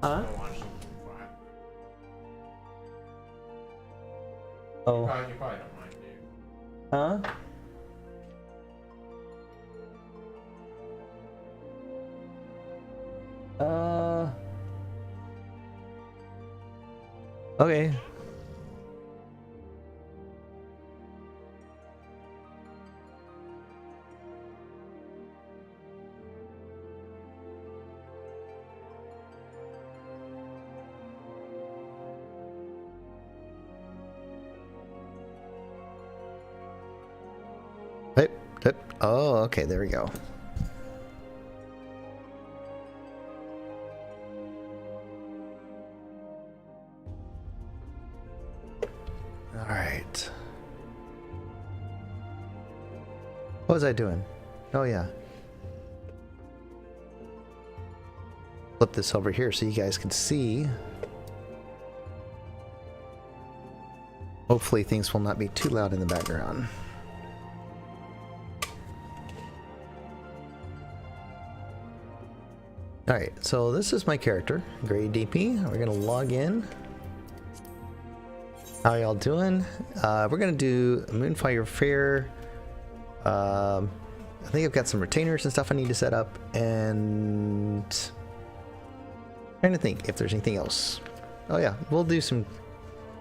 Huh? Go watch some Moonfire. Oh. You probably don't mind, dude. Huh? Okay. Oh, okay, there we go. All right. What was I doing? Oh, yeah. Flip this over here so you guys can see. Hopefully things will not be too loud in the background. Alright, so this is my character, Grey DP. We're gonna log in. How y'all doing? We're gonna do Moonfire Faire. I think I've got some retainers and stuff I need to set up, and trying to think if there's anything else. Oh yeah, we'll do some.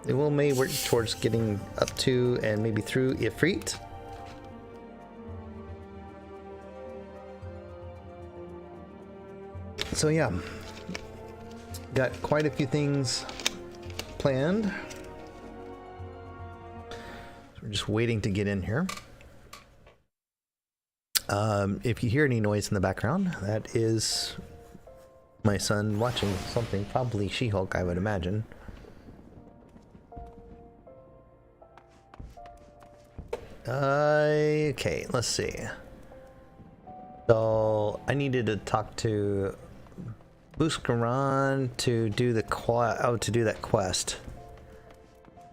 We'll may work towards getting up to and maybe through Ifrit. So yeah, got quite a few things planned. So we're just waiting to get in here. If you hear any noise in the background, that is my son watching something, probably She-Hulk, I would imagine. Okay, let's see. So I needed to talk to Buscaron to do the that quest.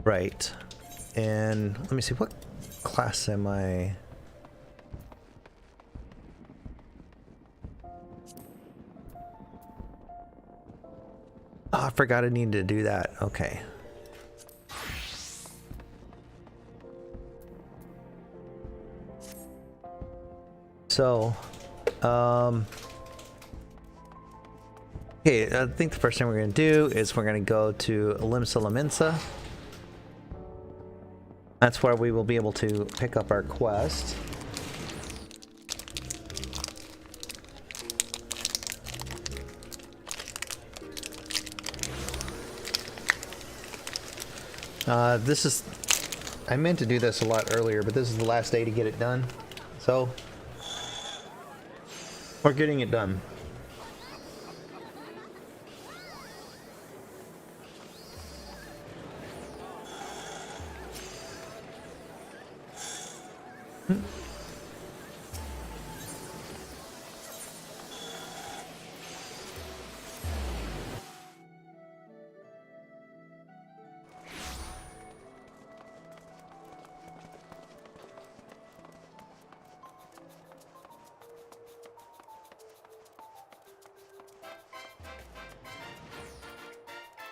Right. And let me see, what class am I? Oh, I forgot I needed to do that. Okay. So, okay, I think the first thing we're going to do is we're going to go to Limsa Laminsa. That's where we will be able to pick up our quest. This is, I meant to do this a lot earlier, but this is the last day to get it done. So, we're getting it done.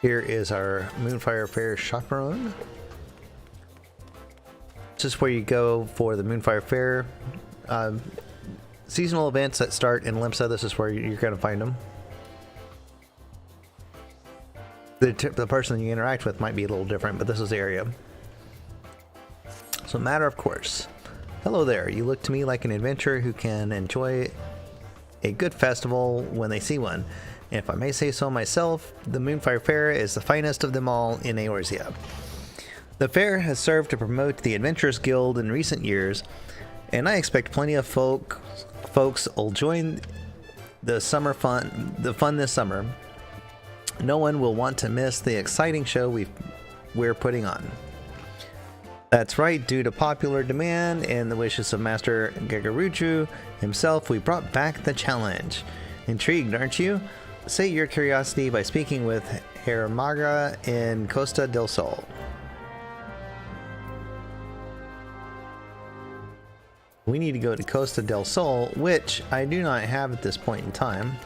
Here is our Moonfire Faire chaperone. This is where you go for the Moonfire Faire. Seasonal events that start in Limsa, this is where you're going to find them. The person you interact with might be a little different, but this is the area. So, matter of course. Hello there, you look to me like an adventurer who can enjoy a good festival when they see one. If I may say so myself, the Moonfire Faire is the finest of them all in Eorzea. The fair has served to promote the Adventurers Guild in recent years, and I expect plenty of folks will join the fun this summer. No one will want to miss the exciting show we're putting on. That's right, due to popular demand and the wishes of Master Gagaruju himself, we brought back the challenge. Intrigued, aren't you? Sate your curiosity by speaking with Herr Magra in Costa del Sol. We need to go to Costa del Sol, which I do not have at this point in time.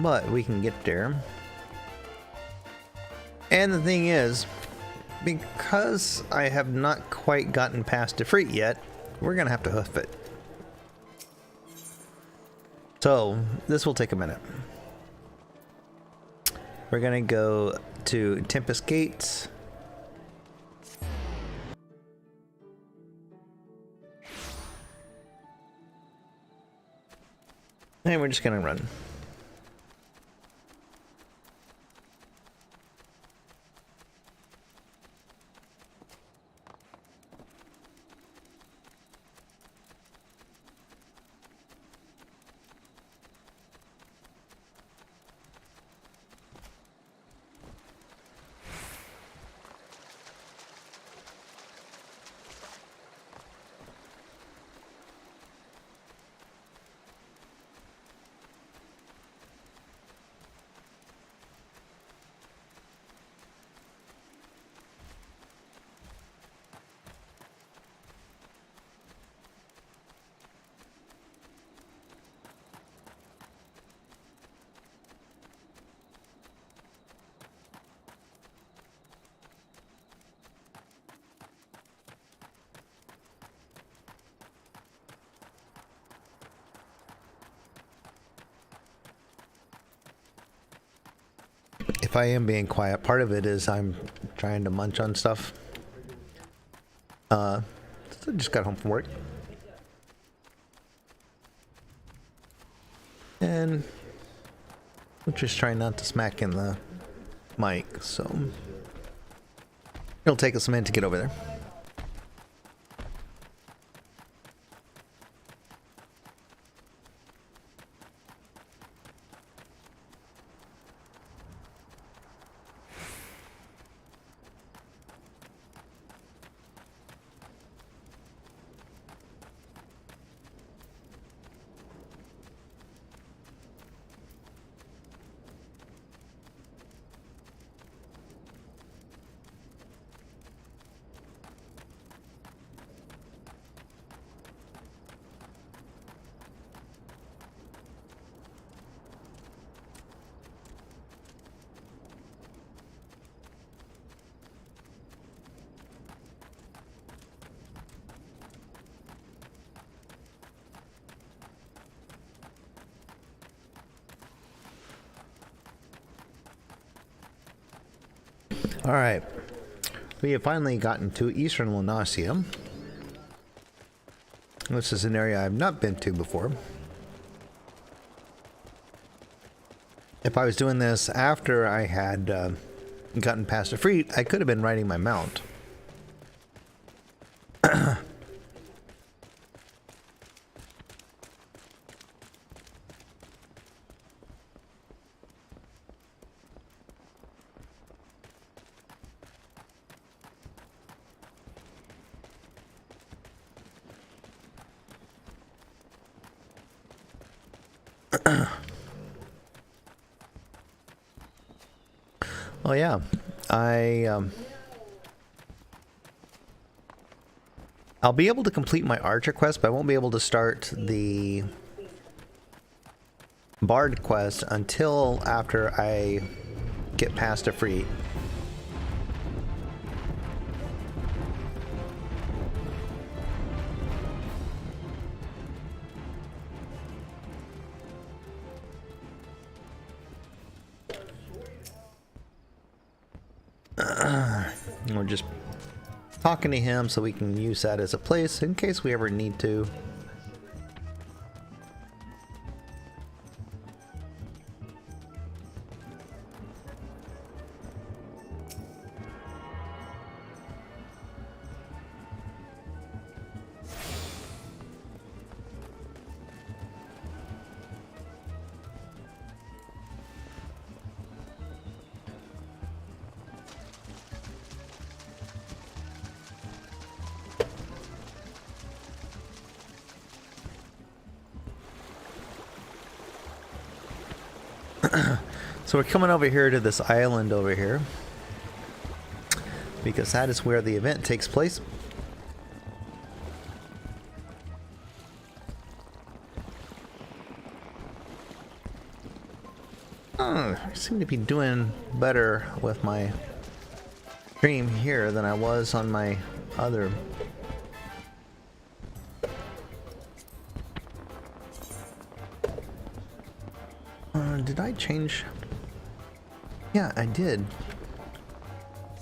but we can get there. And the thing is, because I have not quite gotten past Defreet yet, we're gonna have to hoof it. So this will take a minute. We're gonna go to Tempest Gates. And we're just gonna run. If I am being quiet, part of it is I'm trying to munch on stuff. So just got home from work. And I'm just trying not to smack in the mic, so it'll take us a minute to get over there. Alright, we have finally gotten to Eastern Lunasia. This is an area I've not been to before. If I was doing this after I had gotten past Defreet, I could have been riding my mount. Oh yeah, I'll be able to complete my Archer quest, but I won't be able to start the Bard quest until after I get past Defreet. We're just talking to him so we can use that as a place in case we ever need to. So we're coming over here to this island over here because that is where the event takes place. I seem to be doing better with my stream here than I was on my other. Did I change? Yeah, I did.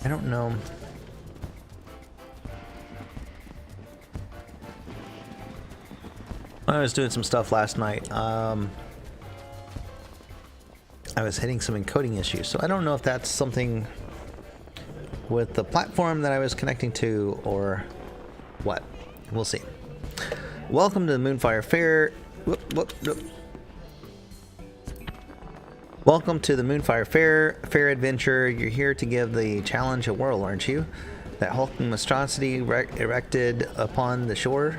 I don't know. I was doing some stuff last night. I was hitting some encoding issues, so I don't know if that's something with the platform that I was connecting to or what. We'll see. Welcome to the Moonfire Faire. Whoop. Welcome to the Moonfire Faire adventure. You're here to give the challenge a whirl, aren't you? That hulking monstrosity erected upon the shore.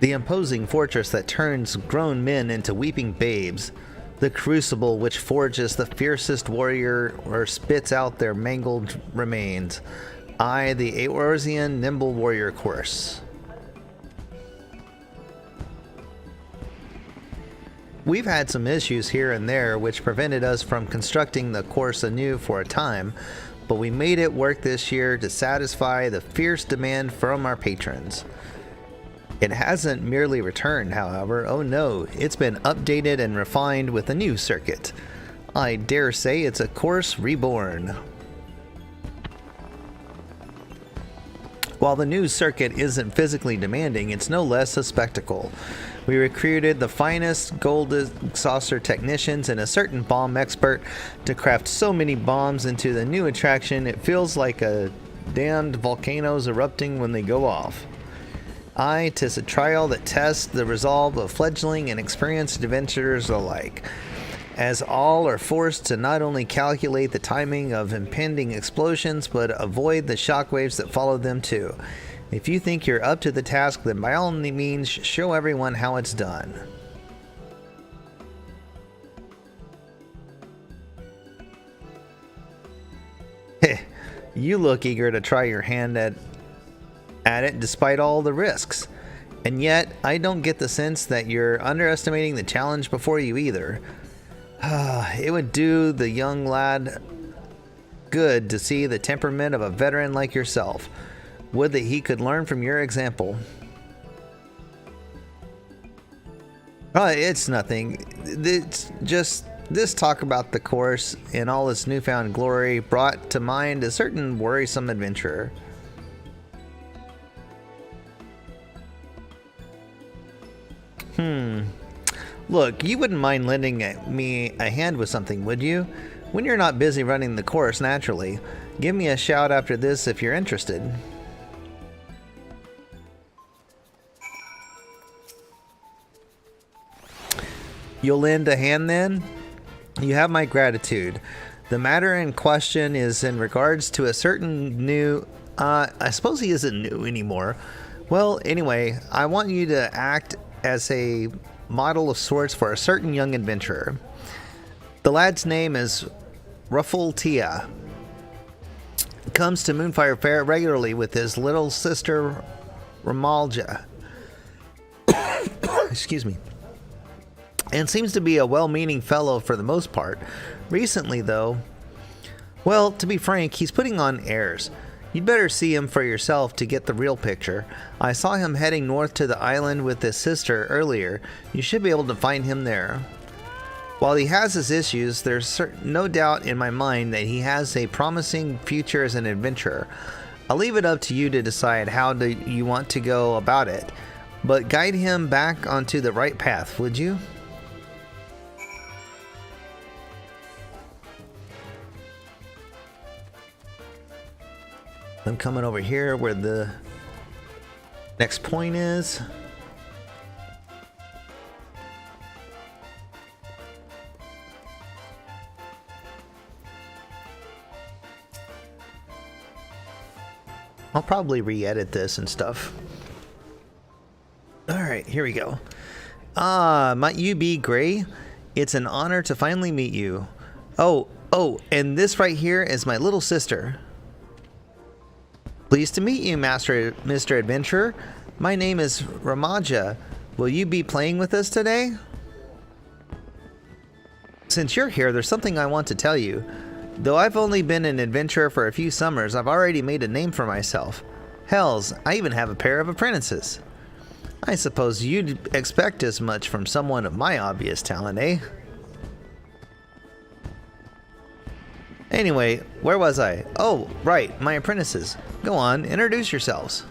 The imposing fortress that turns grown men into weeping babes. The crucible which forges the fiercest warrior or spits out their mangled remains. I, the Eorzean nimble warrior course. We've had some issues here and there which prevented us from constructing the course anew for a time, but we made it work this year to satisfy the fierce demand from our patrons. It hasn't merely returned, however. Oh no, it's been updated and refined with a new circuit. I dare say it's a course reborn. While the new circuit isn't physically demanding, it's no less a spectacle. We recruited the finest gold saucer technicians and a certain bomb expert to craft so many bombs into the new attraction it feels like a damned volcanoes erupting when they go off. Aye, 'tis a trial that tests the resolve of fledgling and experienced adventurers alike, as all are forced to not only calculate the timing of impending explosions, but avoid the shockwaves that follow them too. If you think you're up to the task, then by all means show everyone how it's done. Heh, you look eager to try your hand at it despite all the risks. And yet, I don't get the sense that you're underestimating the challenge before you either. It would do the young lad good to see the temperament of a veteran like yourself. Would that he could learn from your example. It's nothing. It's just this talk about the course in all its newfound glory brought to mind a certain worrisome adventurer. Look, you wouldn't mind lending me a hand with something, would you? When you're not busy running the course, naturally. Give me a shout after this if you're interested. You'll lend a hand then? You have my gratitude. The matter in question is in regards to a certain new... I suppose he isn't new anymore. Well, anyway, I want you to act as a model of sorts for a certain young adventurer. The lad's name is Ruffletia. Comes to Moonfire Faire regularly with his little sister Ramalja. Excuse me. And seems to be a well-meaning fellow for the most part. Recently, though, well, to be frank, he's putting on airs. You'd better see him for yourself to get the real picture. I saw him heading north to the island with his sister earlier. You should be able to find him there. While he has his issues, there's no doubt in my mind that he has a promising future as an adventurer. I'll leave it up to you to decide how you want to go about it, but guide him back onto the right path, would you? I'm coming over here where the next point is. I'll probably re-edit this and stuff. Alright, here we go. Might you be Gray? It's an honor to finally meet you. Oh, and this right here is my little sister. Pleased to meet you, Mr. Adventurer. My name is Ramaja. Will you be playing with us today? Since you're here, there's something I want to tell you. Though I've only been an adventurer for a few summers, I've already made a name for myself. Hells, I even have a pair of apprentices. I suppose you'd expect as much from someone of my obvious talent, eh? Anyway, where was I? Oh, right, my apprentices. Go on, introduce yourselves.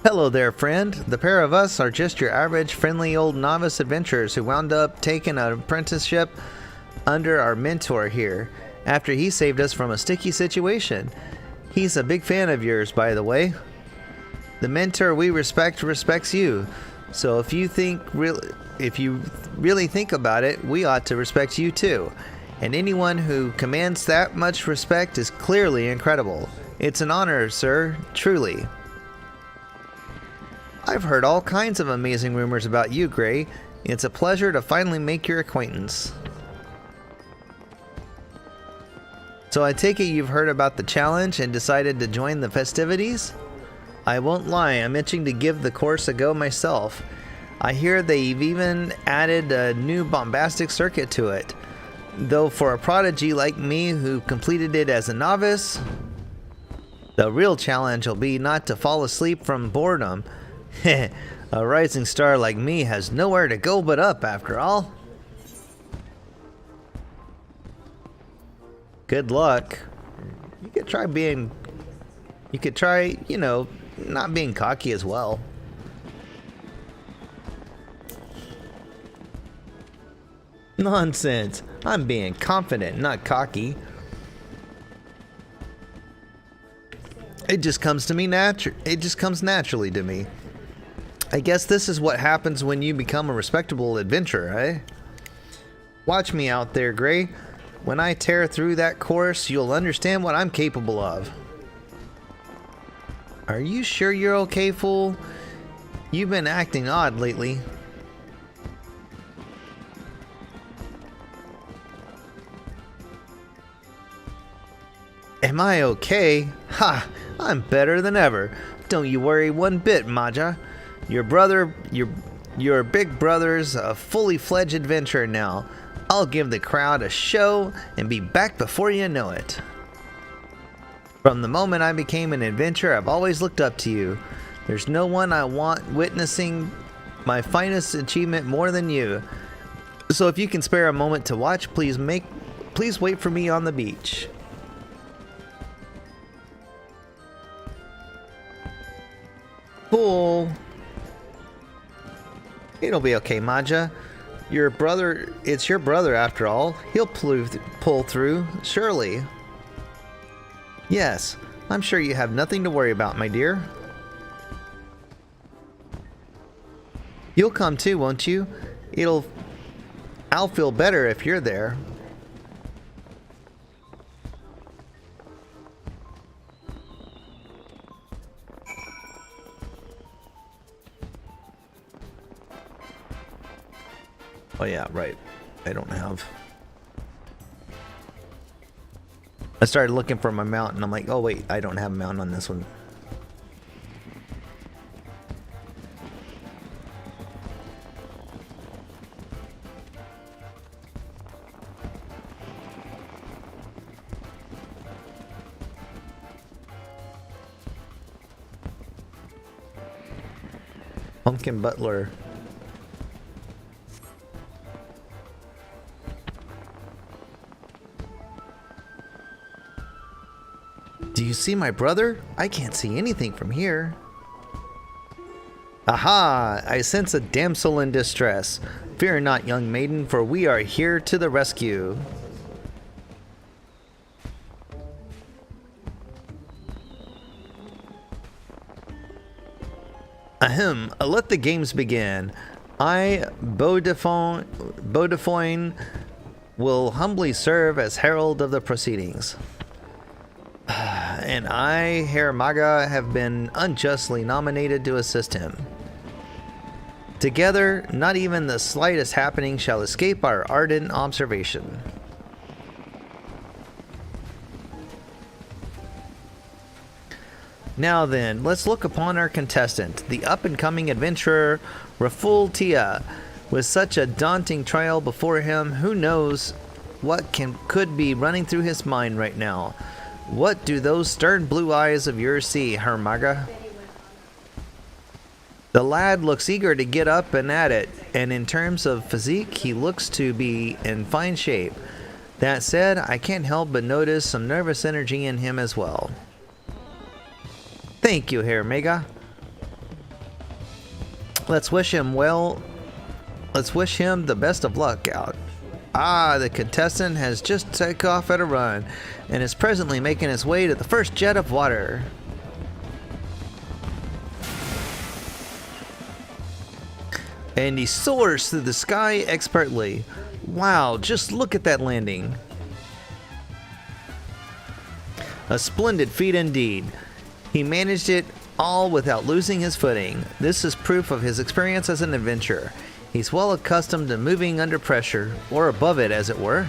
Hello there, friend. The pair of us are just your average friendly old novice adventurers who wound up taking an apprenticeship under our mentor here after he saved us from a sticky situation. He's a big fan of yours, by the way. The mentor we respects you. So if you really think about it, we ought to respect you too. And anyone who commands that much respect is clearly incredible. It's an honor, sir, truly. I've heard all kinds of amazing rumors about you, Gray. It's a pleasure to finally make your acquaintance. So I take it you've heard about the challenge and decided to join the festivities? I won't lie, I'm itching to give the course a go myself. I hear they've even added a new bombastic circuit to it. Though for a prodigy like me who completed it as a novice, the real challenge will be not to fall asleep from boredom. A rising star like me has nowhere to go but up, after all. Good luck. You could try, not being cocky as well. Nonsense. I'm being confident, not cocky. It just comes naturally to me. I guess this is what happens when you become a respectable adventurer, eh? Watch me out there, Gray. When I tear through that course, you'll understand what I'm capable of. Are you sure you're okay, fool? You've been acting odd lately. Am I okay? Ha! I'm better than ever. Don't you worry one bit, Maja. Your big brother's a fully fledged adventurer now. I'll give the crowd a show and be back before you know it. From the moment I became an adventurer, I've always looked up to you. There's no one I want witnessing my finest achievement more than you. So if you can spare a moment to watch, please wait for me on the beach. Cool. It'll be okay, Maja. It's your brother after all. He'll pull through, surely. Yes, I'm sure you have nothing to worry about, my dear. You'll come too, won't you? I'll feel better if you're there. Oh yeah, right. I don't have. I started looking for my mount and I'm like, oh wait, I don't have a mount on this one. Pumpkin Butler. Do you see my brother? I can't see anything from here. Aha! I sense a damsel in distress. Fear not, young maiden, for we are here to the rescue. Ahem, let the games begin. I, Beaudefoin, will humbly serve as herald of the proceedings. And I, Herr Maga, have been unjustly nominated to assist him. Together, not even the slightest happening shall escape our ardent observation. Now then, let's look upon our contestant, the up-and-coming adventurer, Raful Tia. With such a daunting trial before him, who knows what could be running through his mind right now? What do those stern blue eyes of yours see, Hermaga? The lad looks eager to get up and at it, and in terms of physique, he looks to be in fine shape. That said, I can't help but notice some nervous energy in him as well. Thank you, Herr Mega. Let's wish him well. Let's wish him the best of luck out. Ah, the contestant has just taken off at a run and is presently making his way to the first jet of water. And he soars through the sky expertly. Wow, just look at that landing. A splendid feat indeed. He managed it all without losing his footing. This is proof of his experience as an adventurer. He's well accustomed to moving under pressure, or above it as it were.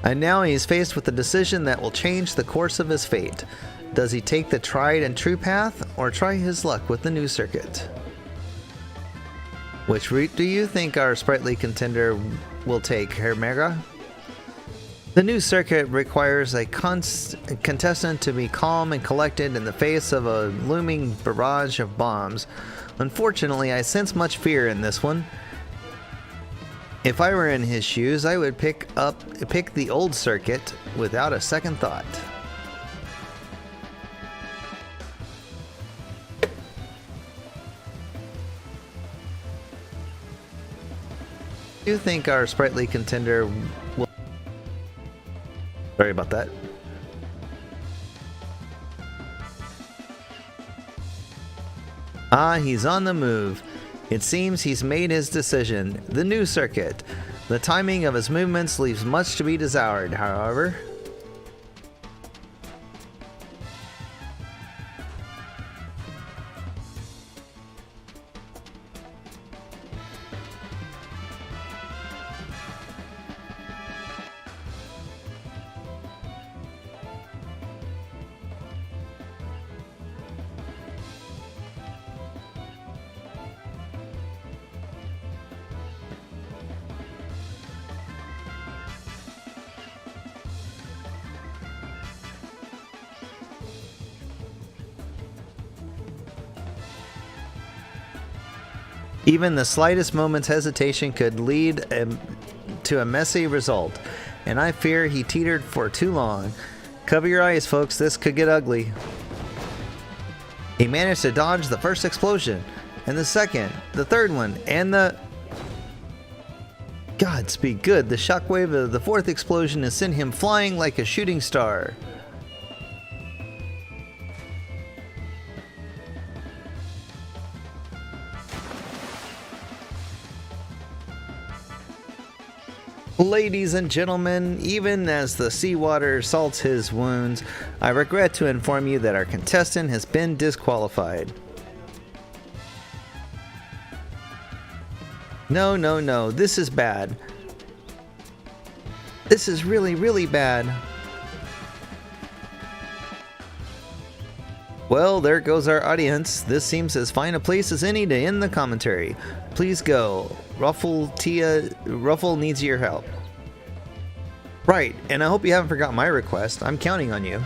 And now he's faced with a decision that will change the course of his fate. Does he take the tried and true path, or try his luck with the new circuit? Which route do you think our sprightly contender will take, Herr Mega? The new circuit requires a contestant to be calm and collected in the face of a looming barrage of bombs. Unfortunately, I sense much fear in this one. If I were in his shoes, I would pick the old circuit without a second thought. Do you think our sprightly contender will... Sorry about that. Ah, he's on the move. It seems he's made his decision. The new circuit. The timing of his movements leaves much to be desired, however. Even the slightest moment's hesitation could lead to a messy result, and I fear he teetered for too long. Cover your eyes, folks, this could get ugly. He managed to dodge the first explosion, and the second, the third one, and the... Godspeed good, the shockwave of the fourth explosion has sent him flying like a shooting star. Ladies and gentlemen, even as the seawater salts his wounds, I regret to inform you that our contestant has been disqualified. No, no, no, this is bad. This is really, really bad. Well, there goes our audience. This seems as fine a place as any to end the commentary. Please go. Ruffle needs your help. Right, and I hope you haven't forgotten my request. I'm counting on you.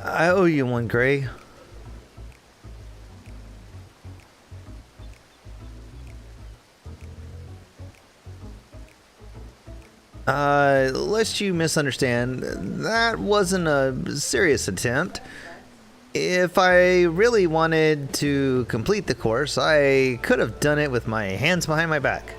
I owe you one, Gray. Lest you misunderstand, that wasn't a serious attempt. If I really wanted to complete the course, I could have done it with my hands behind my back.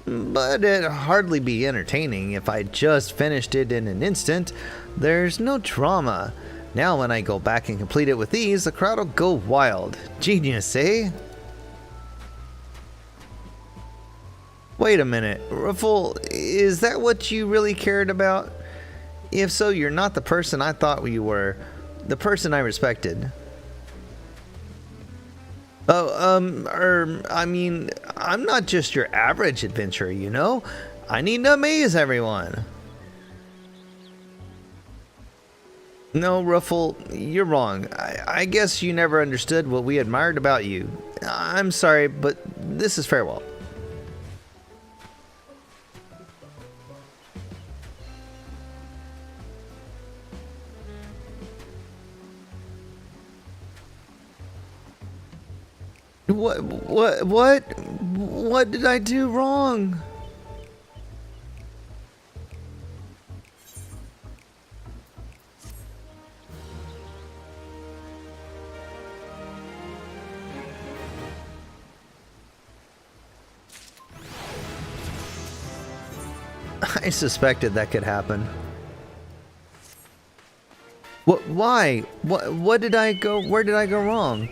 But it'd hardly be entertaining if I just finished it in an instant. There's no drama. Now when I go back and complete it with ease, the crowd will go wild. Genius, eh? Wait a minute, Ruffle, is that what you really cared about? If so, you're not the person I thought you were. The person I respected. Oh, I mean, I'm not just your average adventurer, you know? I need to amaze everyone. No, Ruffle, you're wrong. I guess you never understood what we admired about you. I'm sorry, but this is farewell. What did I do wrong? I suspected that could happen. Why? What did I go? Where did I go wrong?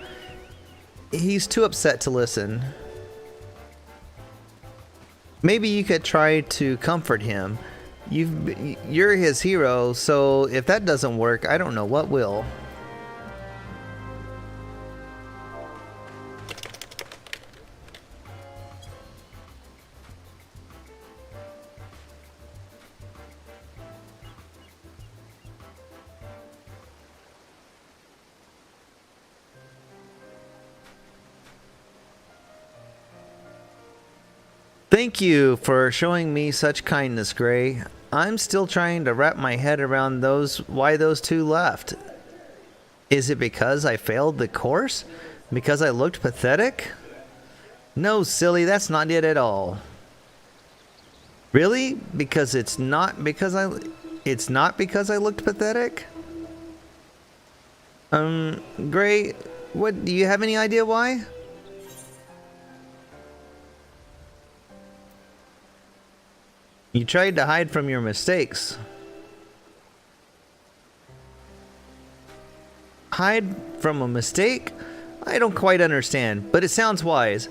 He's too upset to listen. Maybe you could try to comfort him. You're his hero, so if that doesn't work, I don't know what will. Thank you for showing me such kindness, Gray. I'm still trying to wrap my head around why those two left. Is it because I failed the course? Because I looked pathetic? No, silly, that's not it at all. Really? Because it's not because I looked pathetic? Gray, do you have any idea why? You tried to hide from your mistakes. Hide from a mistake? I don't quite understand, but it sounds wise.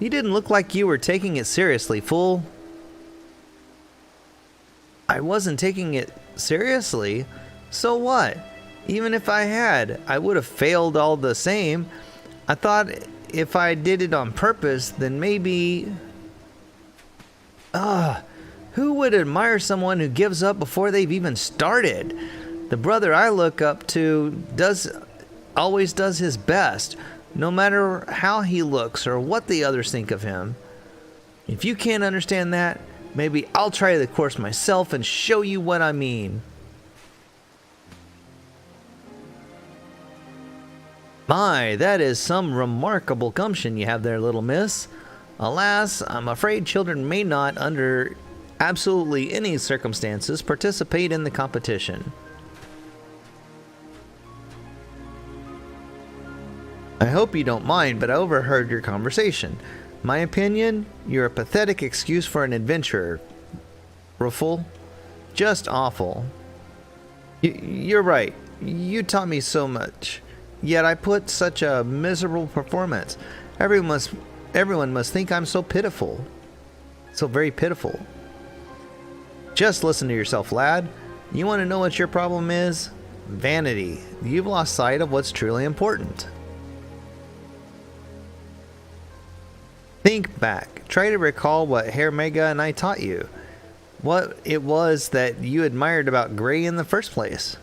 You didn't look like you were taking it seriously, fool. I wasn't taking it seriously? So what? Even if I had, I would have failed all the same. I thought if I did it on purpose, then maybe... Who would admire someone who gives up before they've even started? The brother I look up to always does his best, no matter how he looks or what the others think of him. If you can't understand that, maybe I'll try the course myself and show you what I mean. My, that is some remarkable gumption you have there, little miss. Alas, I'm afraid children may not, under absolutely any circumstances, participate in the competition. I hope you don't mind, but I overheard your conversation. My opinion, you're a pathetic excuse for an adventurer. Ruffle. Just awful. You're right. You taught me so much. Yet I put such a miserable performance. Everyone must think I'm so pitiful. So very pitiful. Just listen to yourself, lad. You want to know what your problem is? Vanity. You've lost sight of what's truly important. Think back. Try to recall what Herr Mega and I taught you. What it was that you admired about Gray in the first place.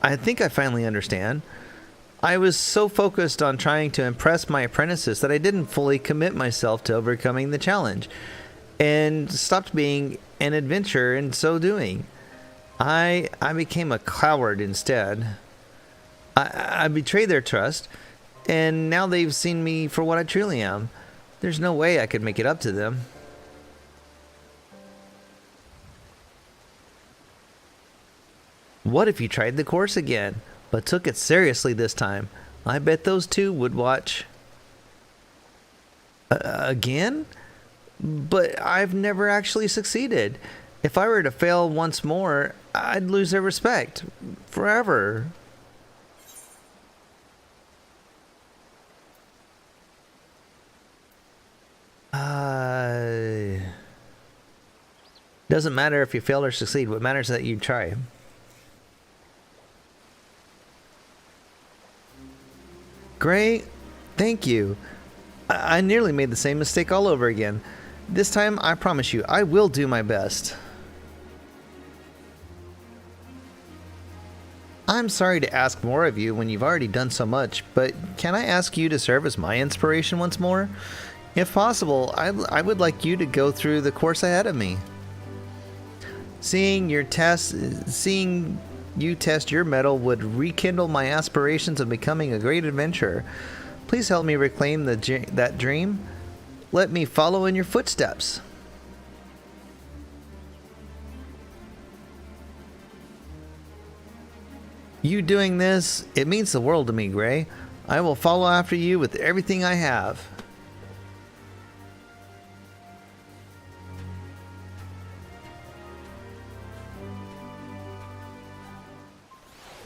I think I finally understand. I was so focused on trying to impress my apprentices that I didn't fully commit myself to overcoming the challenge, and stopped being an adventurer in so doing. I became a coward instead. I betrayed their trust, and now they've seen me for what I truly am. There's no way I could make it up to them. What if you tried the course again, but took it seriously this time? I bet those two would watch. Again? But I've never actually succeeded. If I were to fail once more, I'd lose their respect. Forever. Doesn't matter if you fail or succeed. What matters is that you try. Great. Thank you. I nearly made the same mistake all over again. This time, I promise you, I will do my best. I'm sorry to ask more of you when you've already done so much, but can I ask you to serve as my inspiration once more? If possible, I would like you to go through the course ahead of me. Seeing you test your mettle would rekindle my aspirations of becoming a great adventurer. Please help me reclaim that dream. Let me follow in your footsteps. You doing this, it means the world to me, Gray. I will follow after you with everything I have.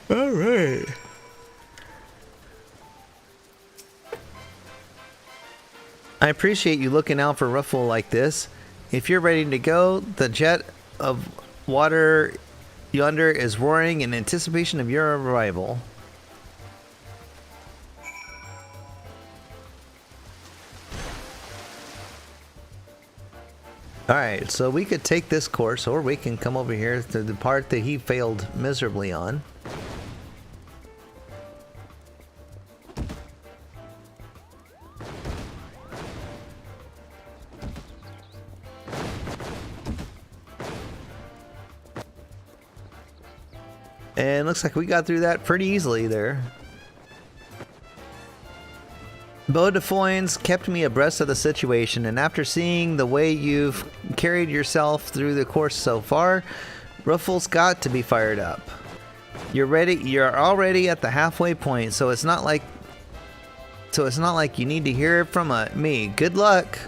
All right. I appreciate you looking out for Ruffle like this. If you're ready to go, the jet of water yonder is roaring in anticipation of your arrival. Alright, so we could take this course, or we can come over here to the part that he failed miserably on. And looks like we got through that pretty easily there. Beau de Foins kept me abreast of the situation, and after seeing the way you've carried yourself through the course so far, Ruffle's got to be fired up. You're already at the halfway point, so it's not like you need to hear it from me. Good luck.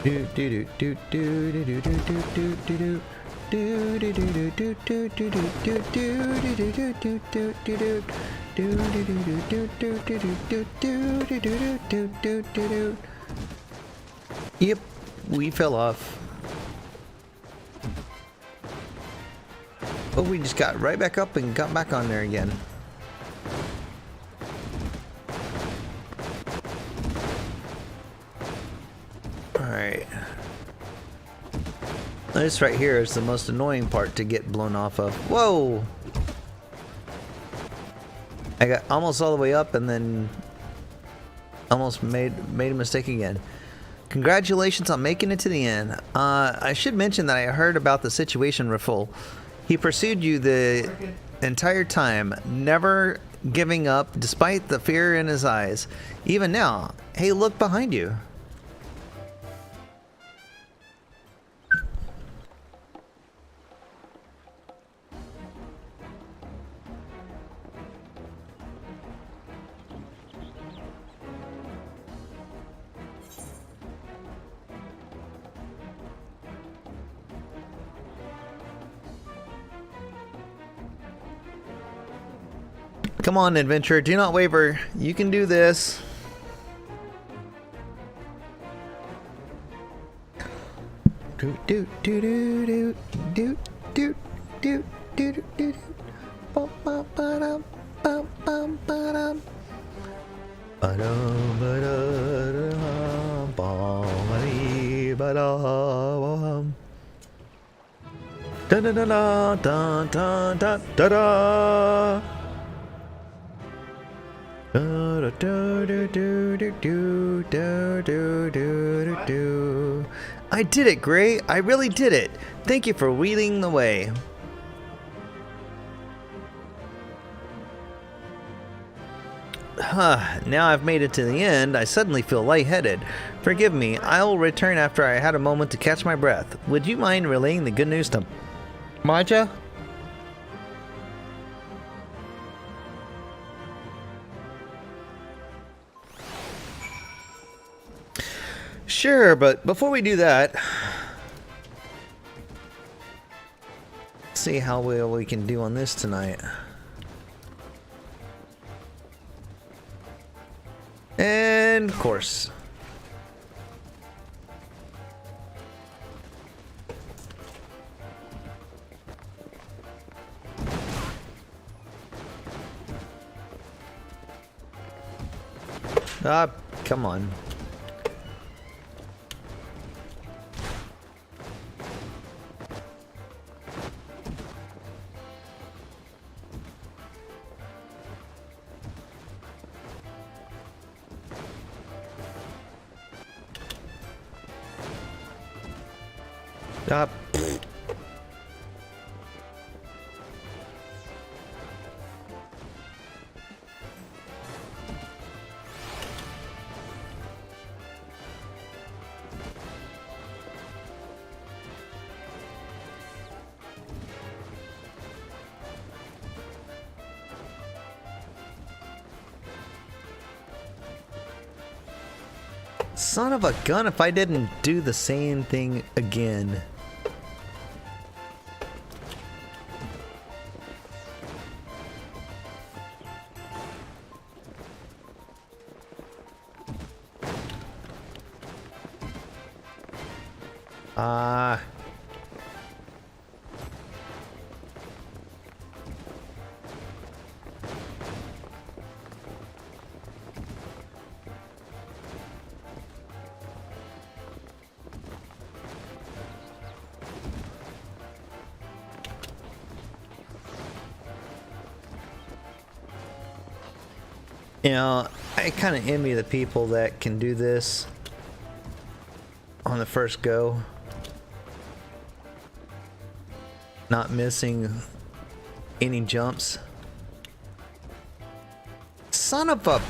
Do do do do do do do do do do. Yep, we fell off. Oh, we just got right back up and got back on there again. Alright. This right here is the most annoying part to get blown off of. Whoa! I got almost all the way up and then almost made a mistake again. Congratulations on making it to the end. I should mention that I heard about the situation, Ruffle. He pursued you the entire time, never giving up despite the fear in his eyes. Even now, hey, look behind you. Come on, adventurer, do not waver. You can do this. Do do do do do do do do do do. Bum bum ba-dum bum bum ba-dum. Ba-dum ba-da-dum bum ba-dee ba-dum. Dun dun dun dun dun dun dun dun dun. Do do do do do do do do do do. I did it, Gray. I really did it. Thank you for leading the way. Now I've made it to the end, I suddenly feel lightheaded. Forgive me, I will return after I had a moment to catch my breath. Would you mind relaying the good news to Maja? Sure, but before we do that, let's see how well we can do on this tonight. And of course. Ah, come on. Stop. Son of a gun, if I didn't do the same thing again. You know, I kind of envy the people that can do this on the first go. Not missing any jumps. Son of a...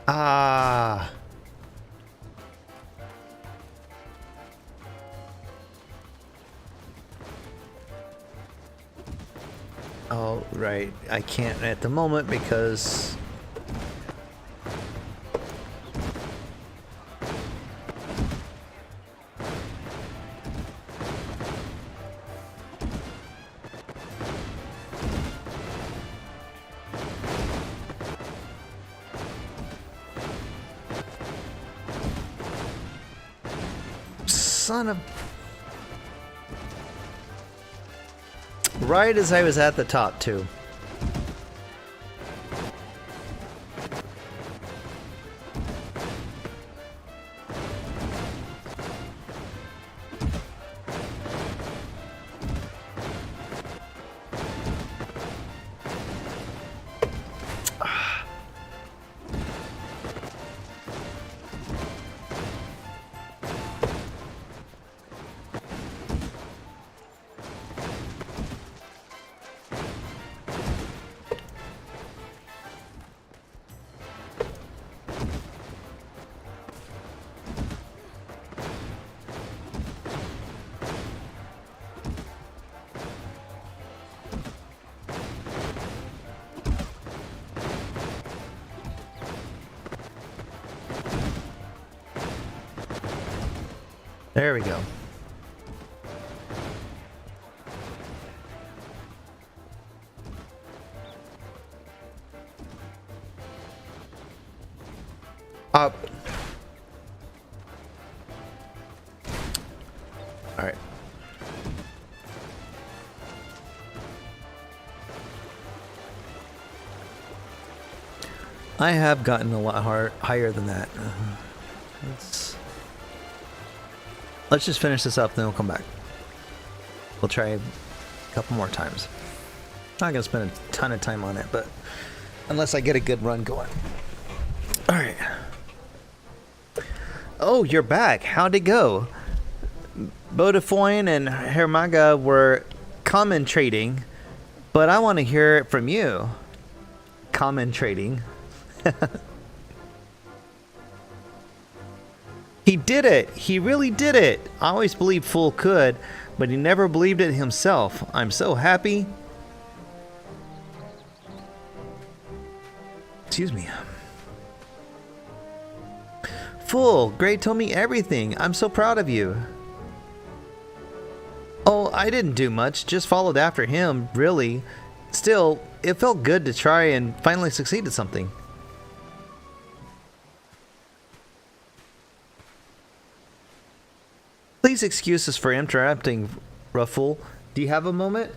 Ah. Oh, right. I can't at the moment because... Son of... Right as I was at the top, too. There we go. Up. All right. I have gotten a lot higher than that. Let's just finish this up, then we'll come back. We'll try a couple more times. Not gonna spend a ton of time on it, but unless I get a good run going. All right. Oh, you're back. How'd it go? Bodefoin and Hermaga were commentating, but I want to hear it from you. Commentating. He did it! He really did it! I always believed Fool could, but he never believed it himself. I'm so happy. Excuse me. Fool, Gray told me everything. I'm so proud of you. Oh, I didn't do much, just followed after him, really. Still, it felt good to try and finally succeed at something. Please excuse us for interrupting, Ruffle. Do you have a moment?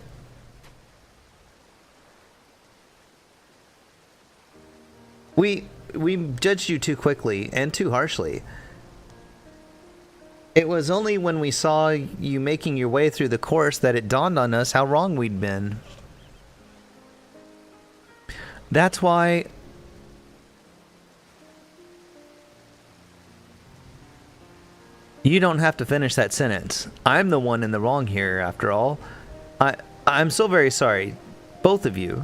We judged you too quickly and too harshly. It was only when we saw you making your way through the course that it dawned on us how wrong we'd been. That's why... You don't have to finish that sentence. I'm the one in the wrong here, after all. I'm so very sorry. Both of you.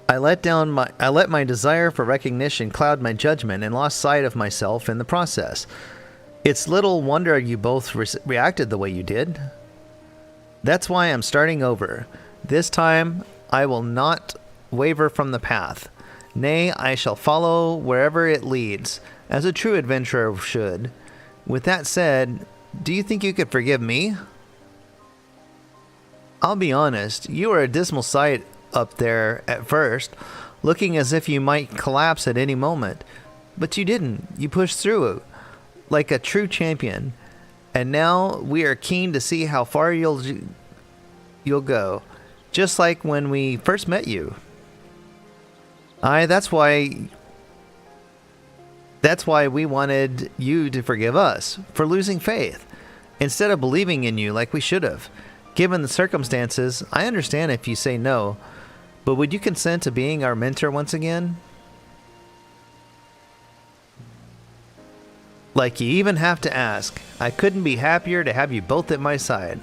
I let my desire for recognition cloud my judgment and lost sight of myself in the process. It's little wonder you both reacted the way you did. That's why I'm starting over. This time, I will not waver from the path. Nay, I shall follow wherever it leads, as a true adventurer should. With that said, do you think you could forgive me? I'll be honest, you were a dismal sight up there at first, looking as if you might collapse at any moment. But you didn't. You pushed through like a true champion. And now we are keen to see how far you'll go, just like when we first met you. That's why we wanted you to forgive us for losing faith, instead of believing in you like we should have. Given the circumstances, I understand if you say no, but would you consent to being our mentor once again? Like you even have to ask. I couldn't be happier to have you both at my side.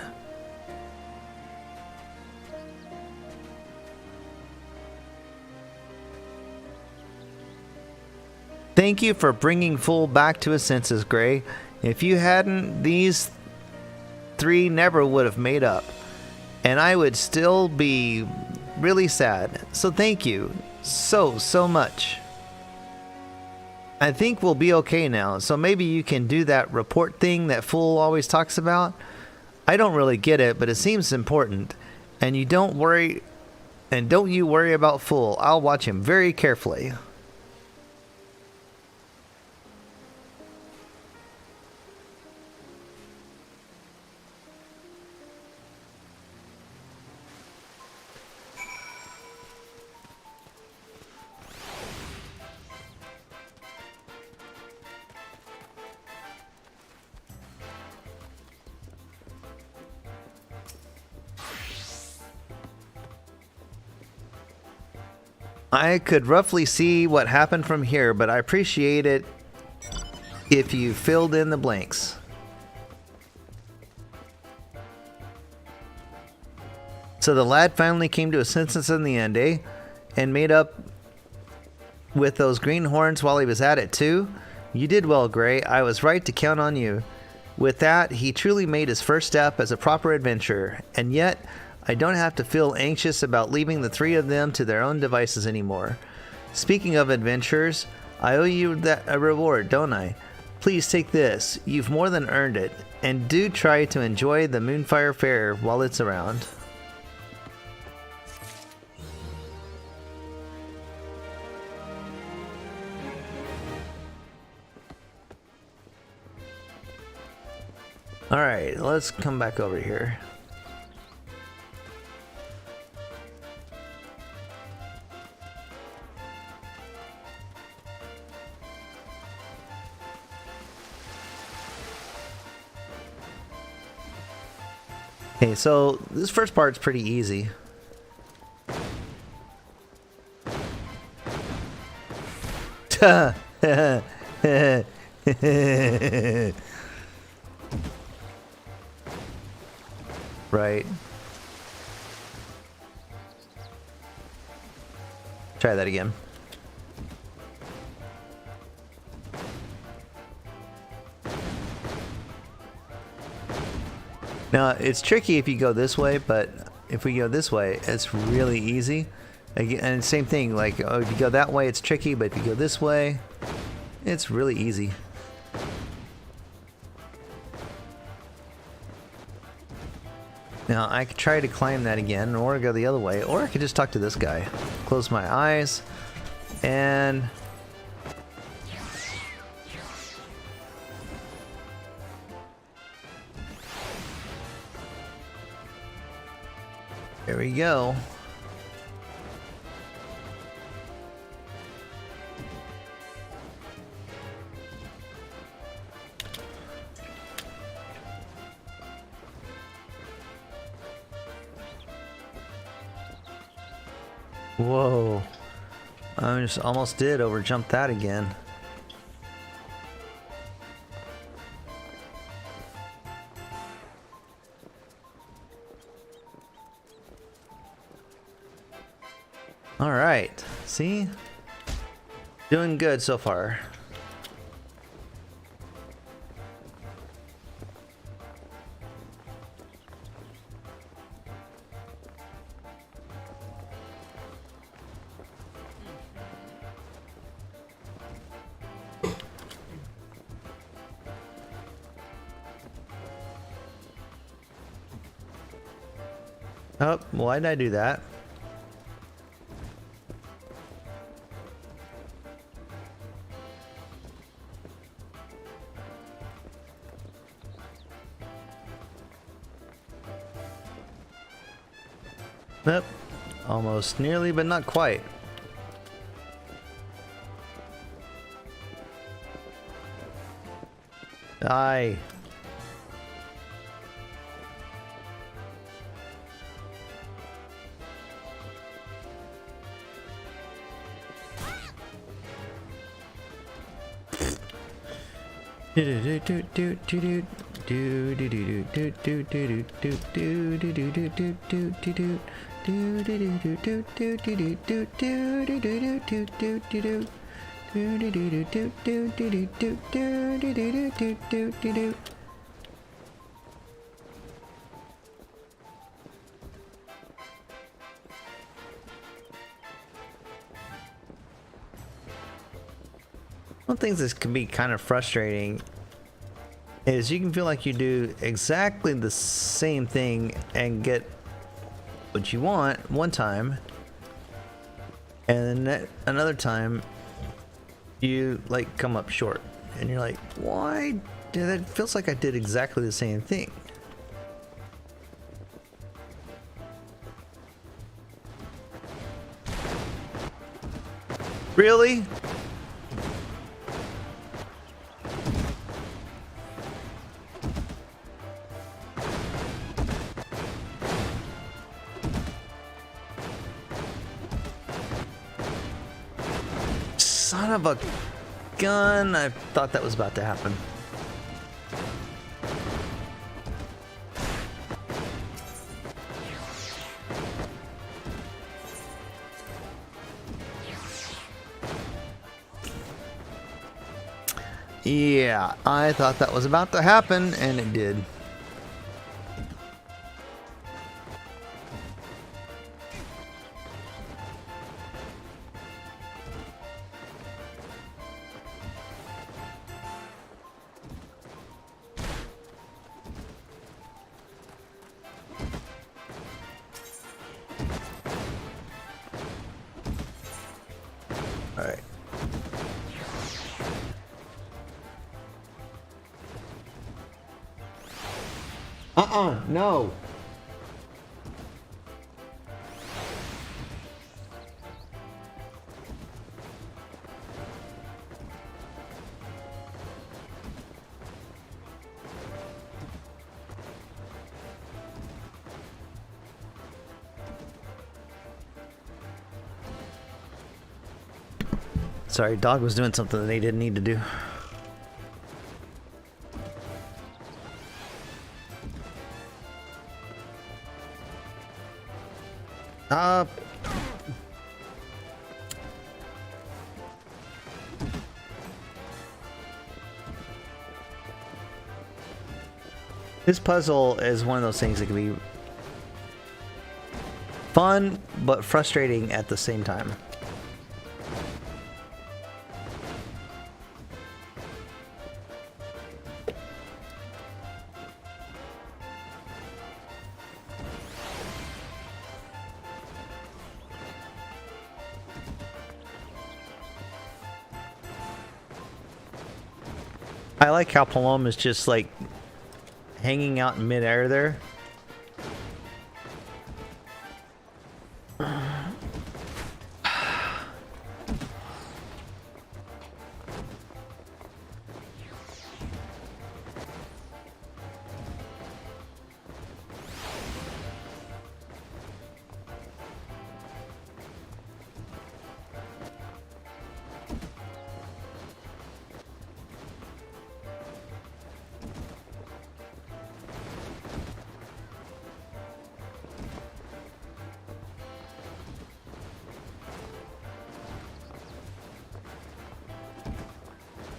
Thank you for bringing Fool back to his senses, Gray. If you hadn't, these three never would have made up. And I would still be really sad. So thank you so much. I think we'll be okay now, so maybe you can do that report thing that Fool always talks about. I don't really get it, but it seems important. And don't you worry about Fool. I'll watch him very carefully. I could roughly see what happened from here, but I appreciate it if you filled in the blanks. So the lad finally came to his senses in the end, eh? And made up with those green horns while he was at it too? You did well, Gray. I was right to count on you. With that, he truly made his first step as a proper adventurer, and yet I don't have to feel anxious about leaving the three of them to their own devices anymore. Speaking of adventures, I owe you that a reward, don't I? Please take this. You've more than earned it. And do try to enjoy the Moonfire Faire while it's around. Alright, let's come back over here. Okay, so this first part's pretty easy. Right. Try that again. Now, it's tricky if you go this way, but if we go this way, it's really easy. And same thing, like, if you go that way, it's tricky, but if you go this way, it's really easy. Now, I could try to climb that again, or go the other way, or I could just talk to this guy. Close my eyes, and... there we go. Whoa. I just almost did overjump that again. All right, see? Doing good so far. Oh, why did I do that? Nope. Almost nearly, but not quite. Die. One thing that can be kind of frustrating is you can feel like you do exactly the same thing and get what you want one time, and then another time you like come up short, and you're like, why did it feels like I did exactly the same thing? Really? Son of a gun! I thought that was about to happen. Yeah, I thought that was about to happen, and it did. No. Sorry, dog was doing something that they didn't need to do. This puzzle is one of those things that can be fun, but frustrating at the same time. I like how Palom is just like hanging out in midair there.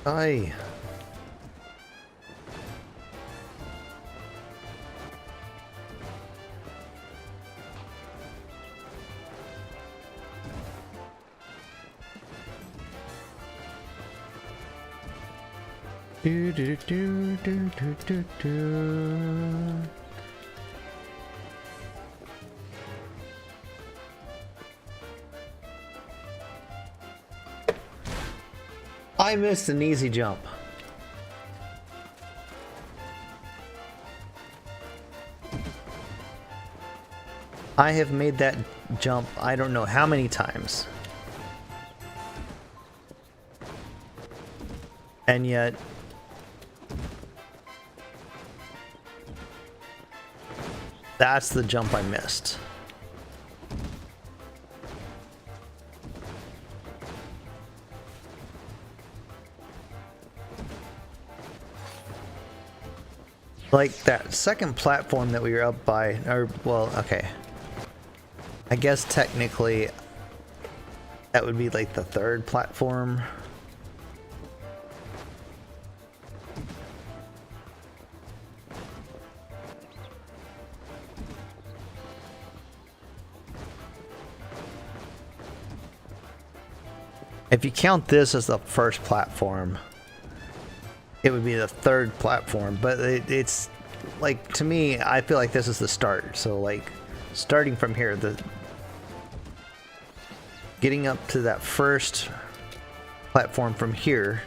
Aye. Do do do do do do do. I missed an easy jump. I have made that jump I don't know how many times. And yet that's the jump I missed. Like that second platform that we were up by, or well, okay. I guess technically that would be like the third platform. If you count this as the first platform, it would be the third platform, but it's like, to me, I feel like this is the start. So like starting from here, getting up to that first platform from here.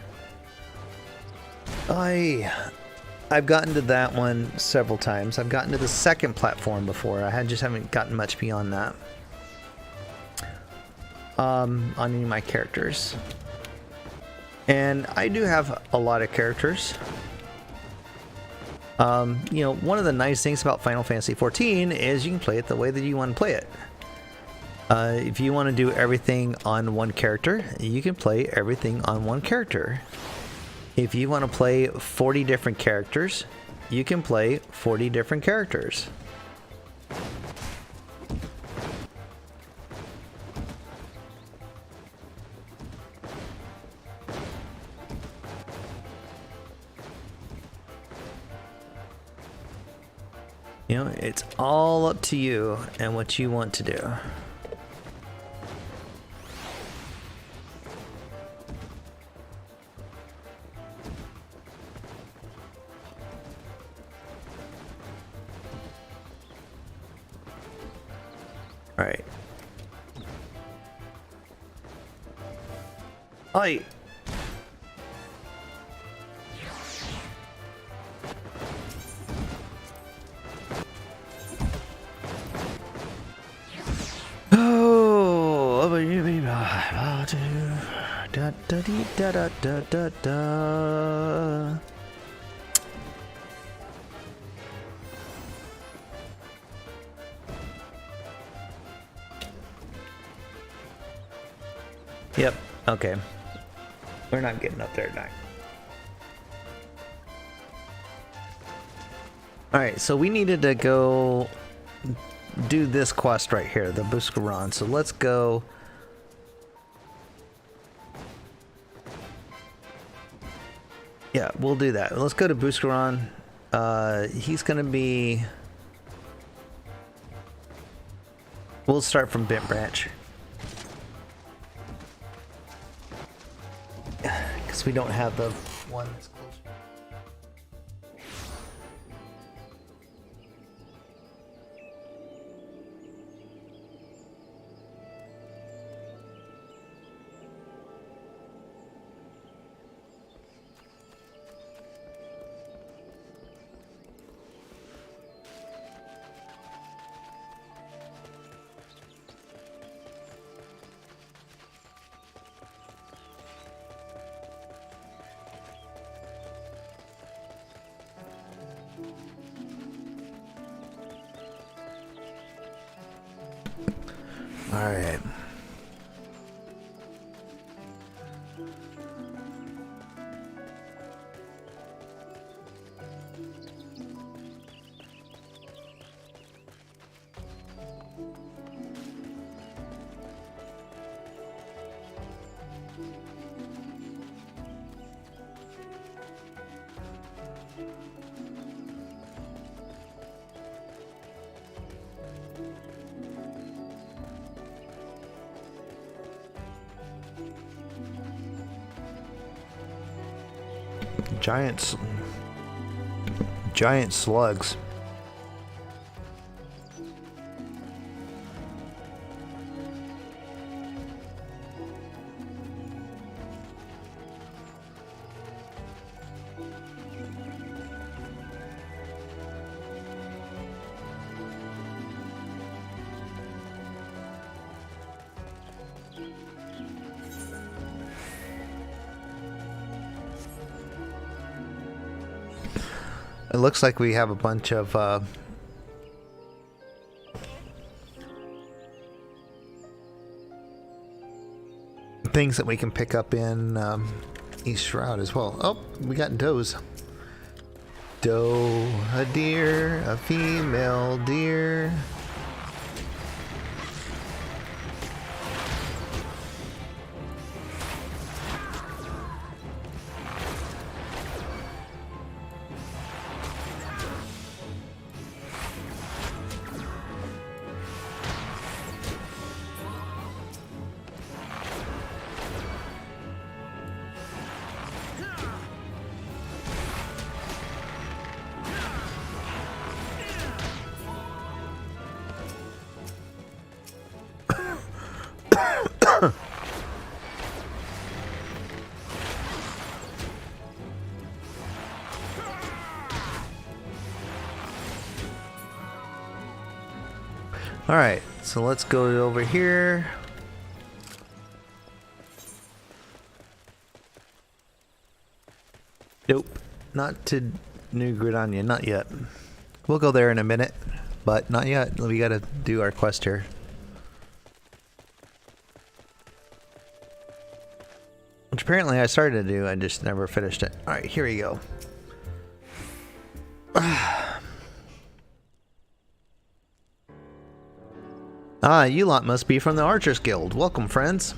I've gotten to that one several times. I've gotten to the second platform before. I just haven't gotten much beyond that on any of my characters. And I do have a lot of characters. You know, one of the nice things about Final Fantasy XIV is you can play it the way that you want to play it. If you want to do everything on one character, you can play everything on one character. If you want to play 40 different characters, you can play 40 different characters. You know, it's all up to you and what you want to do. All right. Oi. Over you be my da da dee da da da da da. Yep, okay. We're not getting up there tonight. Alright, so we needed to go do this quest right here, the Buscaron. So let's go. Yeah, we'll do that. Let's go to Buscaron. He's gonna be. We'll start from Bent Branch. Because we don't have the one that's close. All right. Giant slugs. It looks like we have a bunch of things that we can pick up in East Shroud as well. Oh, we got does. Doe, a deer, a female deer. All right, so let's go over here. Nope, not to New Gridania, not yet. We'll go there in a minute, but not yet. We gotta do our quest here. Which apparently I started to do, I just never finished it. All right, here we go. Ah, you lot must be from the Archers Guild. Welcome, friends.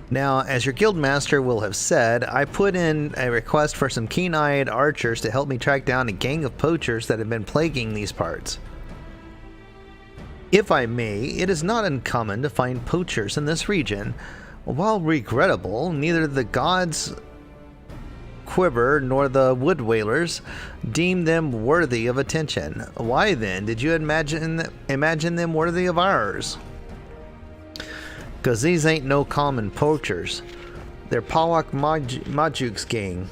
Now, as your guild master will have said, I put in a request for some keen-eyed archers to help me track down a gang of poachers that have been plaguing these parts. If I may, it is not uncommon to find poachers in this region. While regrettable, neither the gods Quiver nor the wood whalers deem them worthy of attention. Why then did you imagine them worthy of ours? Cause these ain't no common poachers. They're Pawak Majuk's gang.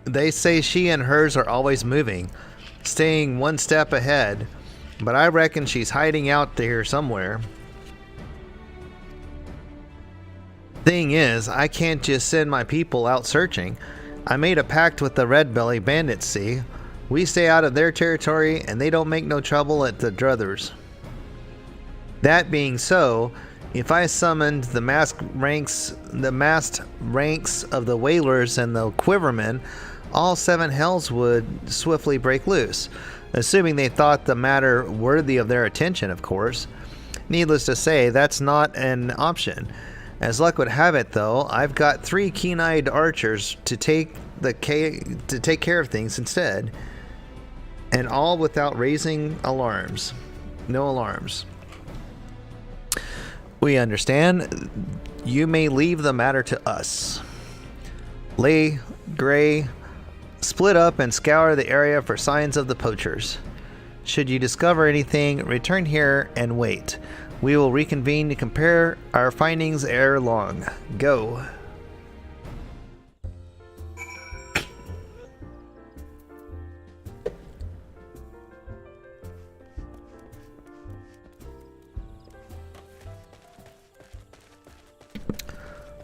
They say she and hers are always moving, staying one step ahead, but I reckon she's hiding out there somewhere. Thing is, I can't just send my people out searching. I made a pact with the Red Belly bandits, see? We stay out of their territory and they don't make no trouble at the Druthers. That being so, if I summoned the masked ranks of the Whalers and the Quivermen, all 7 hells would swiftly break loose, assuming they thought the matter worthy of their attention, of course. Needless to say, that's not an option. As luck would have it, though, I've got 3 keen-eyed archers to take care of things instead, and all without raising alarms. No alarms. We understand. You may leave the matter to us. Lay, Gray, split up and scour the area for signs of the poachers. Should you discover anything, return here and wait. We will reconvene to compare our findings ere long. Go.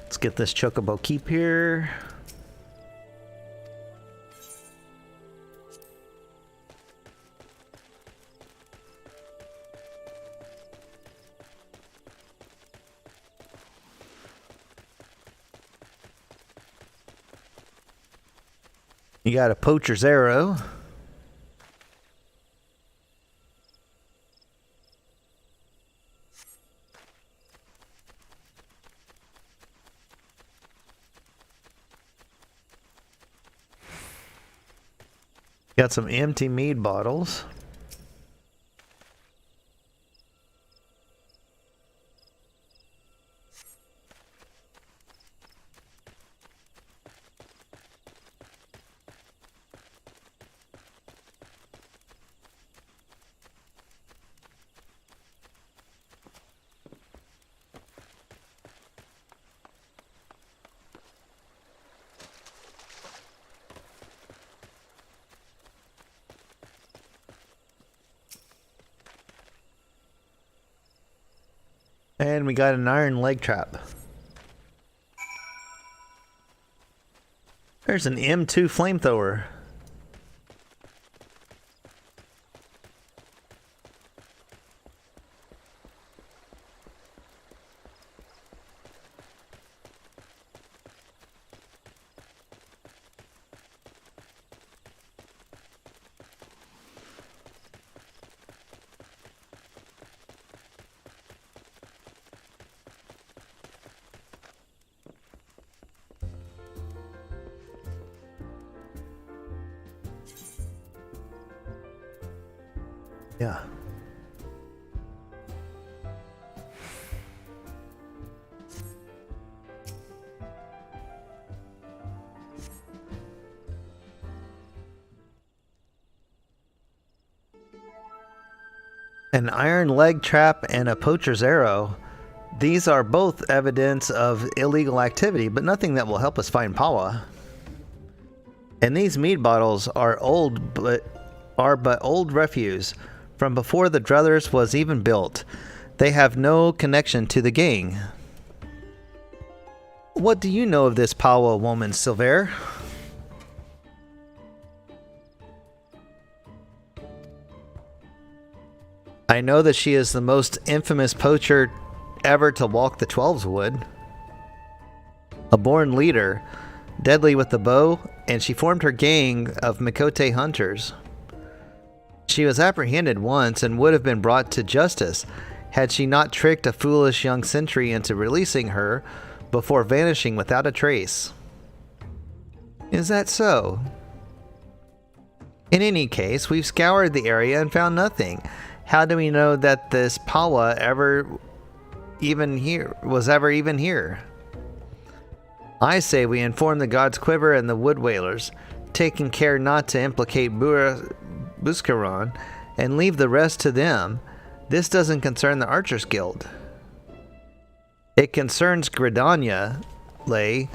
Let's get this chocobo keep here. You got a poacher's arrow. Got some empty mead bottles. And we got an iron leg trap. There's an M2 flamethrower. Yeah. An iron leg trap and a poacher's arrow. These are both evidence of illegal activity, but nothing that will help us find Pawa. And these mead bottles are but old refuse from before the Druthers was even built. They have no connection to the gang. What do you know of this Pawa woman, Silver? I know that she is the most infamous poacher ever to walk the 12's wood. A born leader, deadly with the bow, and she formed her gang of Mikote hunters. She was apprehended once and would have been brought to justice had she not tricked a foolish young sentry into releasing her before vanishing without a trace. Is that so? In any case, we've scoured the area and found nothing. How do we know that this Pawa was ever even here? I say we inform the God's Quiver and the Wood Whalers, taking care not to implicate Buscaron, and leave the rest to them. This doesn't concern the Archers Guild. It concerns Gridania, Lay.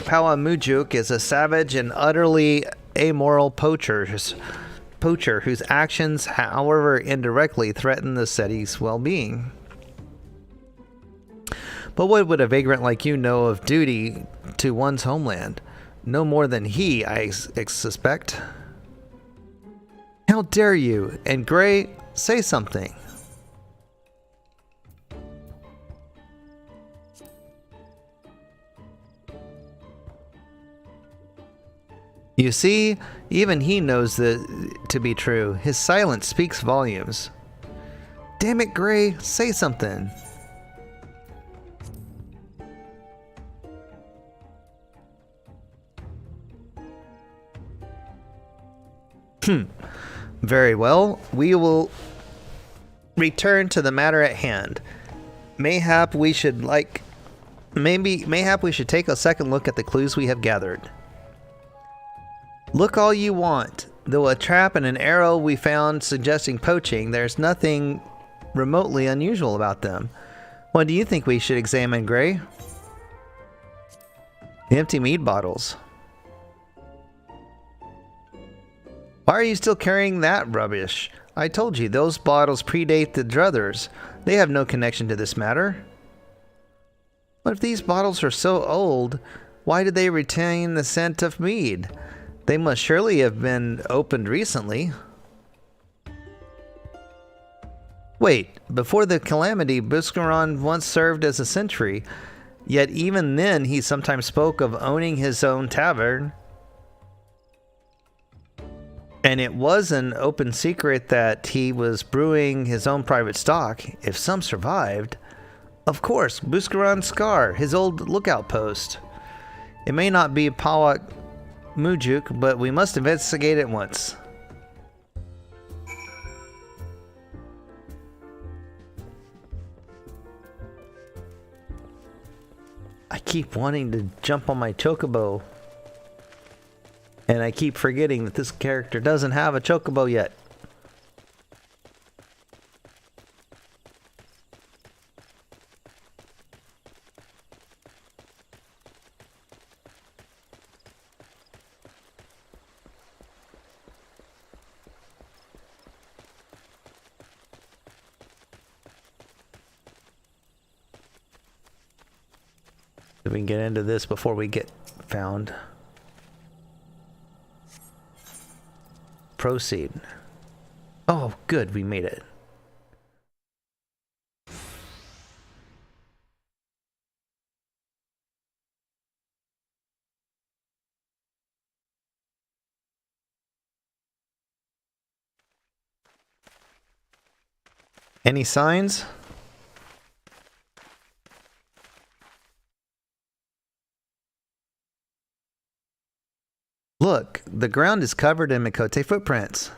Pawa Mujuk is a savage and utterly amoral poacher whose actions, however indirectly, threaten the city's well-being. But what would a vagrant like you know of duty to one's homeland? No more than he, I suspect. How dare you? And Gray, say something. You see, even he knows that to be true. His silence speaks volumes. Damn it, Gray, say something. Very well. We will return to the matter at hand. Mayhap we should take a second look at the clues we have gathered. Look all you want. Though a trap and an arrow we found suggesting poaching, there's nothing remotely unusual about them. What do you think we should examine, Gray? The empty mead bottles. Why are you still carrying that rubbish? I told you, those bottles predate the Druthers. They have no connection to this matter. But if these bottles are so old, why did they retain the scent of mead? They must surely have been opened recently. Wait, before the calamity, Buscaron once served as a sentry. Yet even then, he sometimes spoke of owning his own tavern. And it was an open secret that he was brewing his own private stock, if some survived. Of course, Buscaron's Scar, his old lookout post. It may not be Pawa Mujuk, but we must investigate it once. I keep wanting to jump on my chocobo. And I keep forgetting that this character doesn't have a chocobo yet. So we can get into this before we get found. Proceed. Oh, good, we made it. Any signs? Look, the ground is covered in Mikote footprints.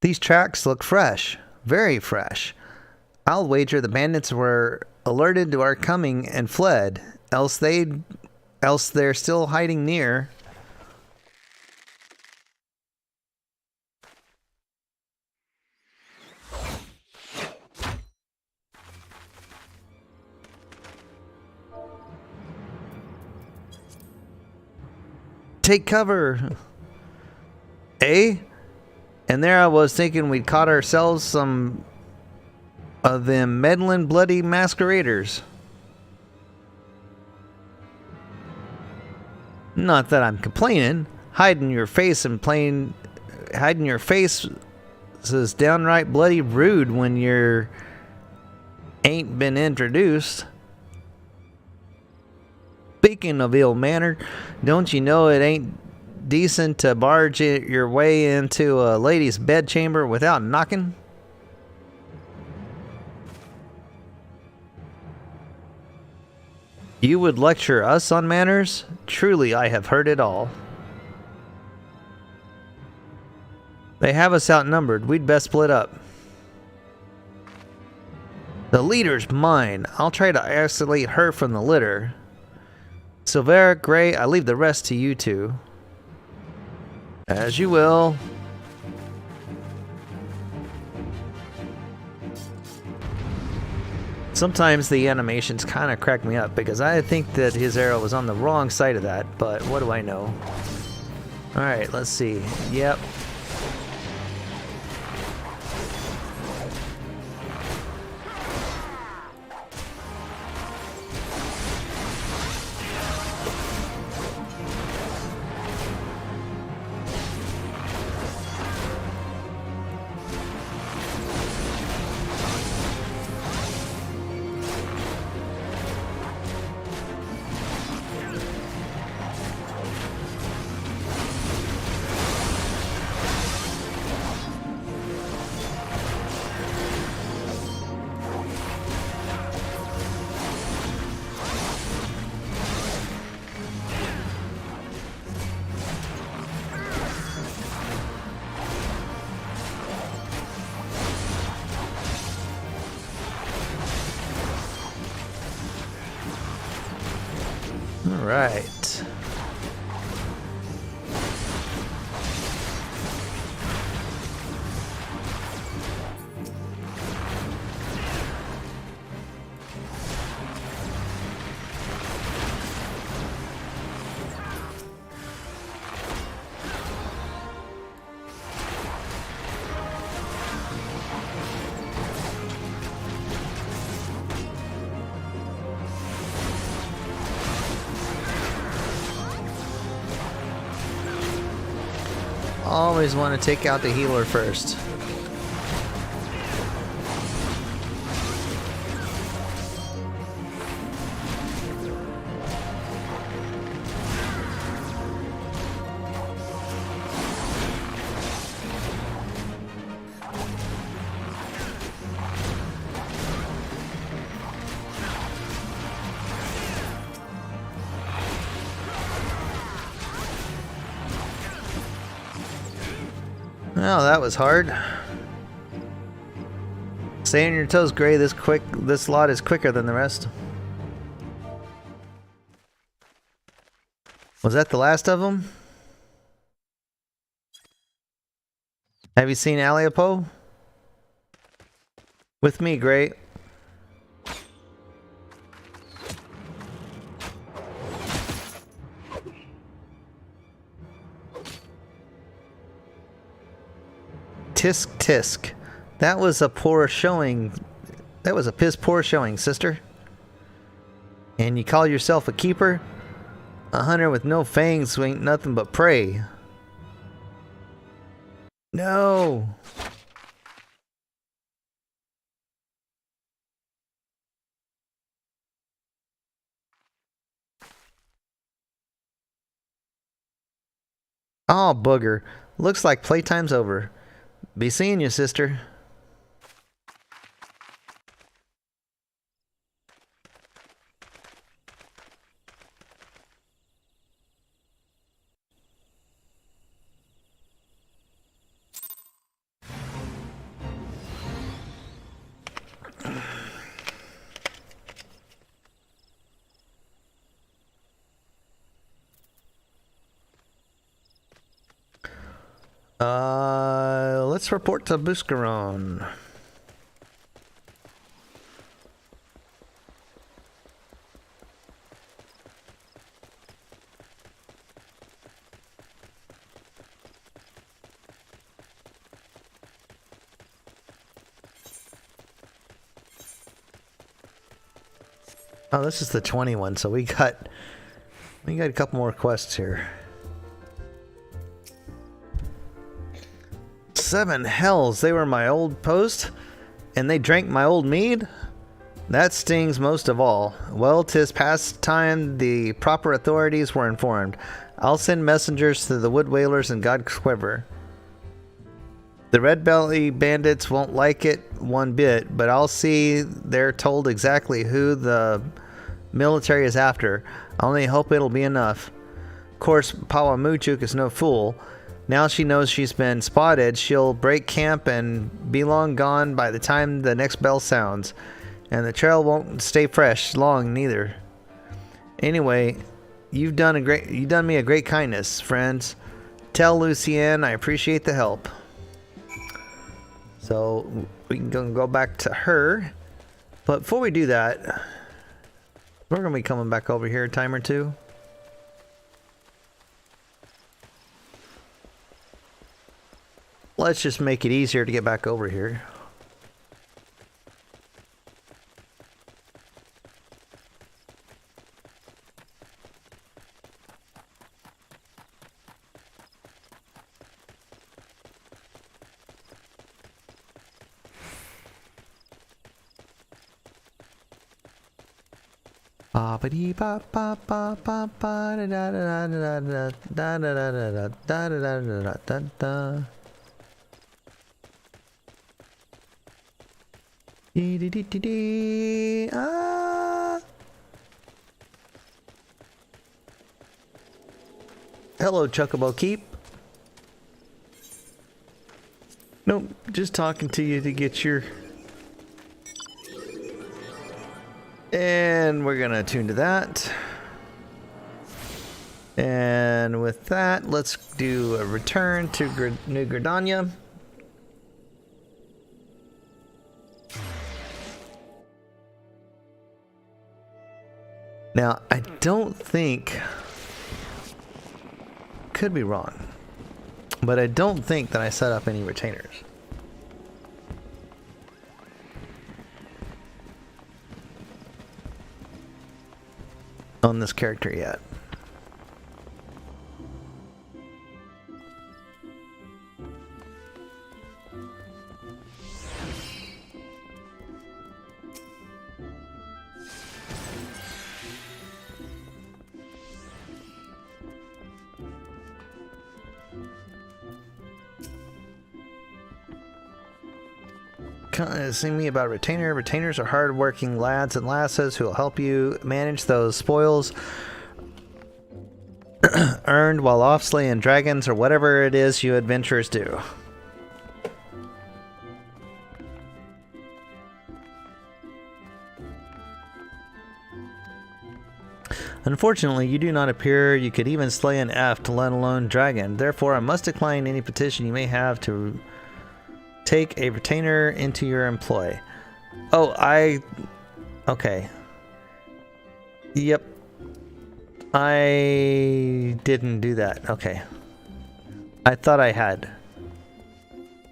These tracks look fresh, very fresh. I'll wager the bandits were alerted to our coming and fled, else they're still hiding near. Take cover. Eh? And there I was thinking we'd caught ourselves some of them meddling bloody masqueraders. Not that I'm complaining. Hiding your face is downright bloody rude when you're ain't been introduced. Speaking of ill manner, don't you know it ain't decent to barge your way into a lady's bedchamber without knocking? You would lecture us on manners? Truly, I have heard it all. They have us outnumbered. We'd best split up. The leader's mine. I'll try to isolate her from the litter. Silvera, Gray, I leave the rest to you two. As you will. Sometimes the animations kind of crack me up because I think that his arrow was on the wrong side of that, but what do I know? Alright, let's see. Yep. All right. Always want to take out the healer first. Oh, that was hard. Stay on your toes, Gray. This lot is quicker than the rest. Was that the last of them? Have you seen Aliopo? With me, Gray. Tisk tisk. That was a poor showing. That was a piss poor showing, sister. And you call yourself a keeper? A hunter with no fangs who ain't nothing but prey. No. Oh, booger. Looks like playtime's over. Be seeing you, sister. Let's report to Buscaron. Oh, this is the 21, so we got a couple more quests here. 7 hells, they were my old post, and they drank my old mead? That stings most of all. Well, 'tis past time the proper authorities were informed. I'll send messengers to the wood whalers and God's Quiver. The red belly bandits won't like it one bit, but I'll see they're told exactly who the military is after. I only hope it'll be enough. Of course, Pawamuchuk is no fool. Now she knows she's been spotted, she'll break camp and be long gone by the time the next bell sounds. And the trail won't stay fresh long neither. Anyway, you've done me a great kindness, friends. Tell Lucienne I appreciate the help. So we can go back to her. But before we do that, we're going to be coming back over here a time or two. Let's just make it easier to get back over here. Ba ba dee ba ba ba ba ba da da da da da da da da da da da da da da. Dee dee dee dee dee. Ah. Hello, Chocobo Keep. Nope, just talking to you to get your. And we're gonna tune to that. And with that, let's do a return to New Gridania. Now, I don't think, could be wrong, but I don't think that I set up any retainers on this character yet. Sing me about a retainer. Retainers are hard-working lads and lasses who will help you manage those spoils earned while off slaying dragons or whatever it is you adventurers do. Unfortunately, you do not appear you could even slay an F, let alone dragon. Therefore, I must decline any petition you may have to take a retainer into your employ. Oh, okay. Yep. I didn't do that. Okay. I thought I had.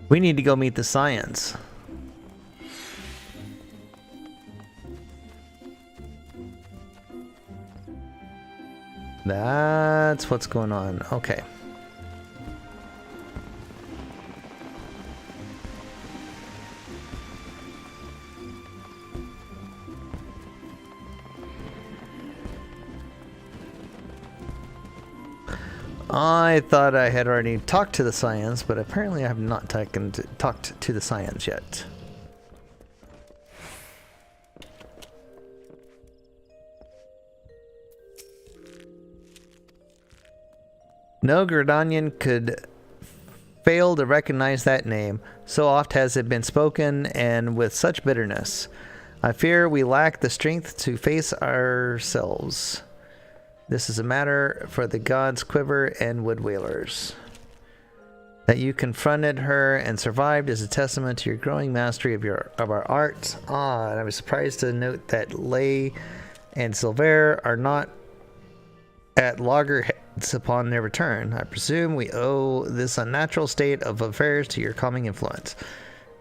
We need to go meet the Scions. That's what's going on. Okay. I thought I had already talked to the Scions, but apparently I have not talked to the Scions yet. No Gridanian could fail to recognize that name. So oft has it been spoken, and with such bitterness. I fear we lack the strength to face ourselves. This is a matter for the gods Quiver and Wood Whalers. That you confronted her and survived is a testament to your growing mastery of our art. And I was surprised to note that Lay and Silver are not at loggerheads upon their return. I presume we owe this unnatural state of affairs to your calming influence.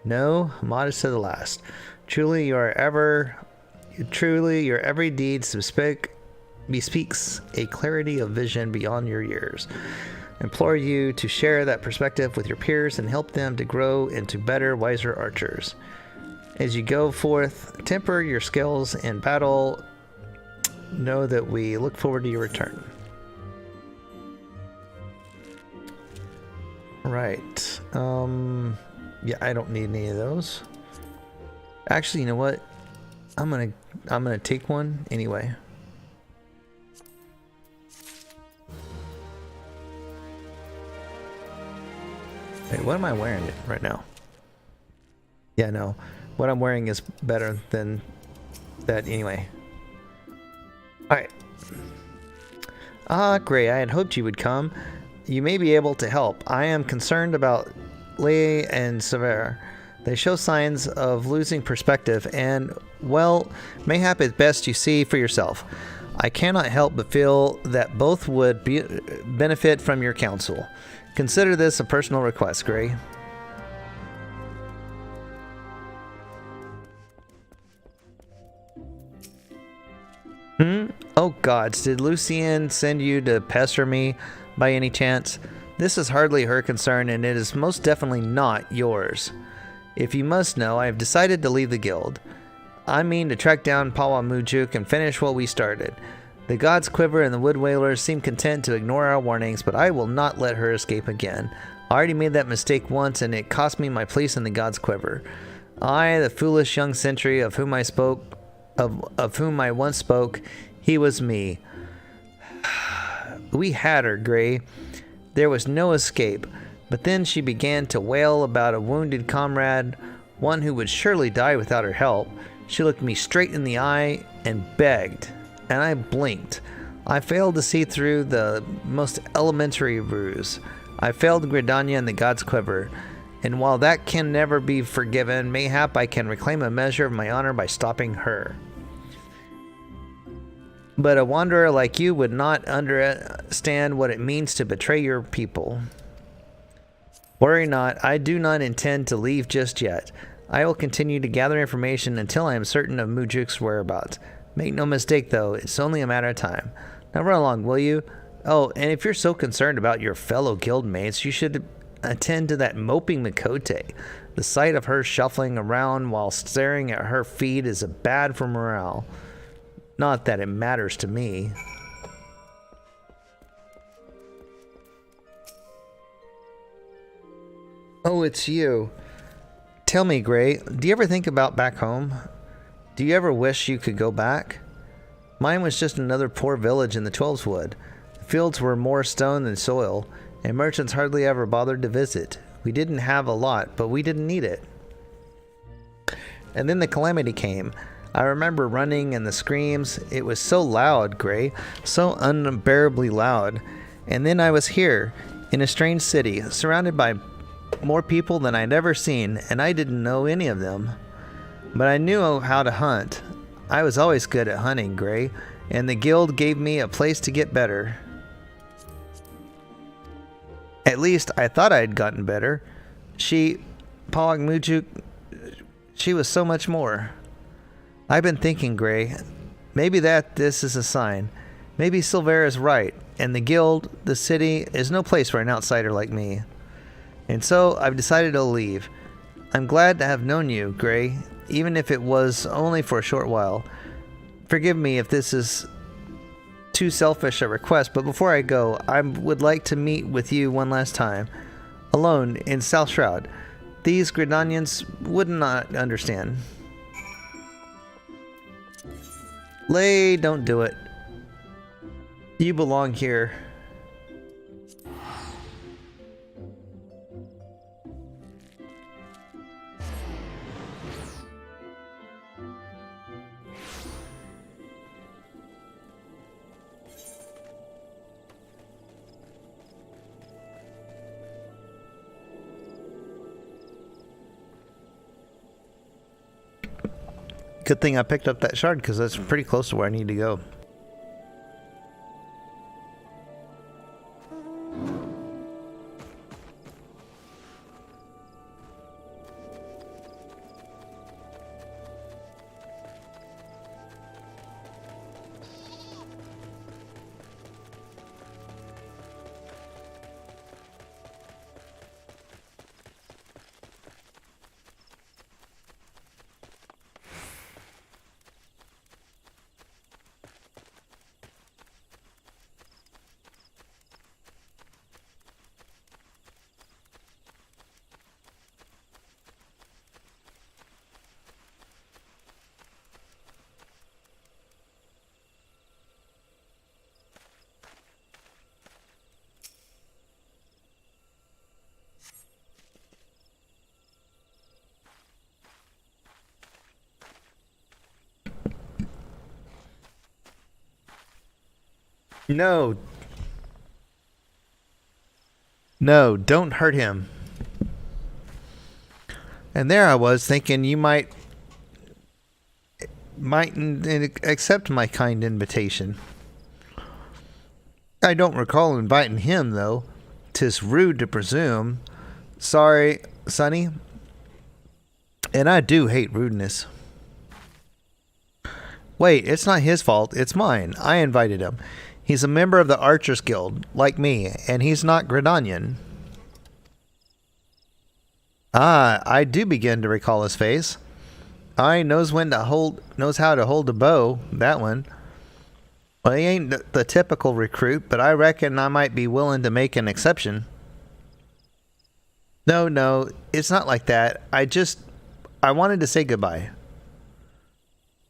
No, modest to the last. Truly, your every deed bespeaks a clarity of vision beyond your years. Implore you to share that perspective with your peers and help them to grow into better, wiser archers. As you go forth, temper your skills in battle. Know that we look forward to your return. Right. Yeah, I don't need any of those. Actually, you know what? I'm gonna take one anyway. Wait, what am I wearing right now? Yeah, no. What I'm wearing is better than that anyway. Alright. Ah, Gray, I had hoped you would come. You may be able to help. I am concerned about Lay and Sever. They show signs of losing perspective, and, well, mayhap it's best you see for yourself. I cannot help but feel that both would benefit from your counsel. Consider this a personal request, Gray. Oh gods, did Lucienne send you to pester me by any chance? This is hardly her concern, and it is most definitely not yours. If you must know, I have decided to leave the guild. I mean to track down Pawa Mujuk and finish what we started. The God's Quiver and the Wood Whalers seem content to ignore our warnings, but I will not let her escape again. I already made that mistake once, and it cost me my place in the God's Quiver. I, the foolish young sentry of whom I once spoke, he was me. We had her, Gray. There was no escape, but then she began to wail about a wounded comrade, one who would surely die without her help. She looked me straight in the eye and begged, and I blinked. I failed to see through the most elementary ruse. I failed Gridania and the God's Quiver, and while that can never be forgiven, mayhap I can reclaim a measure of my honor by stopping her. But a wanderer like you would not understand what it means to betray your people. Worry not, I do not intend to leave just yet. I will continue to gather information until I am certain of Mujuk's whereabouts. Make no mistake though, it's only a matter of time. Now run along, will you? Oh, and if you're so concerned about your fellow guildmates, you should attend to that moping Mikote. The sight of her shuffling around while staring at her feet is bad for morale. Not that it matters to me. Oh, it's you. Tell me, Gray, do you ever think about back home? Do you ever wish you could go back? Mine was just another poor village in the Twelveswood. The fields were more stone than soil, and merchants hardly ever bothered to visit. We didn't have a lot, but we didn't need it. And then the calamity came. I remember running and the screams. It was so loud, Gray, so unbearably loud. And then I was here, in a strange city, surrounded by more people than I'd ever seen, and I didn't know any of them. But I knew how to hunt. I was always good at hunting, Gray, and the guild gave me a place to get better. At least I thought I had gotten better. Pawag Mujuk, she was so much more. I've been thinking, Gray, maybe this is a sign. Maybe Silvera is right, and the guild, the city, is no place for an outsider like me. And so I've decided to leave. I'm glad to have known you, Gray, even if it was only for a short while. Forgive me if this is too selfish a request, but before I go, I would like to meet with you one last time, alone in South Shroud. These Gridanians would not understand. Lay, don't do it. You belong here. Good thing I picked up that shard, because that's pretty close to where I need to go. No. No, don't hurt him. And there I was thinking you might accept my kind invitation. I don't recall inviting him, though. 'Tis rude to presume. Sorry, Sonny. And I do hate rudeness. Wait, it's not his fault. It's mine. I invited him. He's a member of the Archers Guild, like me, and he's not Gridanian. Ah, I do begin to recall his face. I knows how to hold a bow, that one. Well, he ain't the typical recruit, but I reckon I might be willing to make an exception. No, it's not like that. I wanted to say goodbye.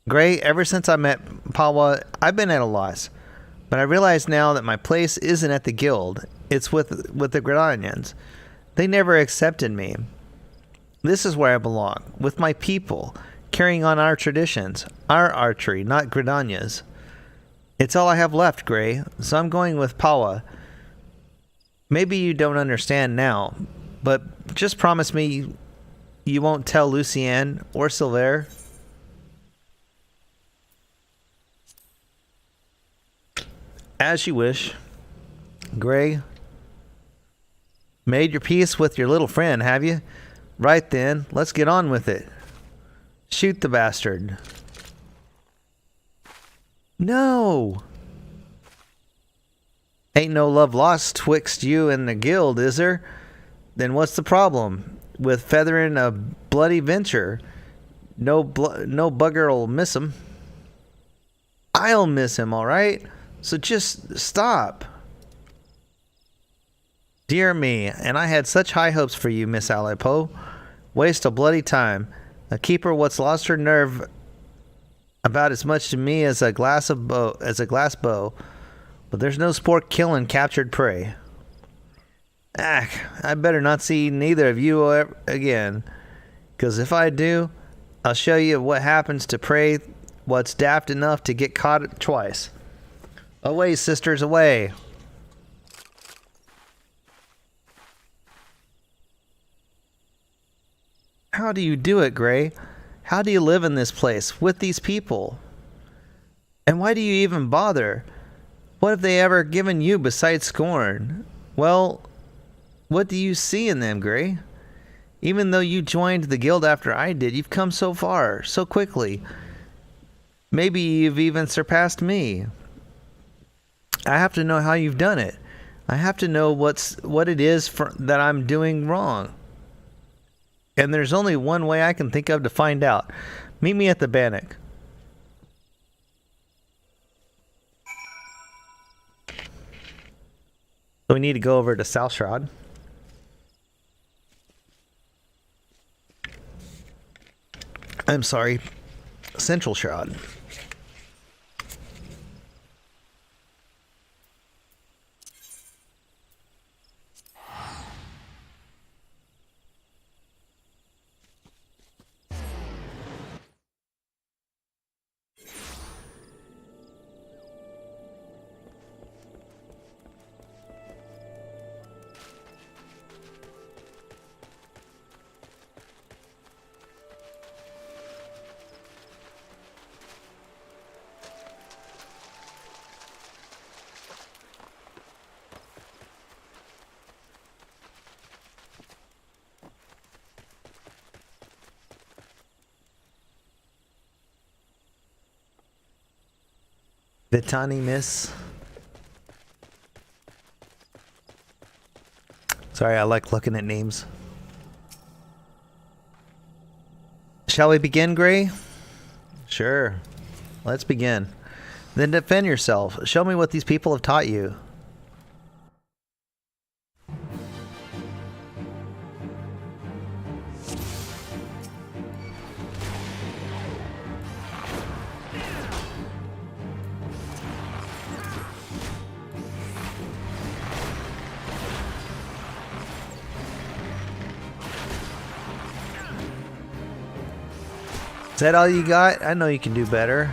Gray, ever since I met Pawa, I've been at a loss. But I realize now that my place isn't at the guild. It's with the Gridanians. They never accepted me. This is where I belong, with my people, carrying on our traditions, our archery, not Gridania's. It's all I have left, Gray, so I'm going with Pawa. Maybe you don't understand now, but just promise me you won't tell Lucienne or Silver. As you wish. Gray, made your peace with your little friend, have you? Right then, let's get on with it. Shoot the bastard. No! Ain't no love lost twixt you and the guild, is there? Then what's the problem with feathering a bloody venture? No bugger'll miss him. I'll miss him, all right? So just stop. Dear me, and I had such high hopes for you, Miss Alipo. Waste of bloody time. A keeper what's lost her nerve about as much to me as a glass bow. But there's no sport killing captured prey. I better not see neither of you again. 'Cause if I do, I'll show you what happens to prey what's daft enough to get caught twice. Away, sisters, away. How do you do it, Gray? How do you live in this place with these people? And why do you even bother? What have they ever given you besides scorn? Well, what do you see in them, Gray? Even though you joined the guild after I did, you've come so far, so quickly. Maybe you've even surpassed me. I have to know how you've done it. I have to know what it is that I'm doing wrong. And there's only one way I can think of to find out. Meet me at the Bannock. So we need to go over to South Shroud. I'm sorry, Central Shroud. Vitani Miss. Sorry, I like looking at names. Shall we begin, Gray? Sure. Let's begin. Then defend yourself. Show me what these people have taught you. Is that all you got? I know you can do better.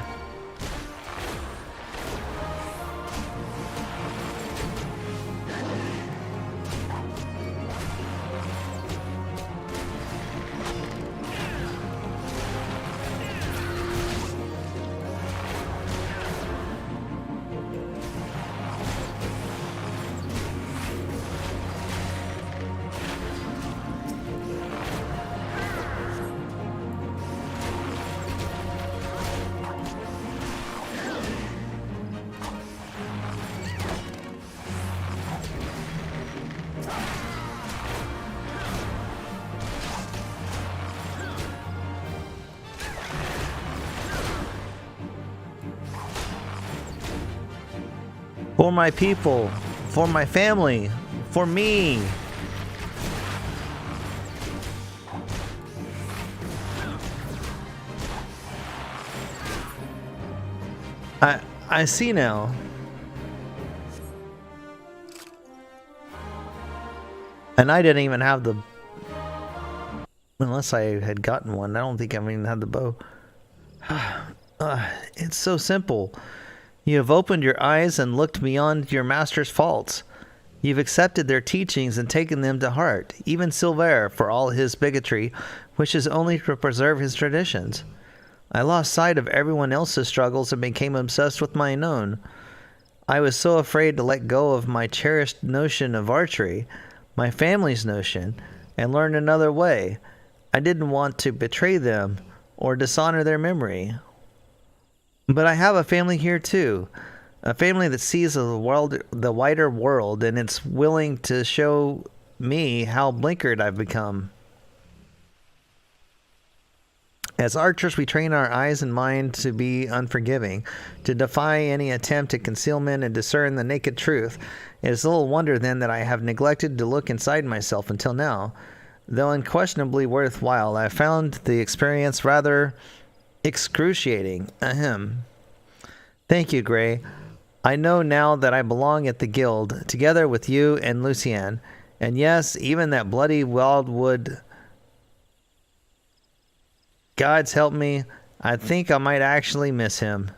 For my people, for my family, for me. I see now. And I didn't even have the... Unless I had gotten one. I don't think I even had the bow. It's so simple. You have opened your eyes and looked beyond your master's faults. You've accepted their teachings and taken them to heart. Even Silver, for all his bigotry, wishes only to preserve his traditions. I lost sight of everyone else's struggles and became obsessed with my own. I was so afraid to let go of my cherished notion of archery, my family's notion, and learn another way. I didn't want to betray them or dishonor their memory. But I have a family here too, a family that sees the wider world, and it's willing to show me how blinkered I've become. As archers, we train our eyes and mind to be unforgiving, to defy any attempt at concealment and discern the naked truth. It is little wonder then that I have neglected to look inside myself until now. Though unquestionably worthwhile, I found the experience rather excruciating. Ahem. Thank you, Gray. I know now that I belong at the guild, together with you and Lucienne. And yes, even that bloody wildwood... Gods help me, I think I might actually miss him.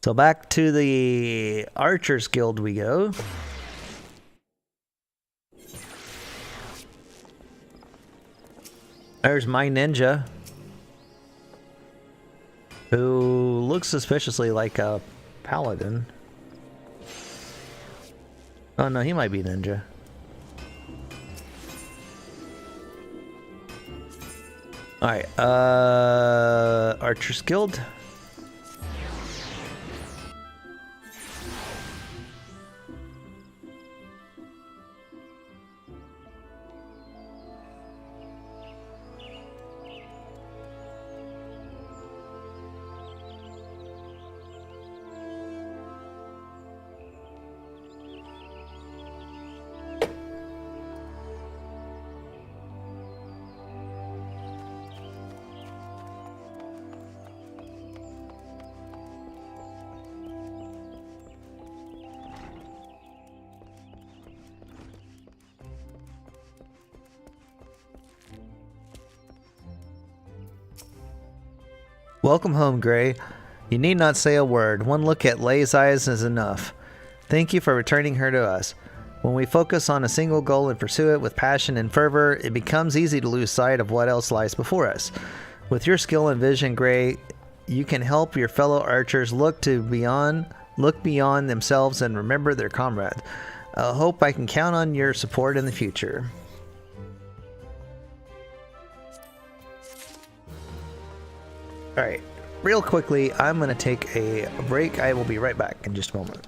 So back to the Archers Guild we go. There's my ninja, who looks suspiciously like a paladin. Oh no, he might be ninja. Alright, Archers Guild. Welcome home, Gray. You need not say a word. One look at Lay's eyes is enough. Thank you for returning her to us. When we focus on a single goal and pursue it with passion and fervor, it becomes easy to lose sight of what else lies before us. With your skill and vision, Gray, you can help your fellow archers look beyond themselves and remember their comrades. I hope I can count on your support in the future. Alright, real quickly, I'm going to take a break. I will be right back in just a moment.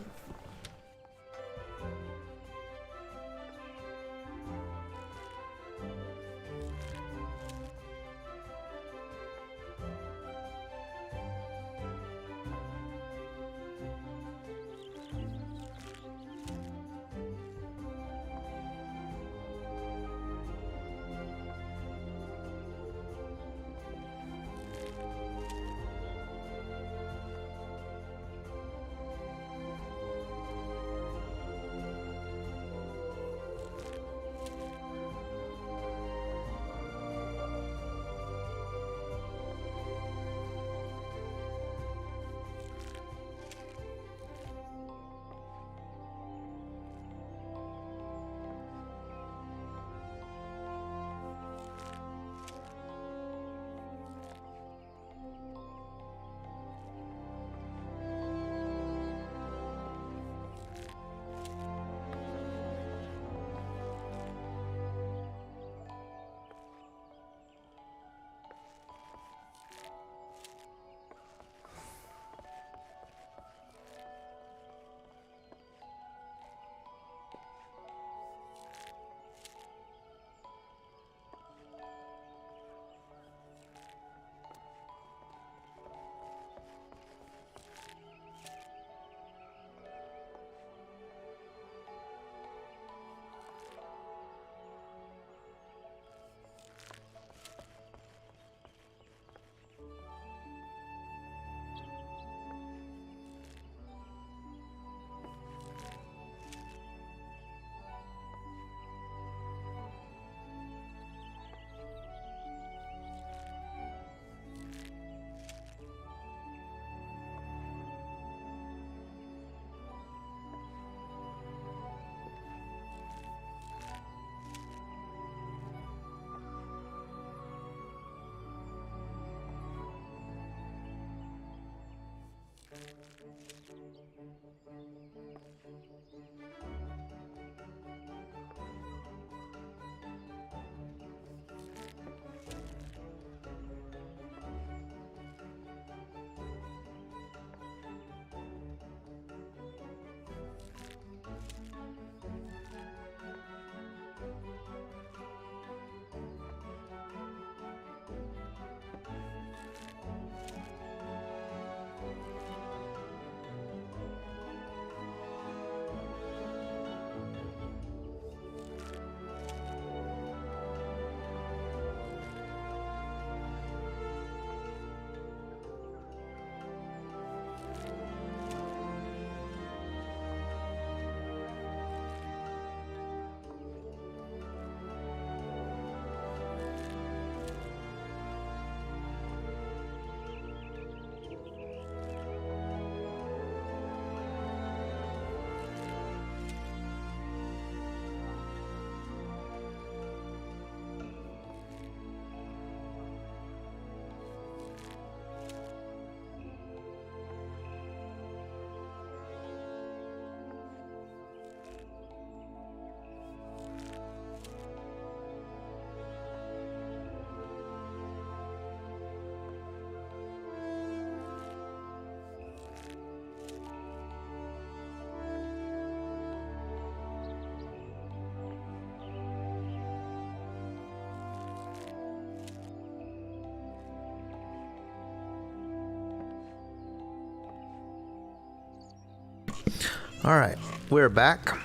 Alright, we're back.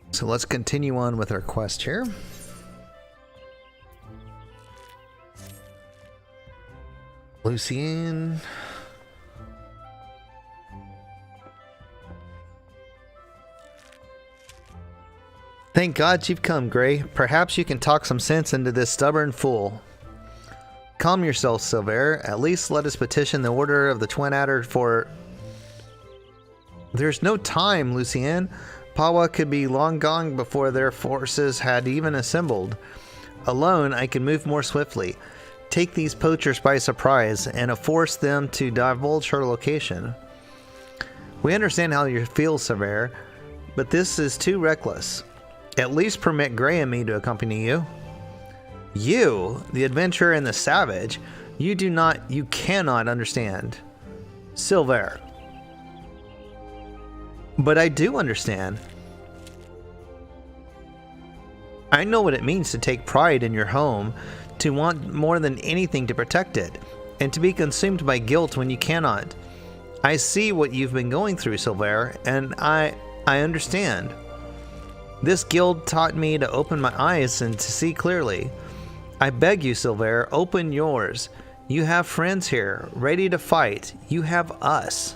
So let's continue on with our quest here. Lucien. Thank God you've come, Gray. Perhaps you can talk some sense into this stubborn fool. Calm yourself, Silver. At least let us petition the Order of the Twin Adder for... There's no time, Lucien. Pawa could be long gone before their forces had even assembled. Alone, I can move more swiftly. Take these poachers by surprise and force them to divulge her location. We understand how you feel, Silver, but this is too reckless. At least permit Gray and me to accompany you. You, the adventurer and the savage, you cannot understand. Silver. But I do understand. I know what it means to take pride in your home, to want more than anything to protect it, and to be consumed by guilt when you cannot. I see what you've been going through, Silver, and I understand. This guild taught me to open my eyes and to see clearly. I beg you, Silver, open yours. You have friends here, ready to fight. You have us.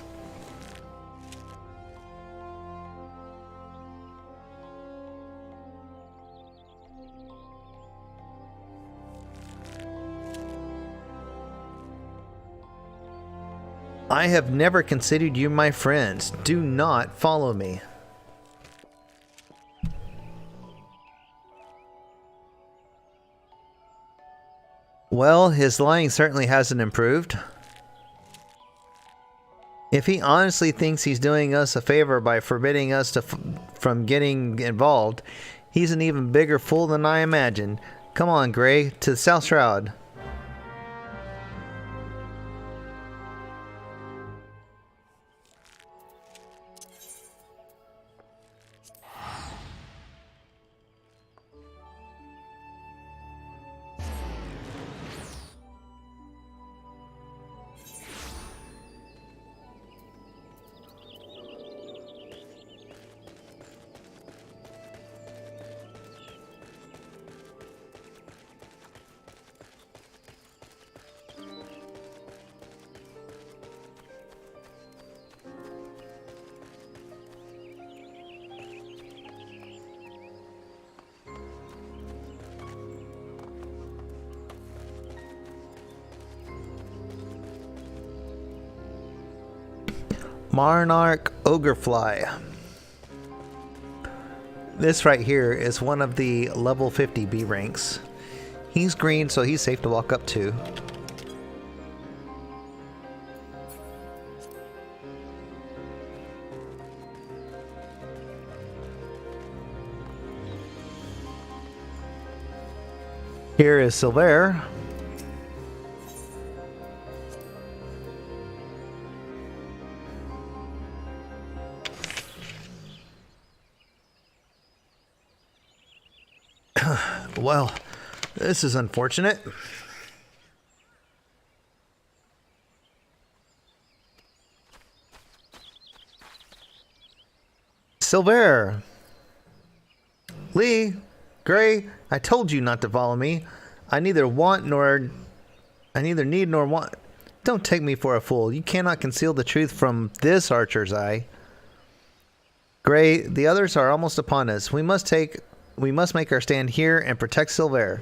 I have never considered you my friends. Do not follow me. Well, his lying certainly hasn't improved. If he honestly thinks he's doing us a favor by forbidding us from getting involved, he's an even bigger fool than I imagined. Come on, Gray, to the South Shroud. Monarch Ogrefly. This right here is one of the level 50 B ranks. He's green, so he's safe to walk up to. Here is Silver. Well, this is unfortunate. Silver! Lee! Gray! I told you not to follow me. I neither need nor want. Don't take me for a fool. You cannot conceal the truth from this archer's eye. Gray, the others are almost upon us. We must make our stand here and protect Silver.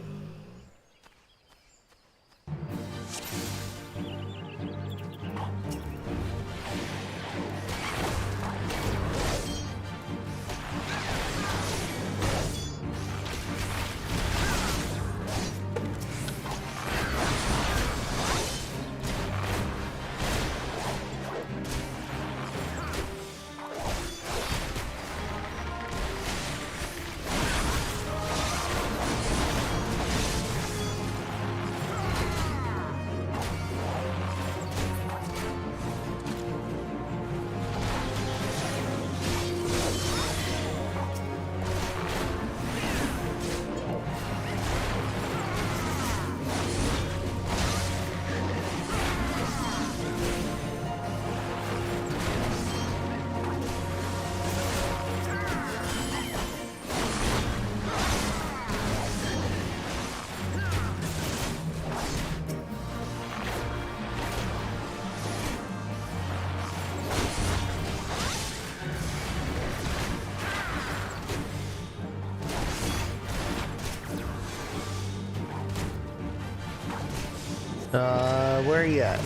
Where are you at?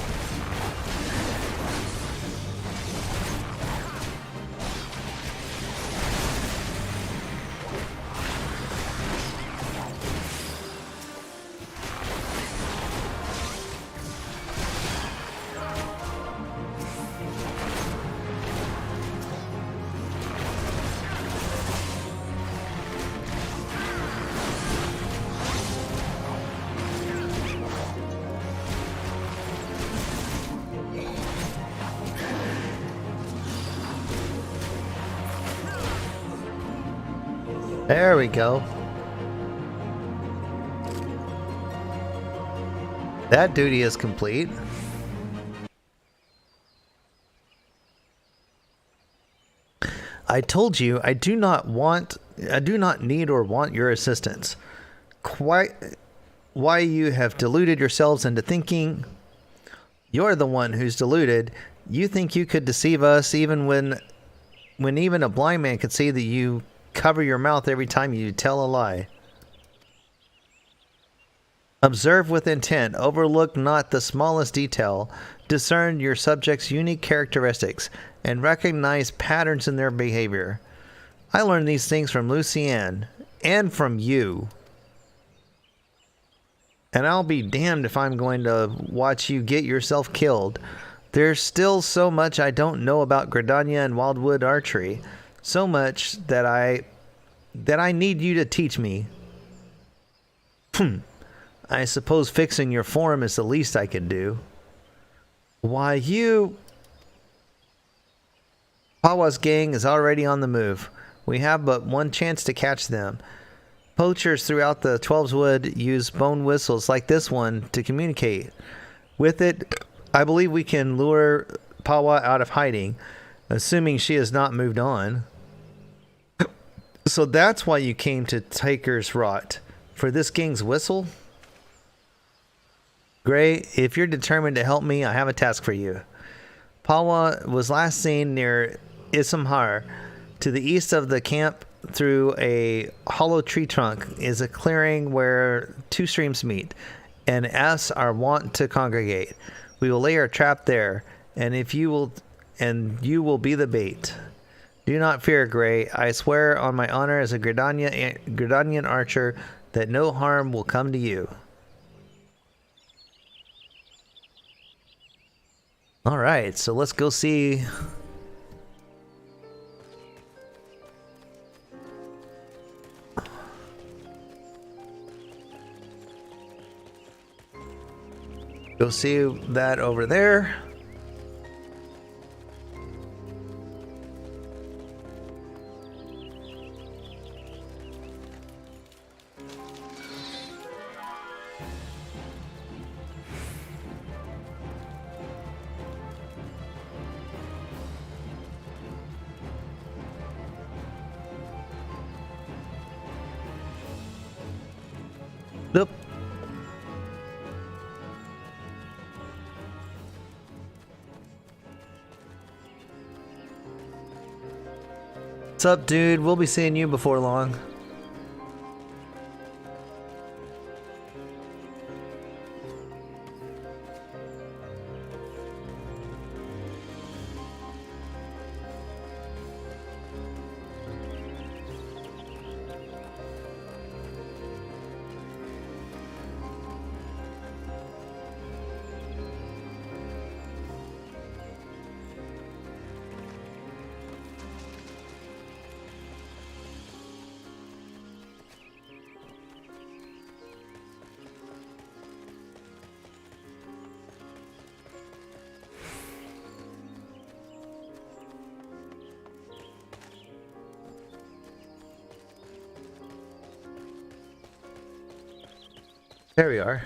There we go. That duty is complete. I told you I do not need or want your assistance. Quite why you have deluded yourselves into thinking you're the one who's deluded. You think you could deceive us even when even a blind man could see that you cover your mouth every time you tell a lie. Observe with intent, overlook not the smallest detail, discern your subject's unique characteristics, and recognize patterns in their behavior. I learned these things from Lucienne, and from you. And I'll be damned if I'm going to watch you get yourself killed. There's still so much I don't know about Gridania and Wildwood archery. So much that I need you to teach me. I suppose fixing your form is the least I could do. Why, Pawa's gang is already on the move. We have but one chance to catch them. Poachers throughout the Twelveswood use bone whistles like this one to communicate. With it, I believe we can lure Pawa out of hiding, assuming she has not moved on. So that's why you came to Taker's Rot. For this gang's whistle? Gray, if you're determined to help me, I have a task for you. Pawa was last seen near Isamhar. To the east of the camp, through a hollow tree trunk, is a clearing where two streams meet, and us are wont to congregate. We will lay our trap there, and you will be the bait. Do not fear, Gray. I swear on my honor as a Gridanian archer that no harm will come to you. All right, so let's go see. Go see that over there. Nope. What's up, dude? We'll be seeing you before long. There we are.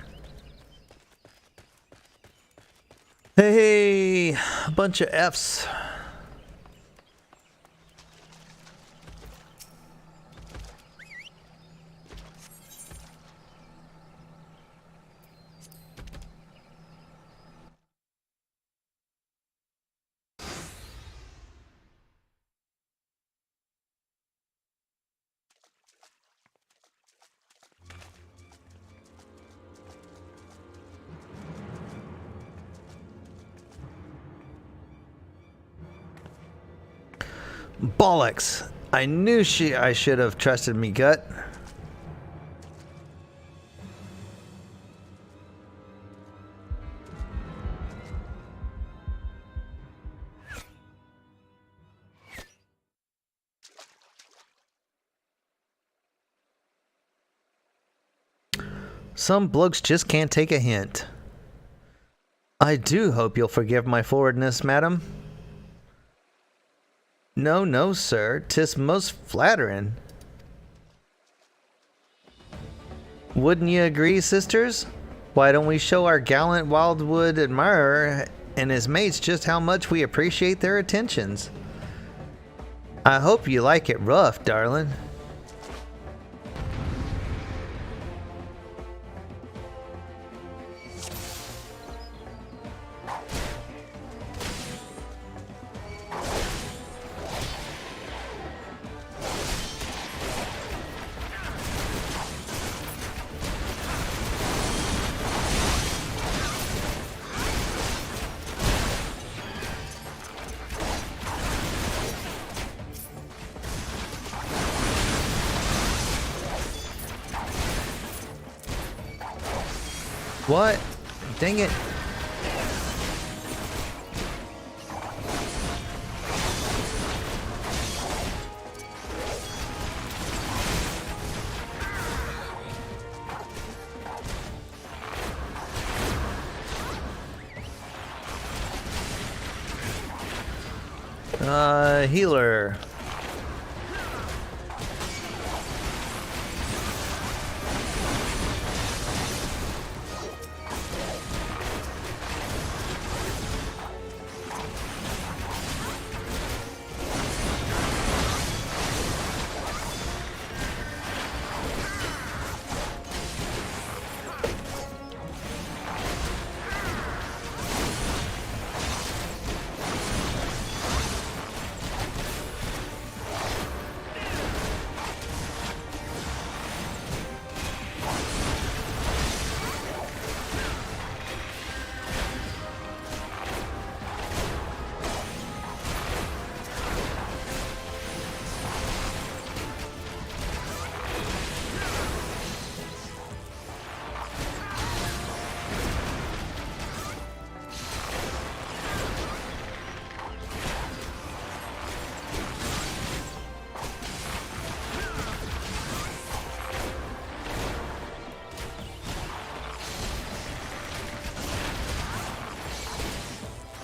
Hey, a bunch of Fs. Bollocks! I knew I should have trusted me gut. Some blokes just can't take a hint. I do hope you'll forgive my forwardness, madam. No, no, sir. 'Tis most flattering. Wouldn't you agree, sisters? Why don't we show our gallant wildwood admirer and his mates just how much we appreciate their attentions? I hope you like it rough, darling. What? Dang it. Healer.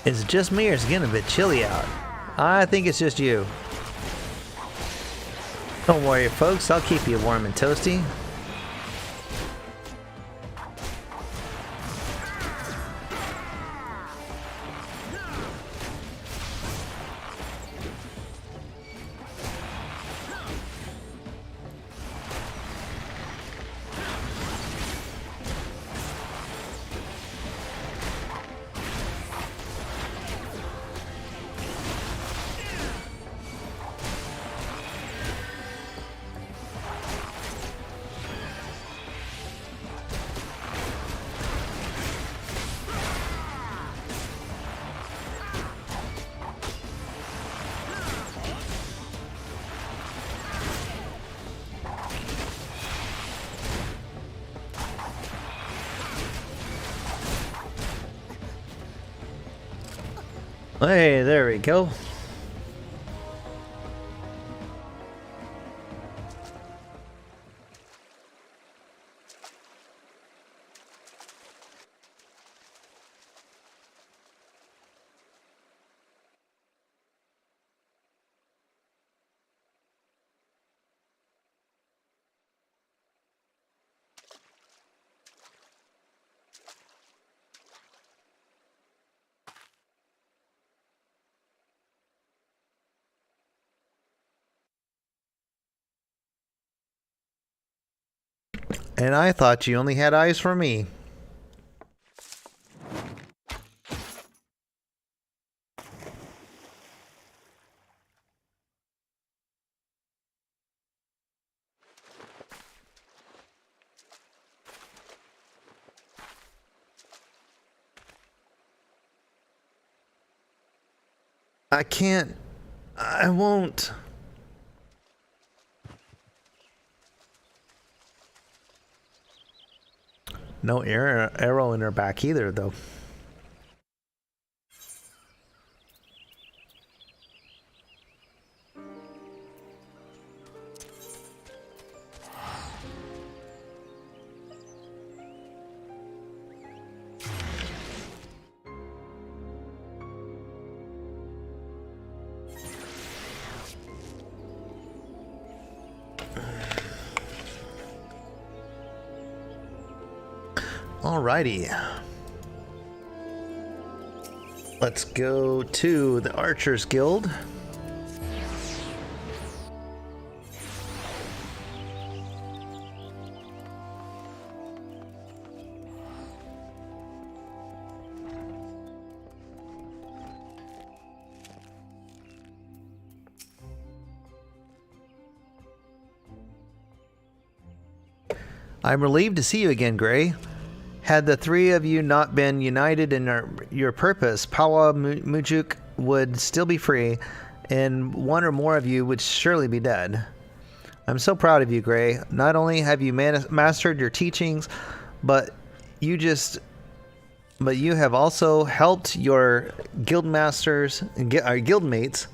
Is it just me or is it getting a bit chilly out? I think it's just you. Don't worry, folks. I'll keep you warm and toasty. Hey, there we go. And I thought you only had eyes for me. I can't I won't. No arrow in her back either, though. Alrighty. Let's go to the Archers Guild. I'm relieved to see you again, Gray. Had the three of you not been united in your purpose, Pawa Mujuk would still be free, and one or more of you would surely be dead. I'm so proud of you, Gray. Not only have you mastered your teachings, but you have also helped your guild masters and guild mates.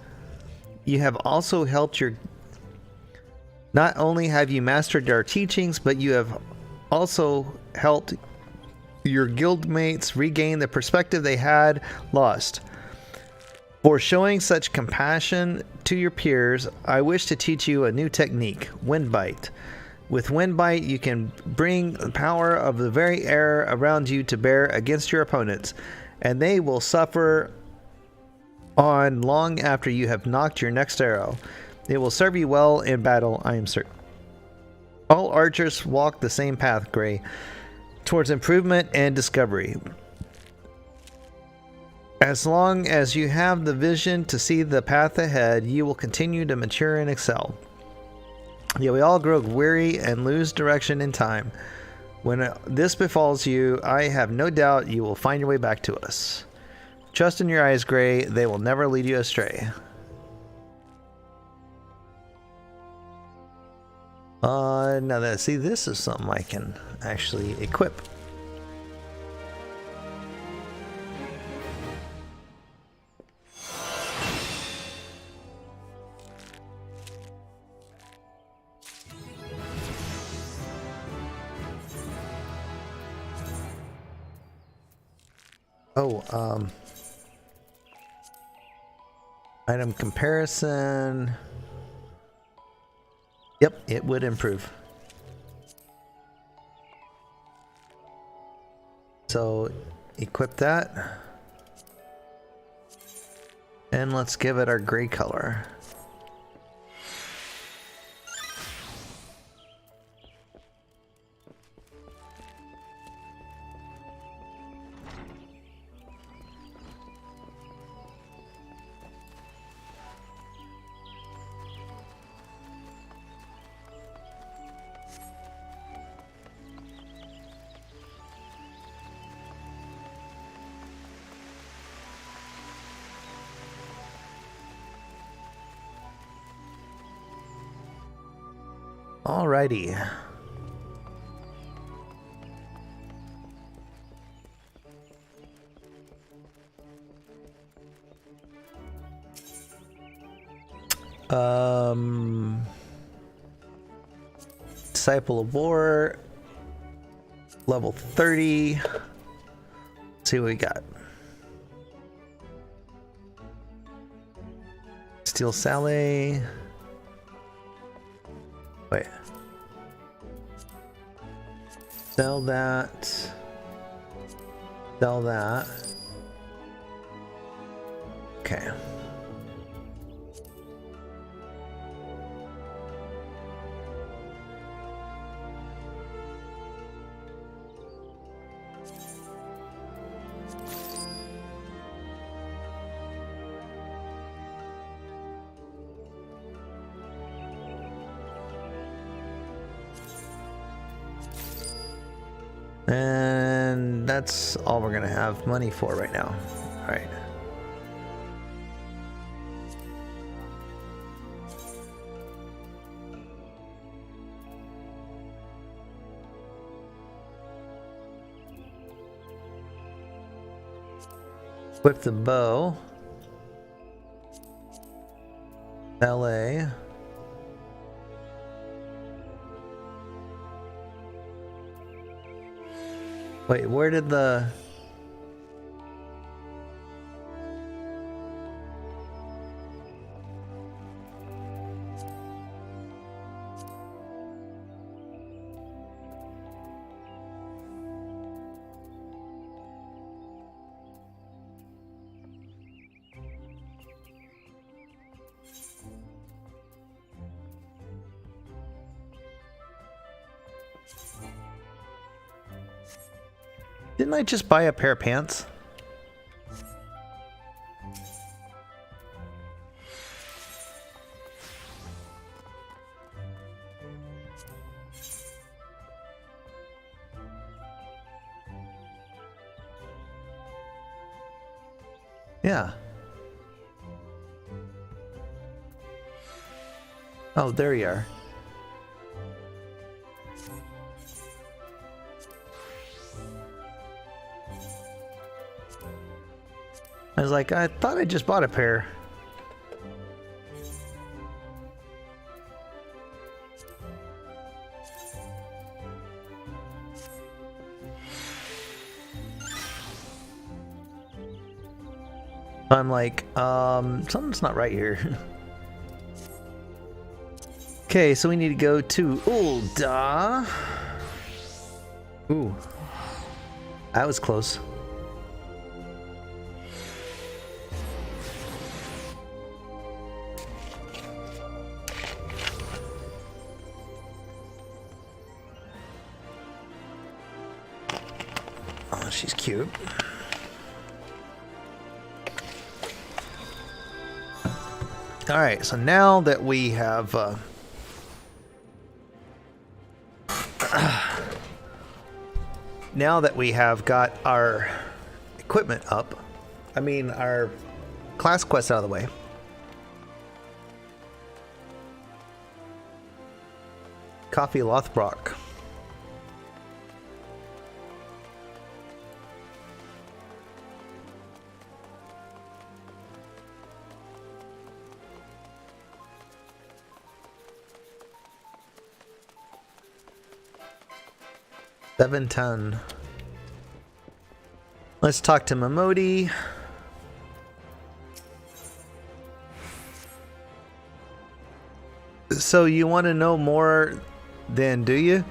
You have also helped your. Not only have you mastered our teachings, but you have also helped your guildmates regain the perspective they had lost. For showing such compassion to your peers, I wish to teach you a new technique, Wind Bite. With Wind Bite, you can bring the power of the very air around you to bear against your opponents, and they will suffer on long after you have knocked your next arrow. It will serve you well in battle, I am certain. All archers walk the same path, Gray, towards improvement and discovery. As long as you have the vision to see the path ahead, you will continue to mature and excel. Yet we all grow weary and lose direction in time. When this befalls you, I have no doubt you will find your way back to us. Trust in your eyes, Gray. They will never lead you astray. Now see, this is something I can actually equip. Oh, item comparison. Yep, it would improve. So, equip that. And let's give it our gray color. Alrighty. Disciple of War, level 30. Let's see what we got. Steel Sally. Wait. Sell that. Sell that. Okay. And that's all we're gonna have money for right now. All right. Equip the bow. Ballet. Wait, where did the... Didn't I just buy a pair of pants? Yeah. Oh, there you are. I was like, I thought I just bought a pair. I'm like, something's not right here. Okay, so we need to go to Ulda. Ooh. That was close. Oh, she's cute. All right, so now that we have got our equipment up, I mean our class quest out of the way, Coffee Lothbrok. Seven ton. Let's talk to Momodi. So you want to know more then, do you?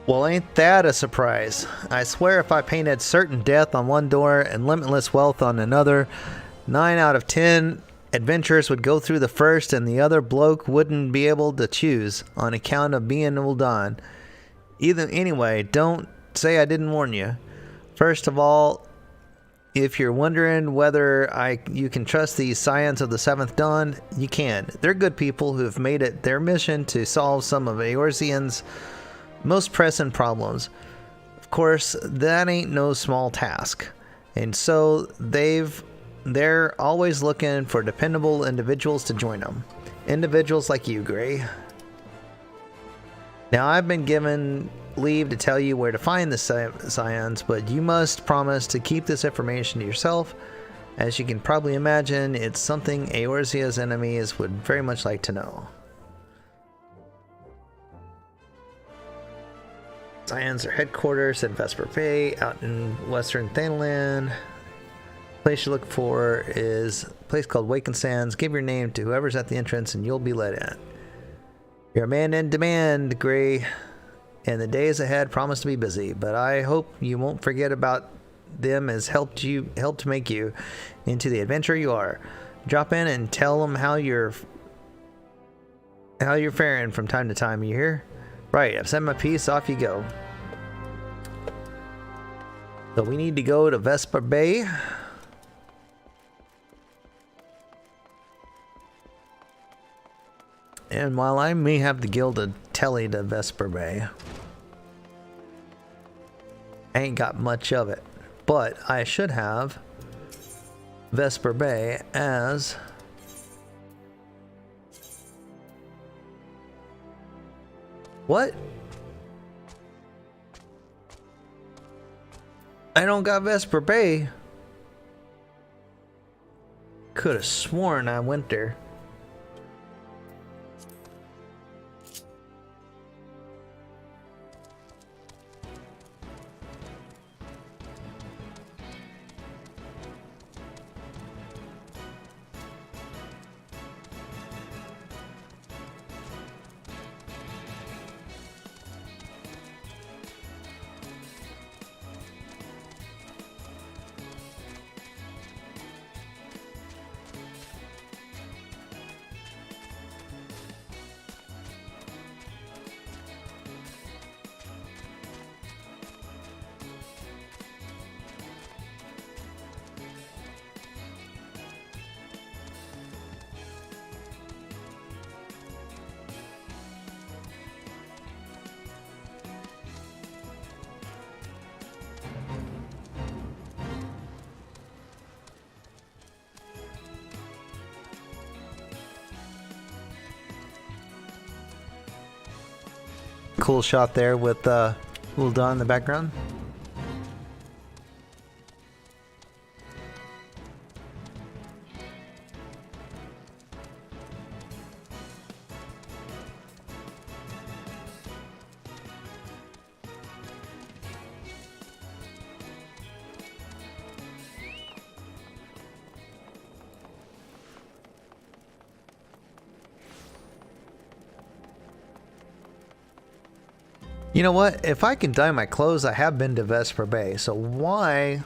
Well, ain't that a surprise? I swear if I painted certain death on one door and limitless wealth on another, 9 out of 10 adventurers would go through the first and the other bloke wouldn't be able to choose on account of being Uldan. Anyway, don't say I didn't warn you. First of all, if you're wondering whether you can trust these Scions of the Seventh Dawn, you can. They're good people who have made it their mission to solve some of Eorzean's most pressing problems. Of course, that ain't no small task. And so they're always looking for dependable individuals to join them. Individuals like you, Gray. Now, I've been given leave to tell you where to find the Scions, but you must promise to keep this information to yourself. As you can probably imagine, it's something Eorzea's enemies would very much like to know. Scions are headquarters at Vesper Bay, out in western Thanalan. Place you look for is a place called Waken Sands. Give your name to whoever's at the entrance and you'll be let in. You're a man in demand, Gray, and the days ahead promise to be busy, but I hope you won't forget about them as helped make you into the adventurer you are. Drop in and tell them how you're faring from time to time, you hear? Right, I've sent my piece, off you go. So we need to go to Vesper Bay. And while I may have the Gilded Telly to Vesper Bay, I ain't got much of it. But I should have Vesper Bay as what? I don't got Vesper Bay. could have sworn I went there. Cool shot there with little Dawn in the background. You know what? If I can dye my clothes, I have been to Vesper Bay, so why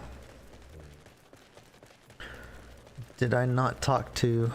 did I not talk to...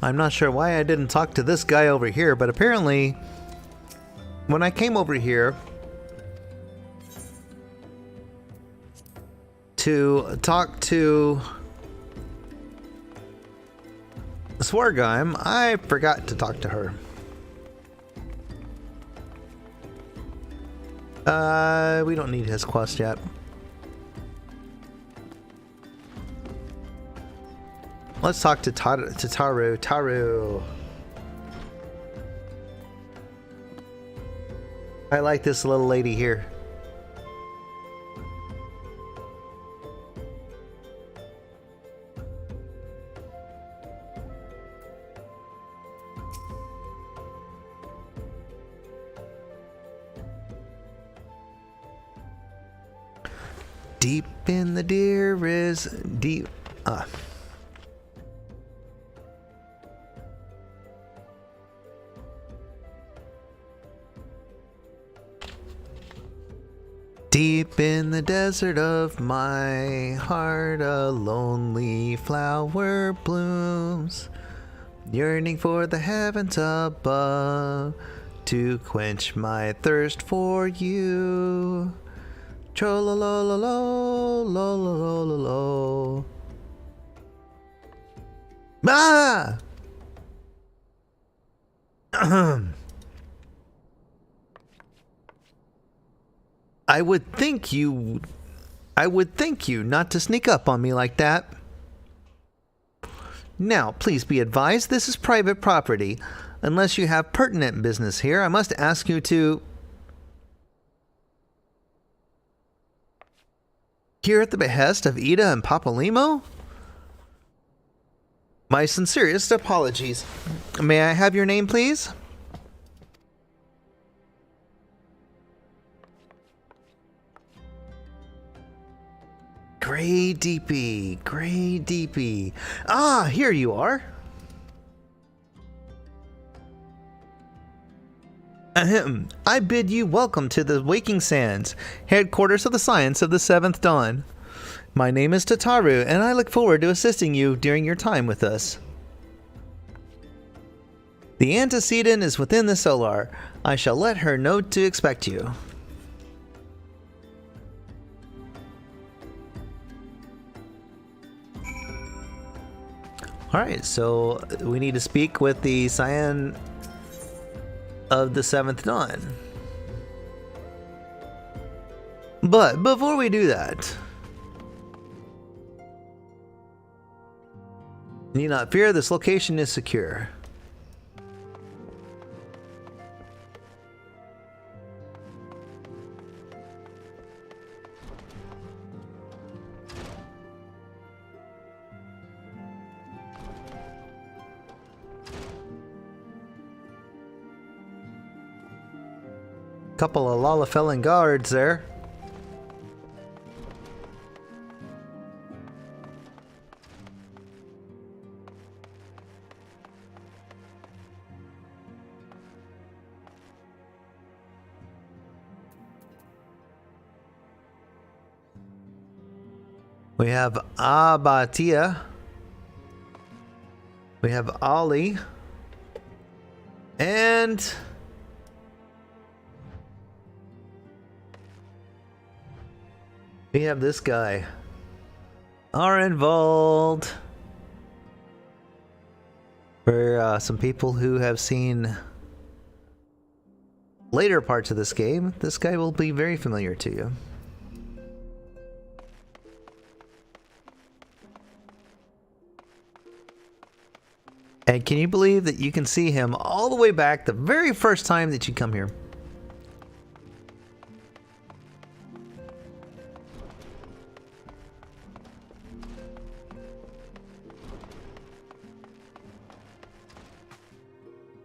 I'm not sure why I didn't talk to this guy over here, but apparently when I came over here to talk to Swargheim, I forgot to talk to her. We don't need his quest yet. Let's talk to Taru. Taru. I like this little lady here. Deep in the deer is deep. Deep in the desert of my heart, a lonely flower blooms, yearning for the heavens above to quench my thirst for you. Tro-lo-lo-lo-lo, lo-lo-lo-lo-lo. Ah! I would thank you not to sneak up on me like that. Now, please be advised, this is private property. Unless you have pertinent business here, I must ask you to... Here at the behest of Ida and Papalimo? My sincerest apologies. May I have your name, please? Grey Deepy, Grey Deepy. Ah, here you are. Ahem. I bid you welcome to the Waking Sands, headquarters of the science of the Seventh Dawn. My name is Tataru, and I look forward to assisting you during your time with us. The antecedent is within the Solar. I shall let her know to expect you. Alright, so we need to speak with the Scion of the Seventh Dawn. But before we do that, need not fear, this location is secure. Couple of Lalafellan guards there. We have Abatia. We have Ali. And we have this guy. Are involved. For some people who have seen later parts of this game, this guy will be very familiar to you. And can you believe that you can see him all the way back the very first time that you come here?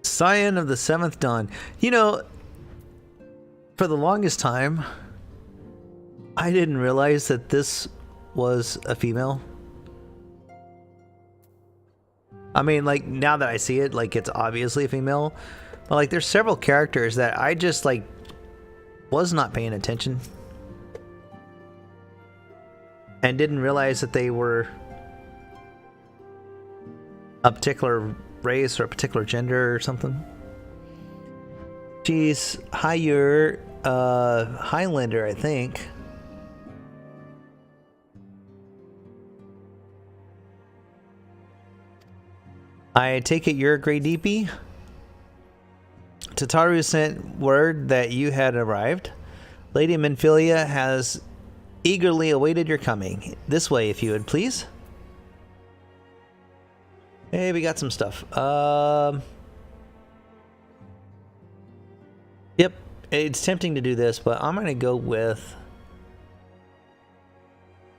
Scion of the Seventh Dawn. You know, for the longest time, I didn't realize that this was a female. I mean, like, now that I see it, like, it's obviously a female. But, like, there's several characters that I just, like, was not paying attention. And didn't realize that they were a particular race or a particular gender or something. She's higher, Highlander, I think. I take it you're a Grey Deepy? Tataru sent word that you had arrived. Lady Minfilia has eagerly awaited your coming. This way, if you would, please. Hey, we got some stuff. Yep, it's tempting to do this, but I'm gonna go with...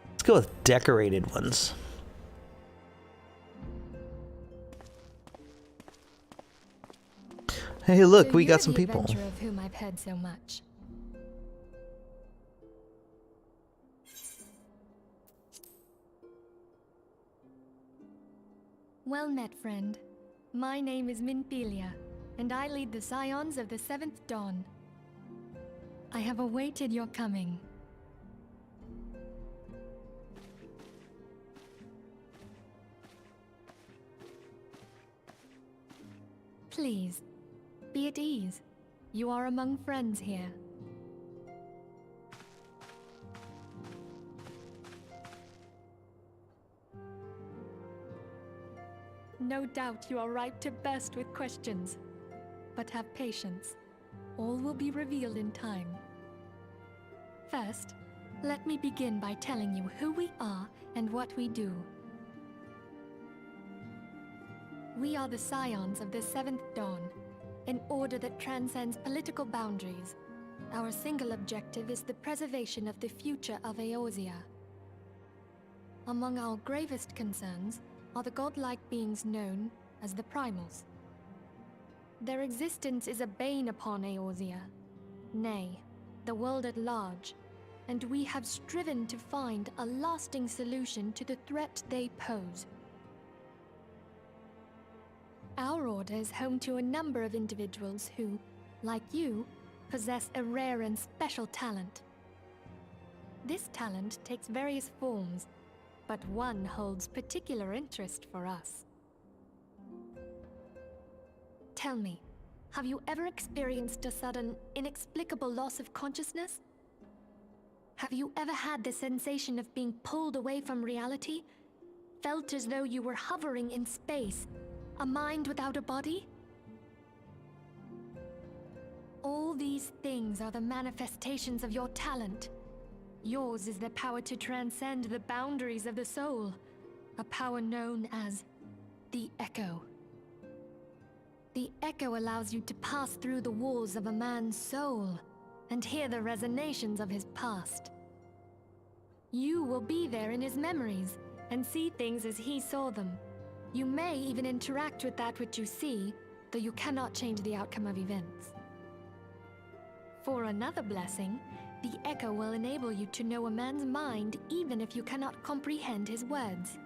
let's go with decorated ones. Hey, look, So we you're got some the people. adventurer of whom I've heard so much. Well met, friend. My name is Minfilia, and I lead the Scions of the Seventh Dawn. I have awaited your coming. Please, be at ease. You are among friends here. No doubt you are ripe to burst with questions. But have patience. All will be revealed in time. First, let me begin by telling you who we are and what we do. We are the Scions of the Seventh Dawn, an order that transcends political boundaries. Our single objective is the preservation of the future of Eorzea. Among our gravest concerns are the godlike beings known as the Primals. Their existence is a bane upon Eorzea, nay, the world at large, and we have striven to find a lasting solution to the threat they pose. Our order is home to a number of individuals who, like you, possess a rare and special talent. This talent takes various forms, but one holds particular interest for us. Tell me, have you ever experienced a sudden, inexplicable loss of consciousness? Have you ever had the sensation of being pulled away from reality? Felt as though you were hovering in space, a mind without a body? All these things are the manifestations of your talent. Yours is the power to transcend the boundaries of the soul, a power known as the Echo. The Echo allows you to pass through the walls of a man's soul and hear the resonations of his past. You will be there in his memories and see things as he saw them. You may even interact with that which you see, though you cannot change the outcome of events. For another blessing, the Echo will enable you to know a man's mind even if you cannot comprehend his words.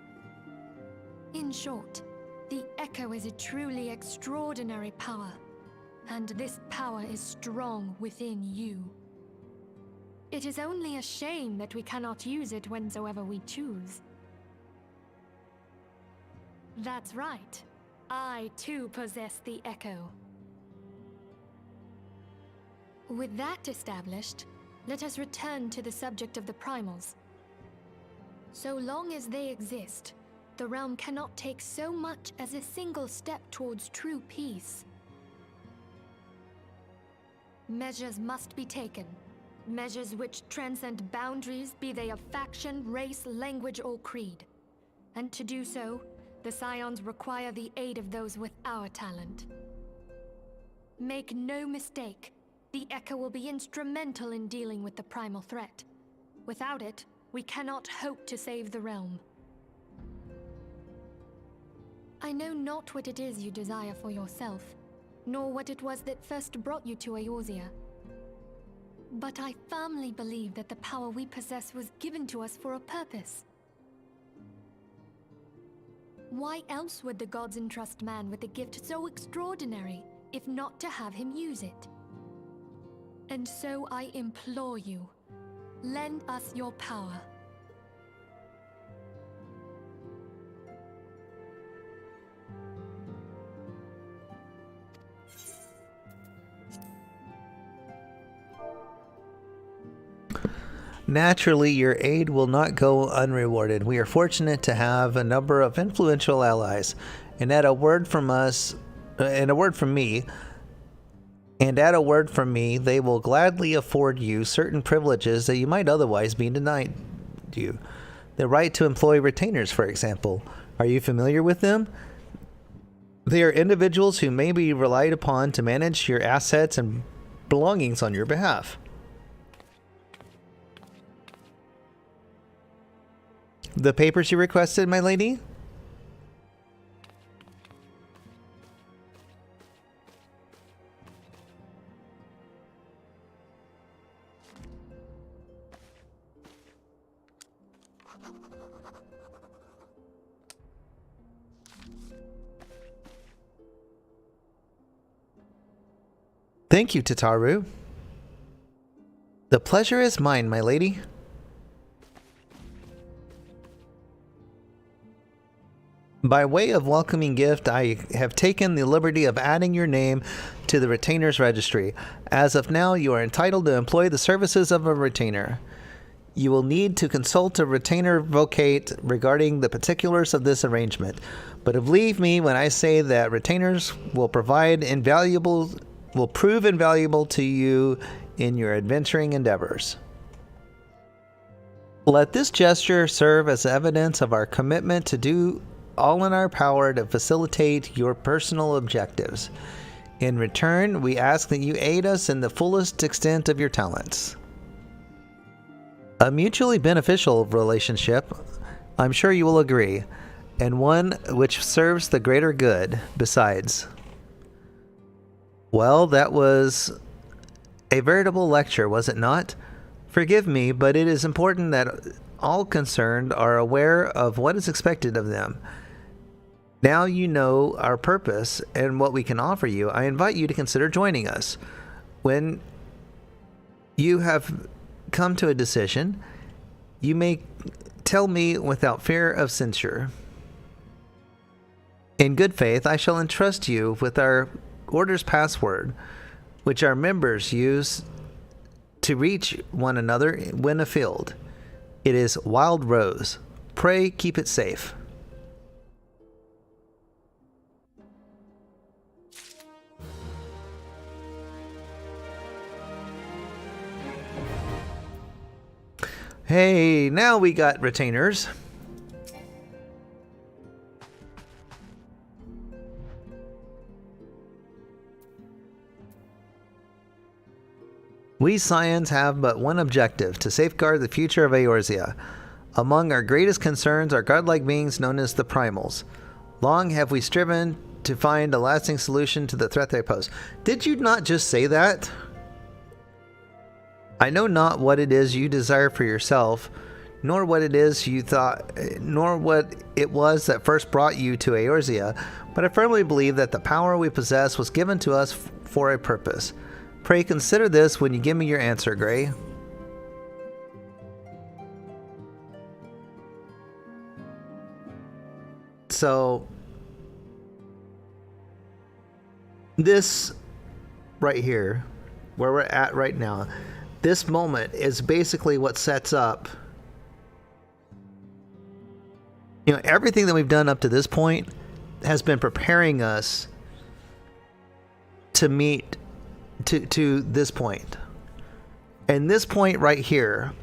In short, the Echo is a truly extraordinary power, and this power is strong within you. It is only a shame that we cannot use it whensoever we choose. That's right. I too possess the Echo. With that established, let us return to the subject of the primals. So long as they exist, the realm cannot take so much as a single step towards true peace. Measures must be taken. Measures which transcend boundaries, be they of faction, race, language, or creed. And to do so, the Scions require the aid of those with our talent. Make no mistake, the Echo will be instrumental in dealing with the primal threat. Without it, we cannot hope to save the realm. I know not what it is you desire for yourself, nor what it was that first brought you to Eorzea. But I firmly believe that the power we possess was given to us for a purpose. Why else would the gods entrust man with a gift so extraordinary, if not to have him use it? And so I implore you, lend us your power. Naturally, your aid will not go unrewarded. We are fortunate to have a number of influential allies, and at a word from me, they will gladly afford you certain privileges that you might otherwise be denied you. The right to employ retainers, for example. Are you familiar with them? They are individuals who may be relied upon to manage your assets and belongings on your behalf. The papers you requested, my lady? Thank you, Tataru. The pleasure is mine, my lady. By way of welcoming gift, I have taken the liberty of adding your name to the Retainers Registry. As of now, you are entitled to employ the services of a retainer. You will need to consult a retainer vocate regarding the particulars of this arrangement. But believe me when I say that retainers will prove invaluable to you in your adventuring endeavors. Let this gesture serve as evidence of our commitment to do all in our power to facilitate your personal objectives. In return, we ask that you aid us in the fullest extent of your talents. A mutually beneficial relationship, I'm sure you will agree, and one which serves the greater good besides. Well, that was a veritable lecture, was it not? Forgive me, but it is important that all concerned are aware of what is expected of them. Now you know our purpose and what we can offer you. I invite you to consider joining us. When you have come to a decision, you may tell me without fear of censure. In good faith, I shall entrust you with our order's password, which our members use to reach one another when afield. It is Wild Rose. Pray keep it safe. Hey, now we got retainers. We Scions have but one objective, to safeguard the future of Eorzea. Among our greatest concerns are godlike beings known as the Primals. Long have we striven to find a lasting solution to the threat they pose. Did you not just say that? I know not what it is you desire for yourself, nor what it is you thought, nor what it was that first brought you to Eorzea, but I firmly believe that the power we possess was given to us for a purpose. Pray consider this when you give me your answer, Gray. So, this right here, where we're at right now, this moment is basically what sets up, everything that we've done up to this point has been preparing us to meet to this point. And this point right here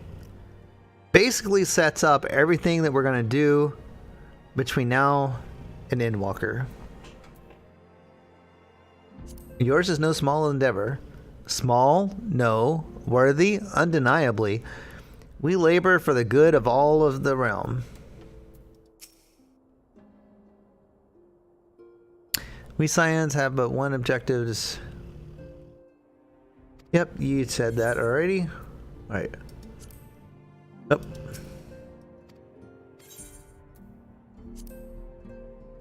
basically sets up everything that we're going to do between now and Endwalker. Yours is no small endeavor. Small? No. Worthy? Undeniably. We labor for the good of all of the realm. We Scions have but one objective. Yep, you said that already. Right. Yep.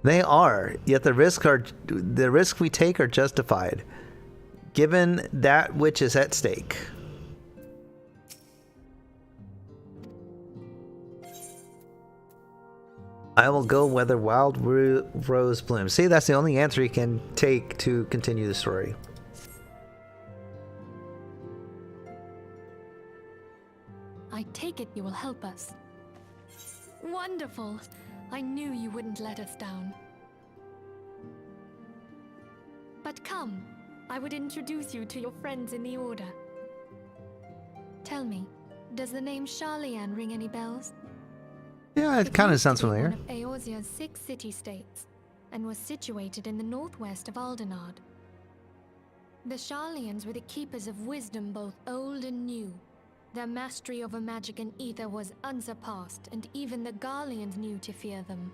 They are, yet the risks we take are justified, given that which is at stake. I will go whether Wild Rose blooms. See, that's the only answer you can take to continue the story. I take it you will help us. Wonderful! I knew you wouldn't let us down. But come, I would introduce you to your friends in the Order. Tell me, does the name Sharlayan ring any bells? Yeah, it kind of sounds familiar. One of Eorzea's 6 city-states, and was situated in the northwest of Aldenard. The Sharlayans were the keepers of wisdom both old and new. Their mastery over magic and ether was unsurpassed, and even the Garleans knew to fear them.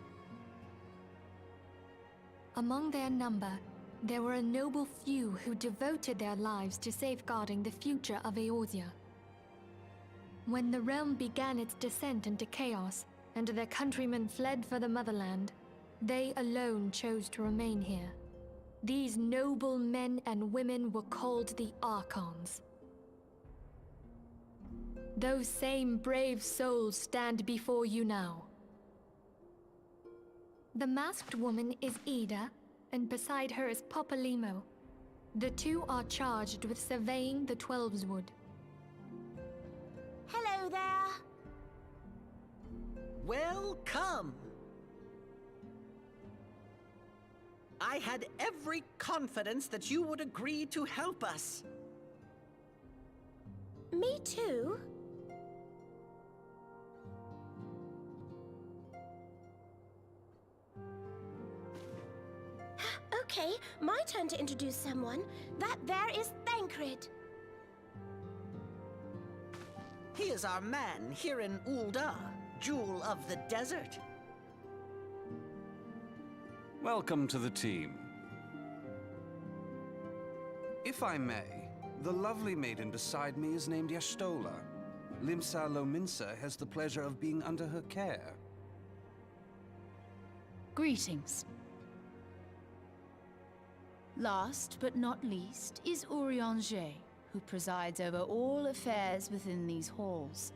Among their number, there were a noble few who devoted their lives to safeguarding the future of Eorzea. When the realm began its descent into chaos, and their countrymen fled for the motherland, they alone chose to remain here. These noble men and women were called the Archons. Those same brave souls stand before you now. The masked woman is Ida, and beside her is Popalimo. The two are charged with surveying the Twelveswood. Hello there. Welcome. I had every confidence that you would agree to help us. Me too. Okay, my turn to introduce someone. That there is Thancred. He is our man here in Ul'dah, Jewel of the Desert. Welcome to the team. If I may, the lovely maiden beside me is named Y'shtola. Limsa Lominsa has the pleasure of being under her care. Greetings. Last but not least is Urianger, who presides over all affairs within these halls.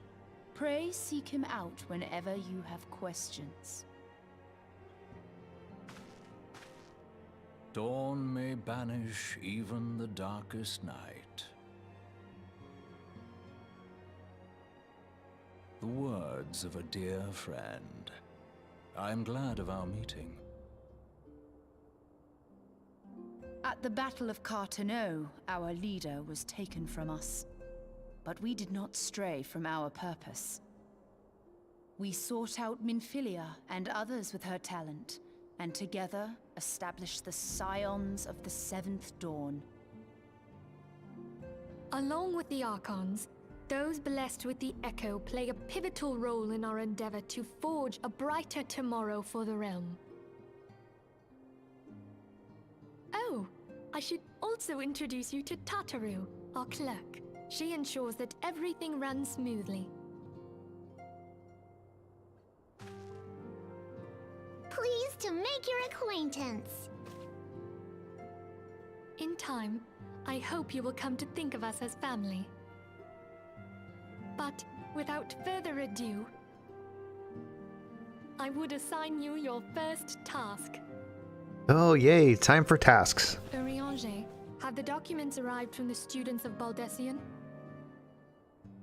Pray seek him out whenever you have questions. Dawn may banish even the darkest night. The words of a dear friend. I'm glad of our meeting. At the Battle of Carteneau, our leader was taken from us. But we did not stray from our purpose. We sought out Minfilia and others with her talent, and together established the Scions of the Seventh Dawn. Along with the Archons, those blessed with the Echo play a pivotal role in our endeavor to forge a brighter tomorrow for the realm. Oh, I should also introduce you to Tataru, our clerk. She ensures that everything runs smoothly. Pleased to make your acquaintance. In time, I hope you will come to think of us as family. But without further ado, I would assign you your first task. Oh, yay, time for tasks. Urianger, have the documents arrived from the students of Baldessian?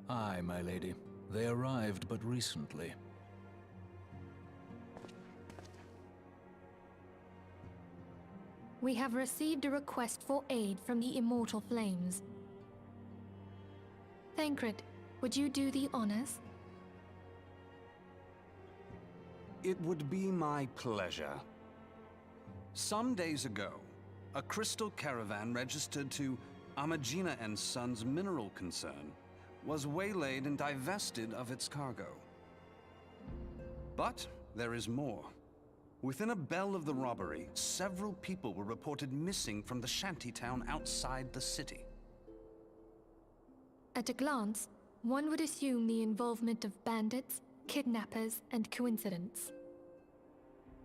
Aye, my lady. They arrived but recently. We have received a request for aid from the Immortal Flames. Thancred, would you do the honors? It would be my pleasure. Some days ago, a crystal caravan registered to Amagina and Sons mineral concern was waylaid and divested of its cargo. But there is more. Within a bell of the robbery, several people were reported missing from the shantytown outside the city. At a glance, one would assume the involvement of bandits, kidnappers, and coincidence.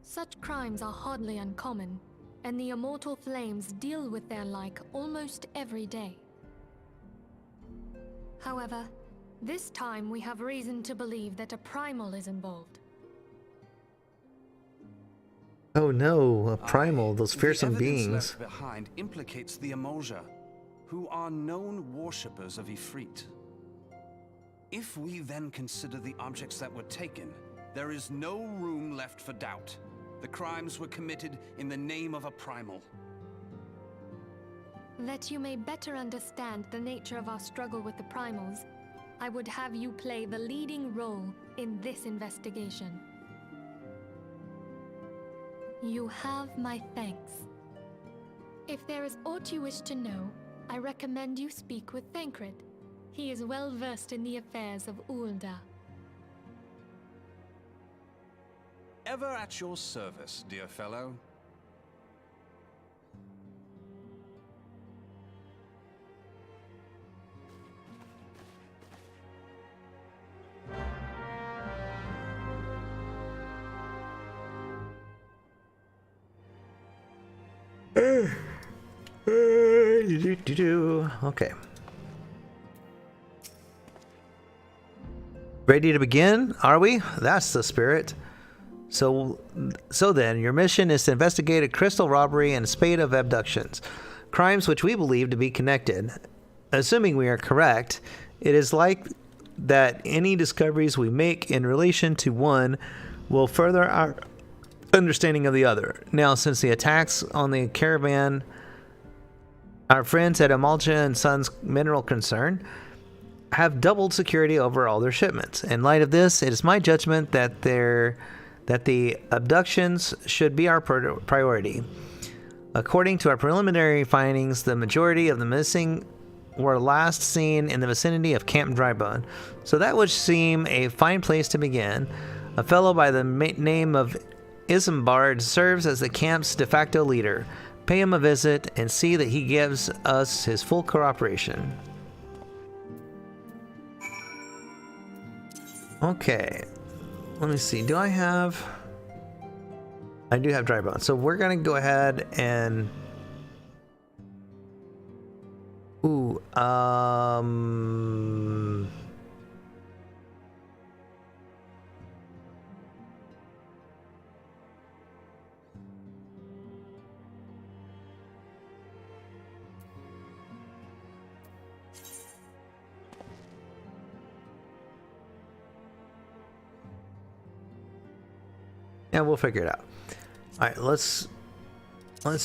Such crimes are hardly uncommon, and the Immortal Flames deal with their like almost every day. However, this time we have reason to believe that a primal is involved. Oh no, a primal, those fearsome the evidence beings. left behind implicates the Emolja, who are known worshippers of Ifrit. If we then consider the objects that were taken, there is no room left for doubt. The crimes were committed in the name of a primal. That you may better understand the nature of our struggle with the primals, I would have you play the leading role in this investigation. You have my thanks. If there is aught you wish to know, I recommend you speak with Thancred. He is well versed in the affairs of Ul'dah. Ever at your service, dear fellow. Okay. Ready to begin? Are we? That's the spirit. So then, your mission is to investigate a crystal robbery and a spate of abductions, crimes which we believe to be connected. Assuming we are correct, it is like that any discoveries we make in relation to one will further our understanding of the other. Now, since the attacks on the caravan, our friends at Amalja and Sons Mineral Concern have doubled security over all their shipments. In light of this, it is my judgment that the abductions should be our priority. According to our preliminary findings, the majority of the missing were last seen in the vicinity of Camp Drybone, so that would seem a fine place to begin. A fellow by the name of Isambard serves as the camp's de facto leader. Pay him a visit and see that he gives us his full cooperation. Okay. Let me see. Do I have... I do have dry bones. So we're going to go ahead and... Ooh, yeah, we'll figure it out. All right, let's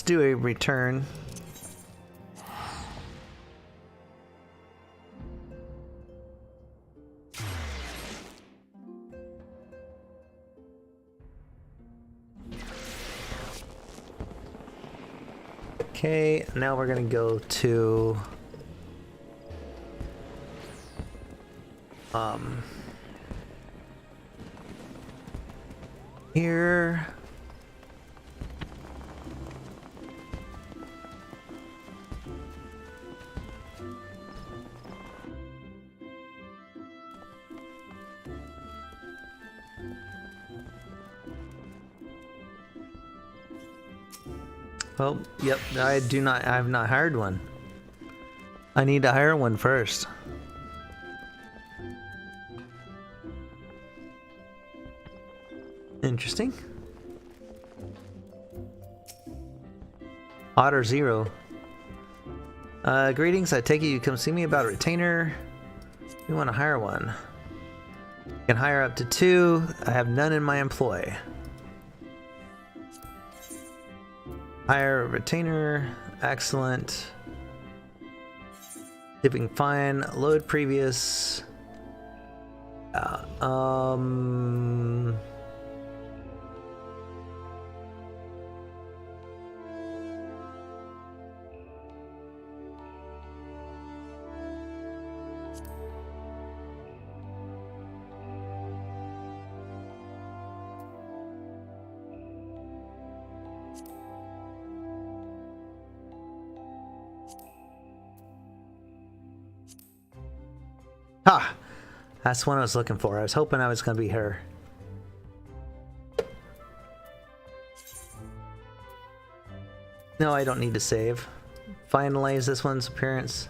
do a return. Okay, now we're gonna go to here. Oh, yep, I have not hired one. I need to hire one first. Interesting. Otter Zero. Greetings, I take it you come see me about a retainer. We want to hire one. You can hire up to 2. I have none in my employ. Hire a retainer. Excellent. Tipping fine. Load previous. Ha! That's what I was looking for. I was hoping I was going to be her. No, I don't need to save. Finalize this one's appearance.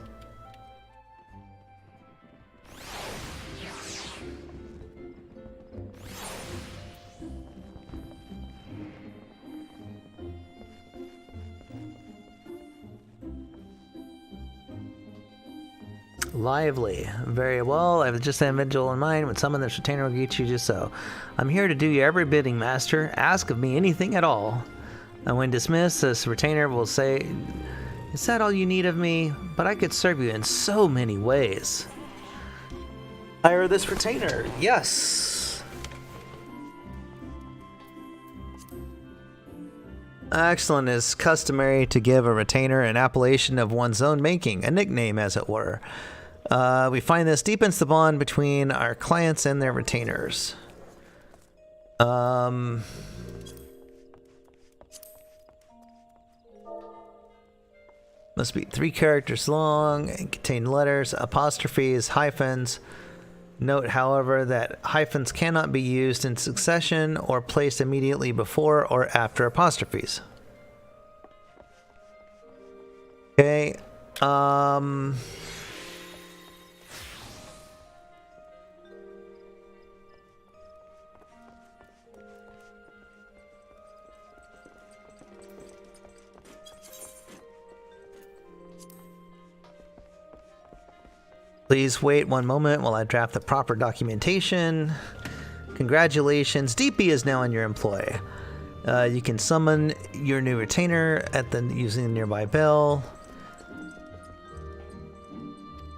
Lively. Very well. I have just an individual in mind. When summon this retainer will get you just so. I'm here to do your every bidding, master. Ask of me anything at all. And when dismissed, this retainer will say, "Is that all you need of me? But I could serve you in so many ways." Hire this retainer. Yes. Excellent. It is customary to give a retainer an appellation of one's own making, a nickname, as it were. We find this deepens the bond between our clients and their retainers. Must be 3 characters long and contain letters, apostrophes, hyphens. Note, however, that hyphens cannot be used in succession or placed immediately before or after apostrophes. Okay. Please wait one moment while I draft the proper documentation. Congratulations, DP is now in your employ. You can summon your new retainer using the nearby bell.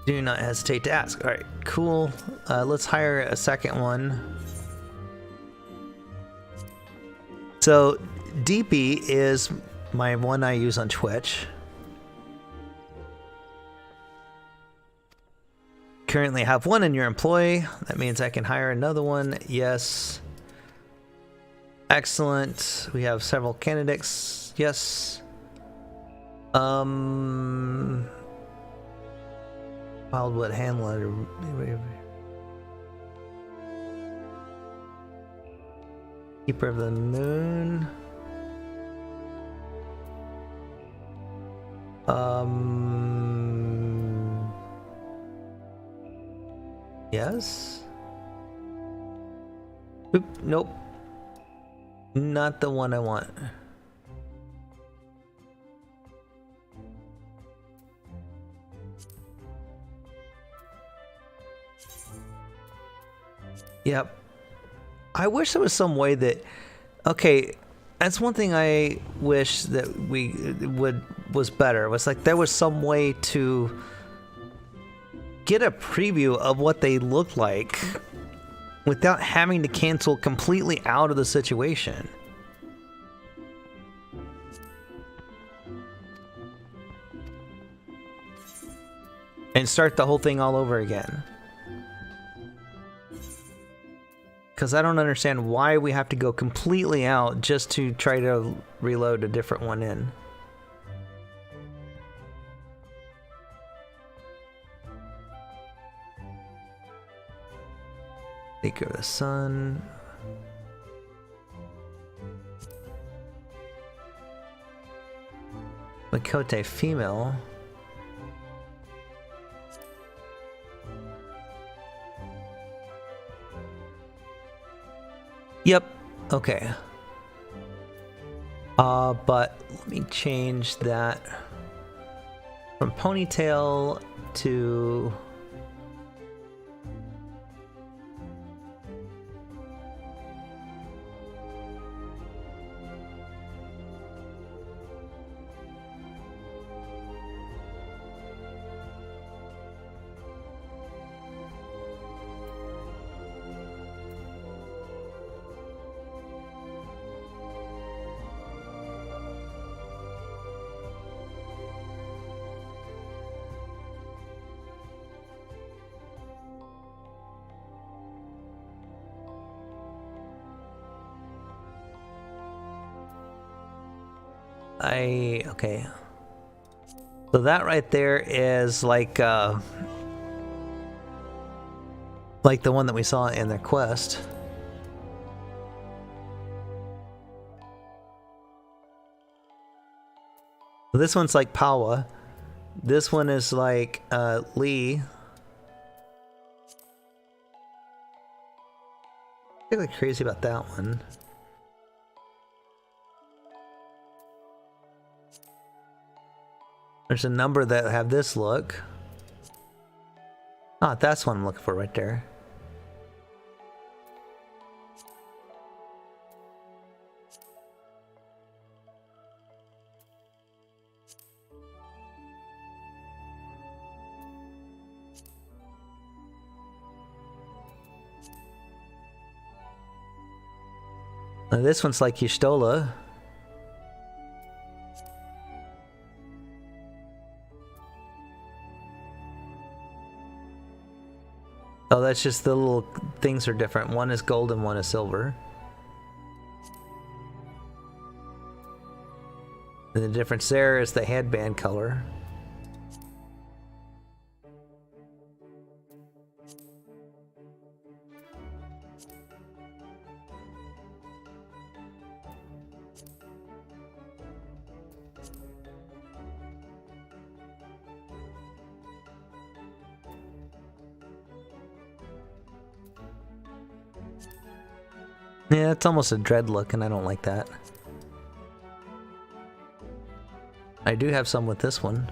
Do not hesitate to ask. All right, cool. Let's hire a second one. So DP is my one I use on Twitch. Currently have one in your employ. That means I can hire another one. Yes. Excellent. We have several candidates. Yes. Wildwood handler. Keeper of the Moon. Yes. Oop, nope. Not the one I want. Yep. I wish there was some way that, okay, that's one thing I wish that was better. Was like there was some way to get a preview of what they look like without having to cancel completely out of the situation. And start the whole thing all over again. Because I don't understand why we have to go completely out just to try to reload a different one in. Taker of the Sun. Makote female. Yep. Okay. But let me change that from ponytail to okay. So that right there is like the one that we saw in their quest. This one's like Pawa. This one is like Lee. I'm really crazy about that one. There's a number that have this look. Ah, that's what I'm looking for right there. Now this one's like Y'shtola. Oh, that's just the little things are different. One is gold and one is silver. And the difference there is the headband color. Yeah, it's almost a dread look, and I don't like that. I do have some with this one.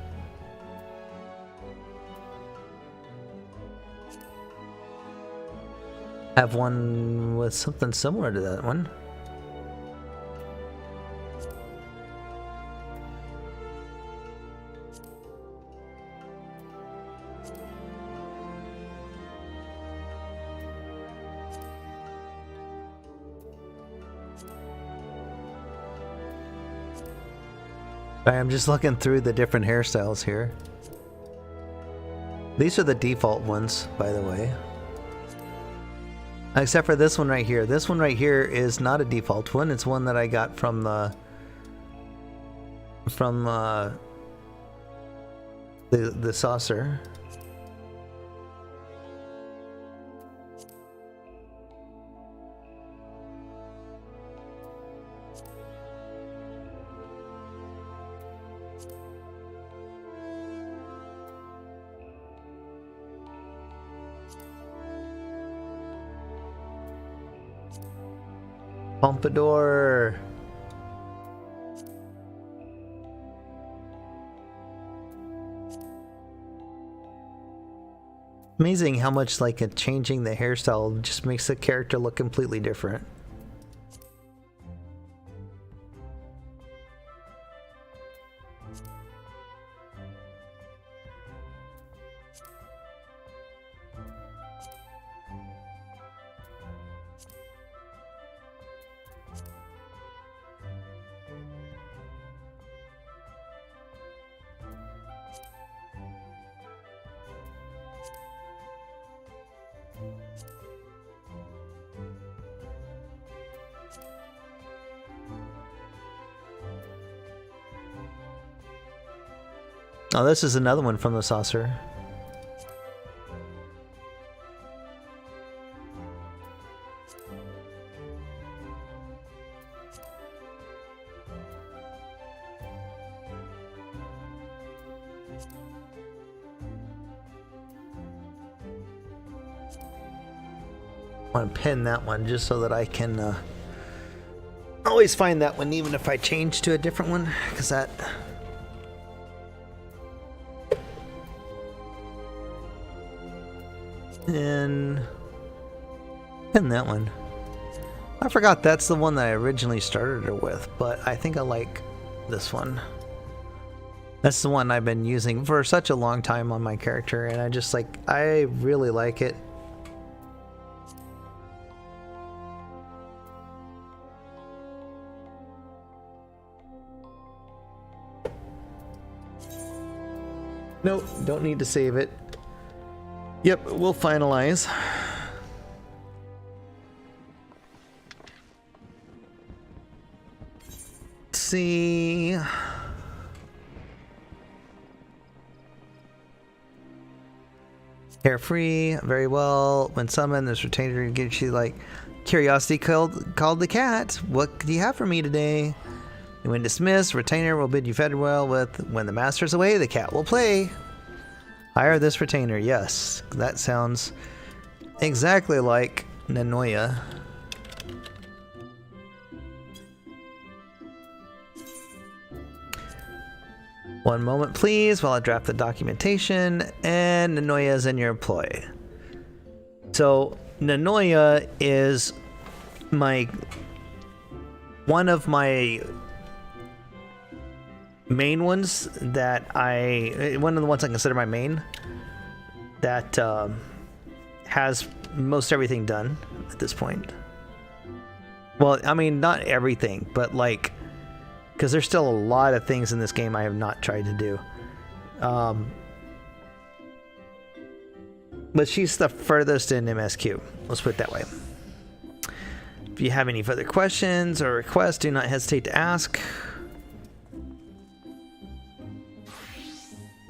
Have one with something similar to that one. I'm just looking through the different hairstyles here. These are the default ones, by the way. Except for this one right here. This one right here is not a default one. It's one that I got from the saucer. Pompadour. Amazing how much like changing the hairstyle just makes the character look completely different. Oh, this is another one from the saucer. I want to pin that one just so that I can always find that one even if I change to a different one, because that... And that one. I forgot that's the one that I originally started her with, but I think I like this one. That's the one I've been using for such a long time on my character, and I really like it. Nope, don't need to save it. Yep, we'll finalize. Let's see. Carefree, very well. When summoned, this retainer gives you like curiosity called the cat. What do you have for me today? And when dismissed, retainer will bid you farewell with when the master's away, the cat will play. Hire this retainer. Yes, that sounds exactly like Nanoya. One moment, please, while I draft the documentation. And Nanoya is in your employ. So Nanoya is one of my main ones that one of the ones I consider my main that has most everything done at this point. Well, I mean, not everything, but like, because there's still a lot of things in this game I have not tried to do. But she's the furthest in MSQ. Let's put it that way. If you have any further questions or requests, do not hesitate to ask.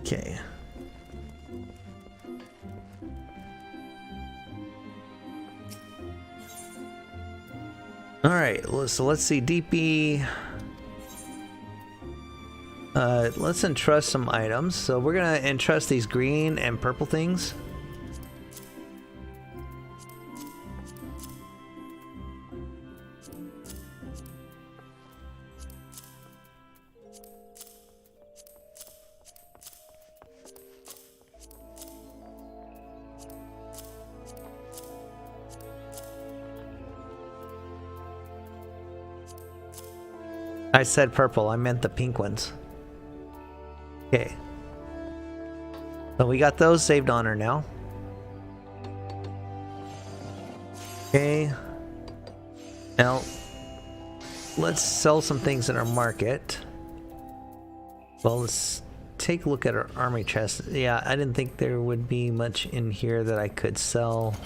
Okay. All right, so let's see, DP. Let's entrust some items. So we're gonna entrust these green and purple things. I said purple, I meant the pink ones. Okay. So we got those saved on her now. Okay. Now, let's sell some things in our market. Well, let's take a look at our armory chest. Yeah, I didn't think there would be much in here that I could sell.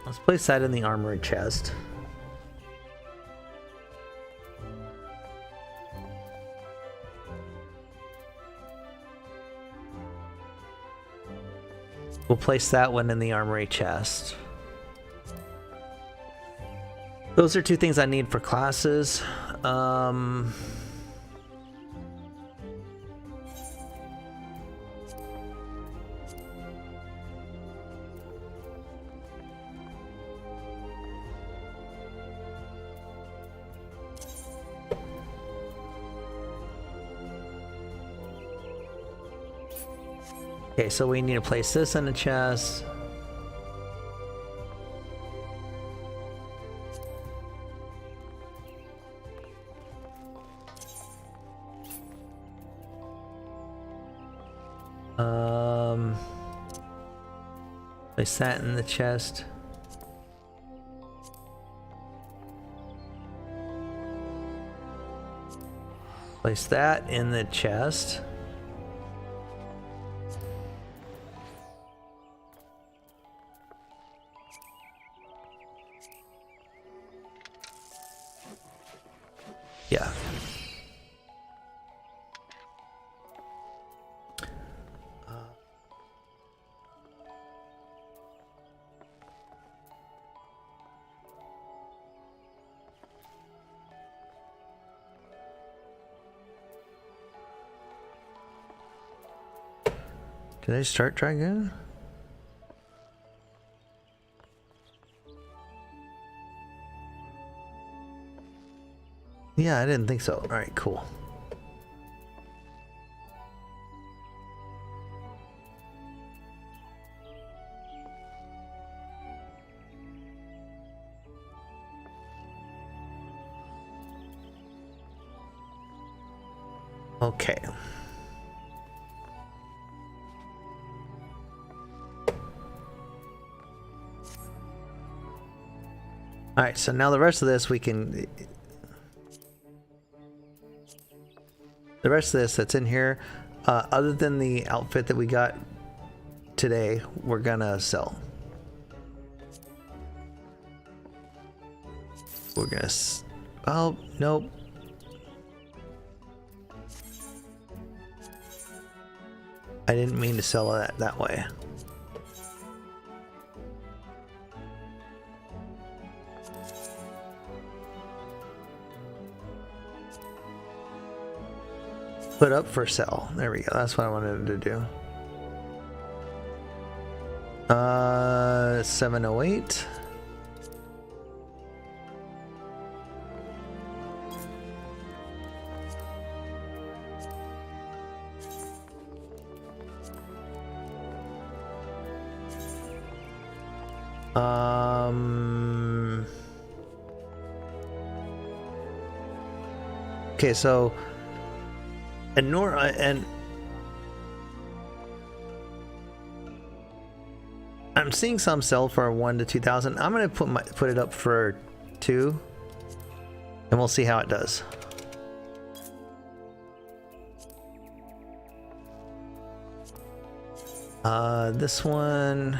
Let's place that in the armory chest. We'll place that one in the armory chest. Those are two things I need for classes. Okay, so we need to place this in the chest. Place that in the chest. Place that in the chest. Yeah. Did I start Dragoon? Yeah, I didn't think so. Alright, cool. Okay. Alright, so now the rest of this we can... The rest of this that's in here, other than the outfit that we got today, we're gonna sell. We're gonna... Oh, nope. I didn't mean to sell that way. Put up for sale. There we go. That's what I wanted to do. 708. Okay, so and Nora and I'm seeing some sell for 1 to 2,000. I'm gonna put it up for 2, and we'll see how it does. This one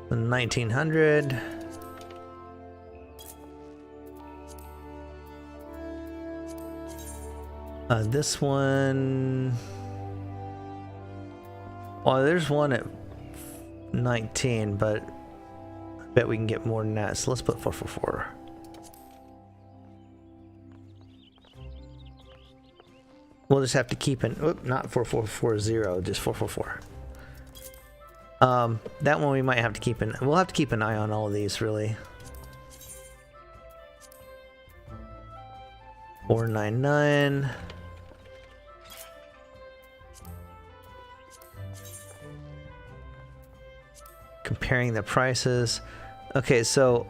1900. This one, well, there's one at 19, but I bet we can get more than that. So let's put 444. We'll just have to keep an, not 4440, just 444. That one we might have to keep an, we'll have to keep an eye on all of these, really. 499. Comparing the prices. Okay, so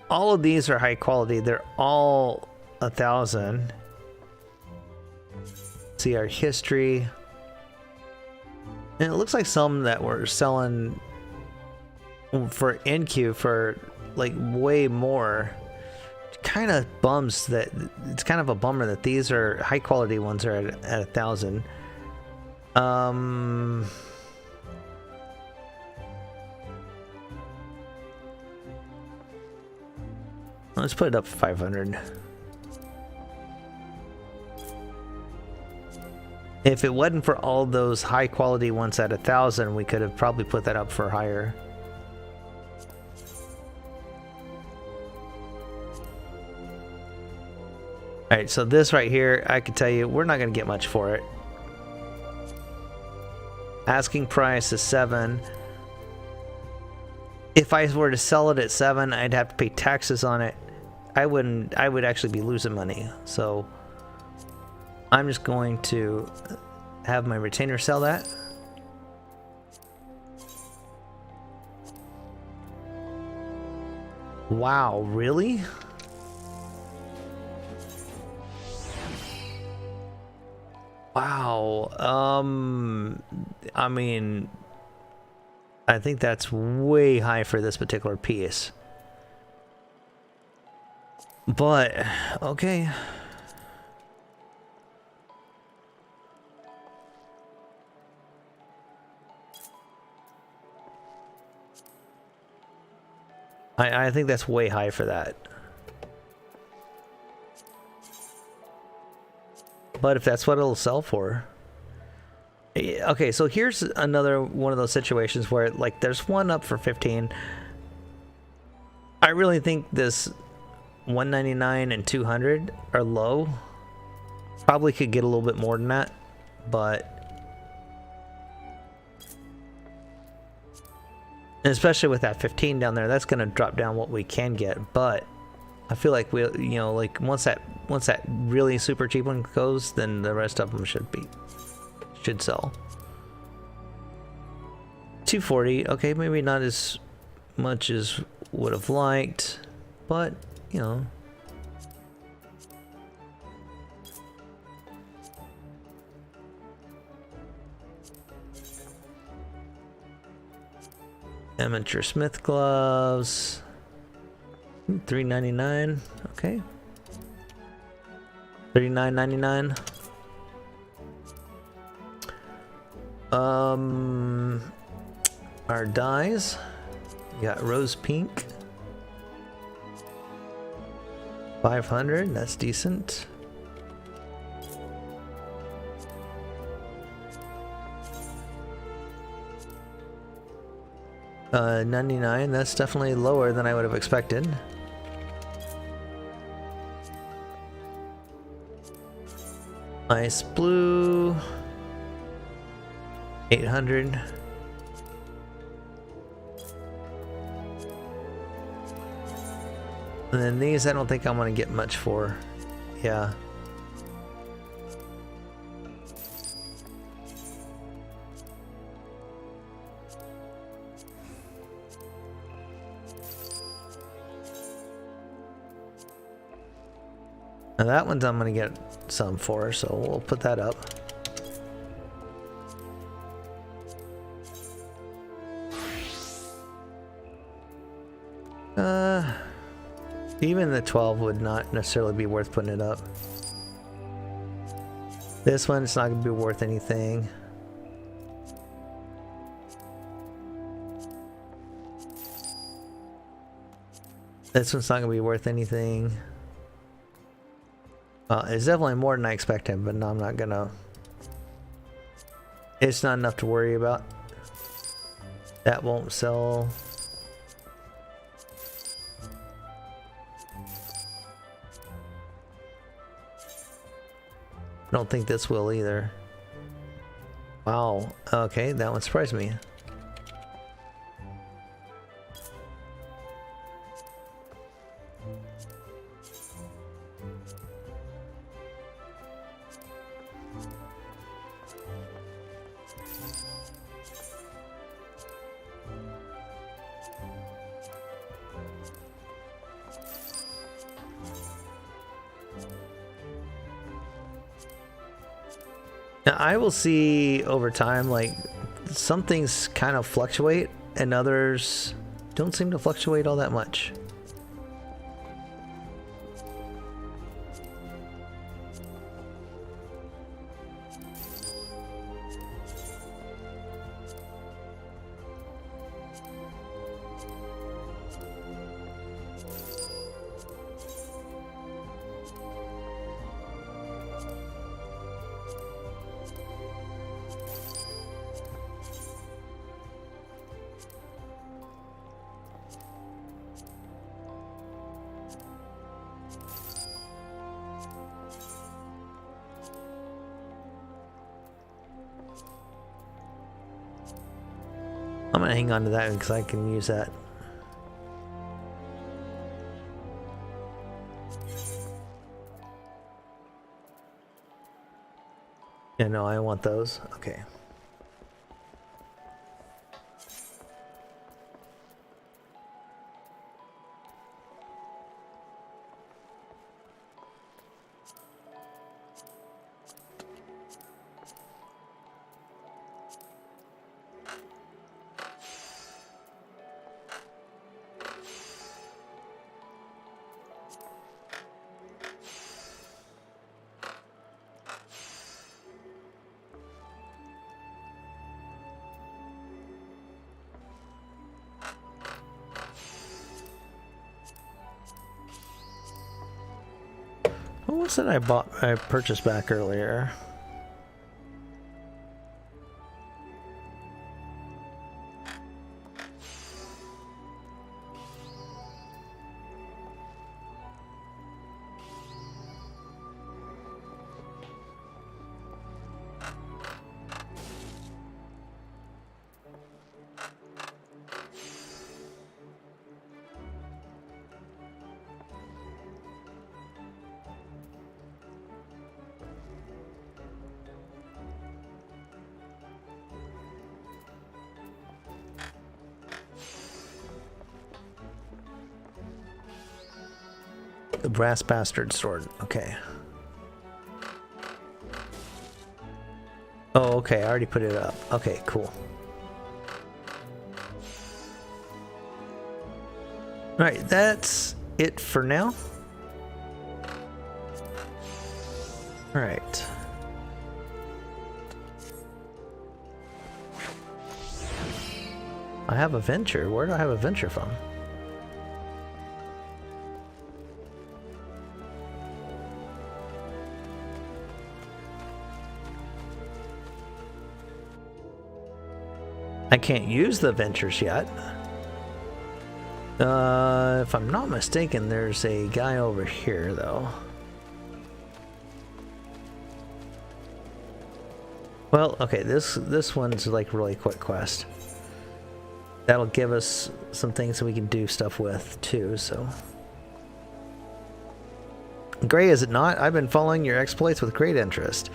all of these are high quality. They're all 1,000. See our history. And it looks like some that were selling for NQ for like way more. Kind of bums that it's kind of a bummer that these are high quality ones are at 1,000. Let's put it up to 500. If it wasn't for all those high quality ones at 1,000, we could have probably put that up for higher. Alright, so this right here, I can tell you, we're not going to get much for it. Asking price is 7. If I were to sell it at 7, I'd have to pay taxes on it. I would actually be losing money. So I'm just going to have my retainer sell that. Wow, really? Wow. I mean, I think that's way high for this particular piece. But, okay. I think that's way high for that. But if that's what it'll sell for. Okay, so here's another one of those situations where, like, there's one up for 15. I really think this 199 and 200 are low. Probably could get a little bit more than that, but and especially with that 15 down there, that's going to drop down what we can get. But I feel like we, you know, like once that really super cheap one goes, then the rest of them should sell. 240, okay, maybe not as much as would have liked, but you know. Amateur Smith gloves, $3.99. Okay, $39.99. Our dyes, we got rose pink, 500. That's decent. $99. That's definitely lower than I would have expected. Ice blue, 800. And then these, I don't think I'm gonna get much for. Yeah. Now that one's I'm gonna get some for, so we'll put that up. Even the 12 would not necessarily be worth putting it up. This one's not gonna be worth anything. This one's not gonna be worth anything. Well, it's definitely more than I expected, but no, I'm not gonna. It's not enough to worry about. That won't sell. I don't think this will either. Wow. Okay, that one surprised me. Now, I will see over time, like, some things kind of fluctuate and others don't seem to fluctuate all that much. I'm gonna hang on to that because I can use that. Yeah, no, I want those. Okay. What was it I purchased back earlier? The brass bastard sword. Okay. Oh, okay. I already put it up. Okay, cool. Alright, that's it for now. Alright. I have a venture. Where do I have a venture from? I can't use the ventures yet. If I'm not mistaken, there's a guy over here, though. Well, okay, this one's like really quick quest. That'll give us some things that we can do stuff with, too, so... Gray, is it not? I've been following your exploits with great interest.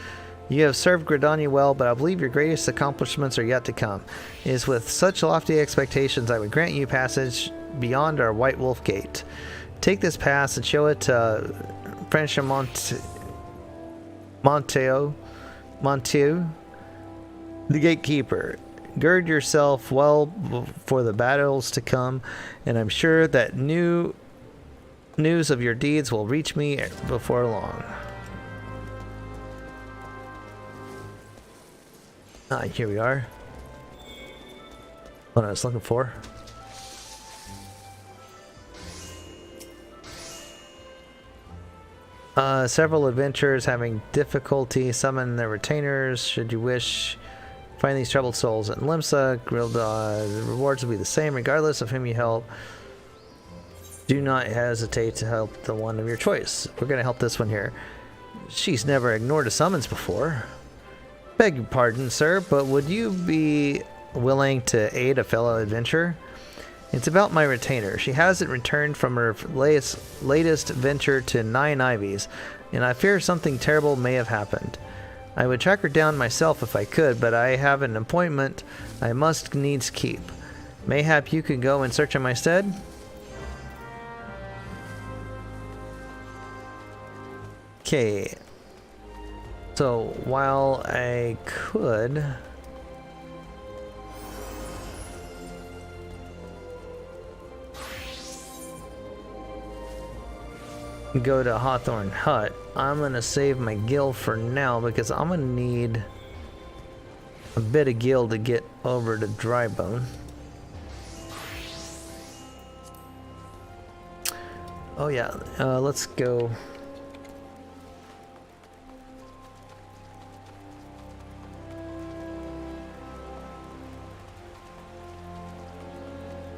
You have served Gridania well, but I believe your greatest accomplishments are yet to come. It is with such lofty expectations I would grant you passage beyond our White Wolf Gate. Take this pass and show it to Monteo, the gatekeeper. Gird yourself well for the battles to come, and I'm sure that news of your deeds will reach me before long. Here we are. What I was looking for. Several adventurers having difficulty summon their retainers. Should you wish, find these troubled souls in Limsa. The rewards will be the same regardless of whom you help. Do not hesitate to help the one of your choice. We're going to help this one here. She's never ignored a summons before. Beg your pardon, sir, but would you be willing to aid a fellow adventurer? It's about my retainer. She hasn't returned from her latest venture to Nine Ivies, and I fear something terrible may have happened. I would track her down myself if I could, but I have an appointment I must needs keep. Mayhap you could go in search of my stead? Okay. So, while I could... go to Hawthorne Hut, I'm going to save my gil for now because I'm going to need a bit of gil to get over to Drybone. Oh yeah, let's go...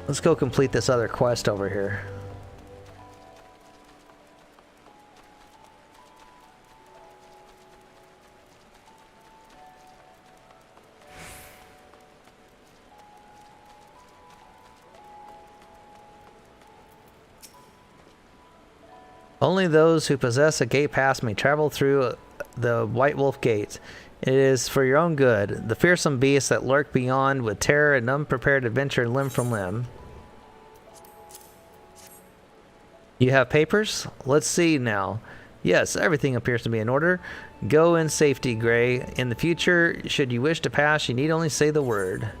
Let's go complete this other quest over here. Only those who possess a gate pass may travel through the White Wolf Gate. It is for your own good. The fearsome beasts that lurk beyond would tear an unprepared adventurer limb from limb. You have papers? Let's see now. Yes, everything appears to be in order. Go in safety, Gray. In the future, should you wish to pass, you need only say the word.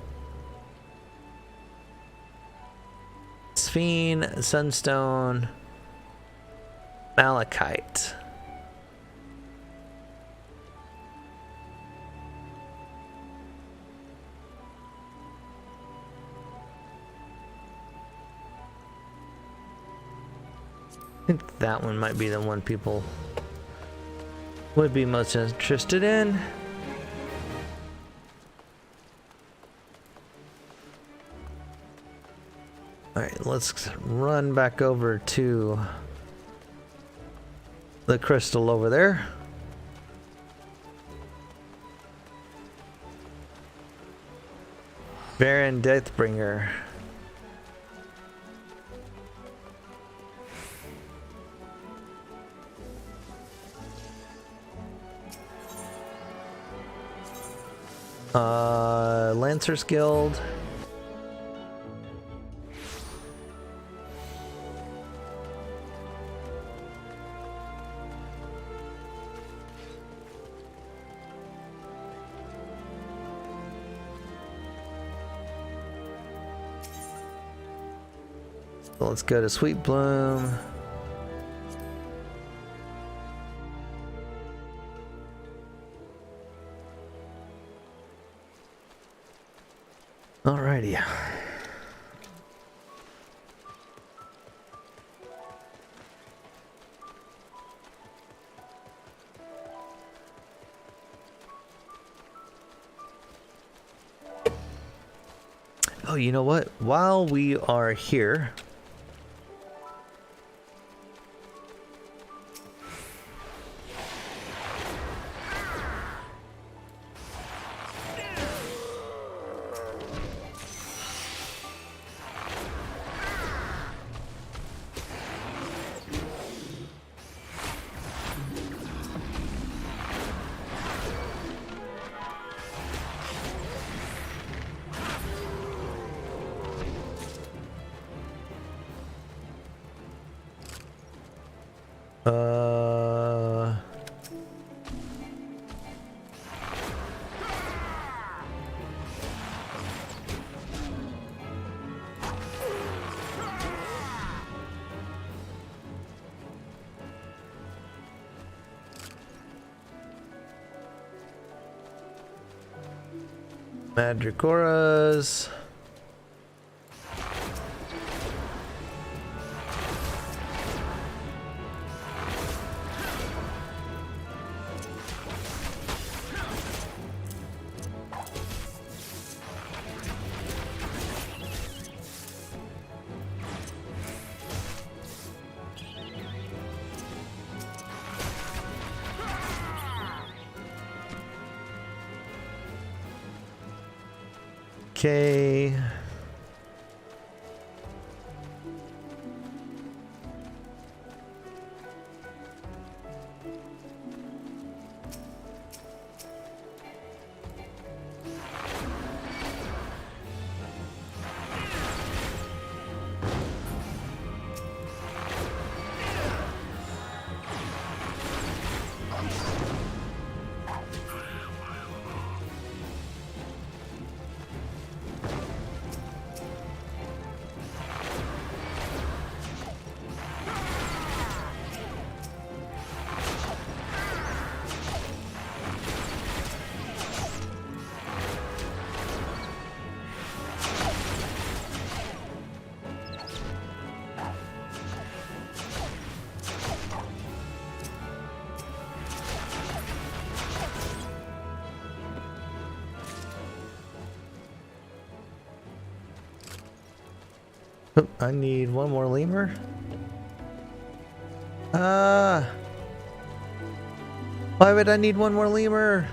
Sphene, Sunstone, Malachite. I think that one might be the one people would be most interested in. Alright, let's run back over to the crystal over there. Baron Deathbringer. Lancers Guild. So let's go to Sweet Bloom. Alrighty. Oh, you know what? While we are here, Madricoras. Okay. Oh, I need one more lemur. Why would I need one more lemur?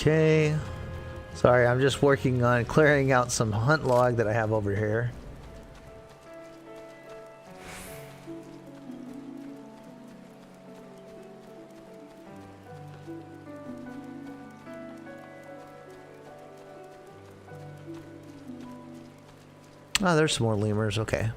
Okay. Sorry, I'm just working on clearing out some hunt log that I have over here. Oh, there's some more lemurs. Okay.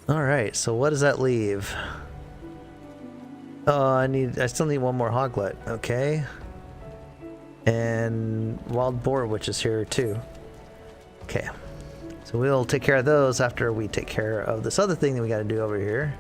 Alright, so what does that leave? Oh, I still need one more hoglet, okay. And wild boar, which is here too. Okay. So we'll take care of those after we take care of this other thing that we gotta do over here.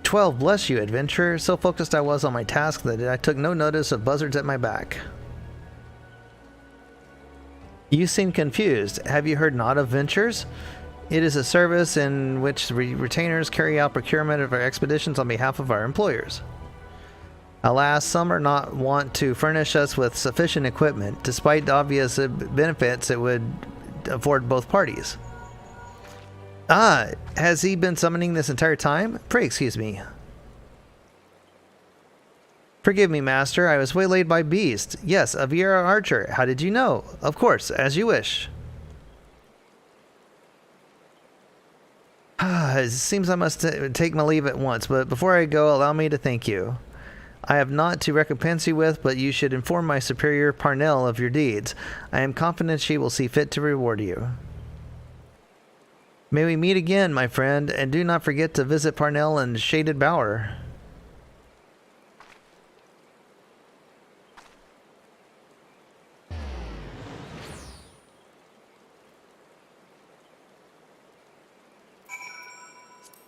"12, bless you, adventurer. So focused I was on my task that I took no notice of buzzards at my back." "You seem confused. Have you heard not of ventures? It is a service in which retainers carry out procurement of our expeditions on behalf of our employers. Alas, some are not want to furnish us with sufficient equipment, despite the obvious benefits it would afford both parties." "Ah, has he been summoning this entire time? Pray excuse me." "Forgive me, master. I was waylaid by beast. Yes, a Viera archer. How did you know?" "Of course, as you wish." "It seems I must take my leave at once, but before I go, allow me to thank you. I have naught to recompense you with, but you should inform my superior Parnell of your deeds. I am confident she will see fit to reward you." "May we meet again, my friend, and do not forget to visit Parnell and Shaded Bower."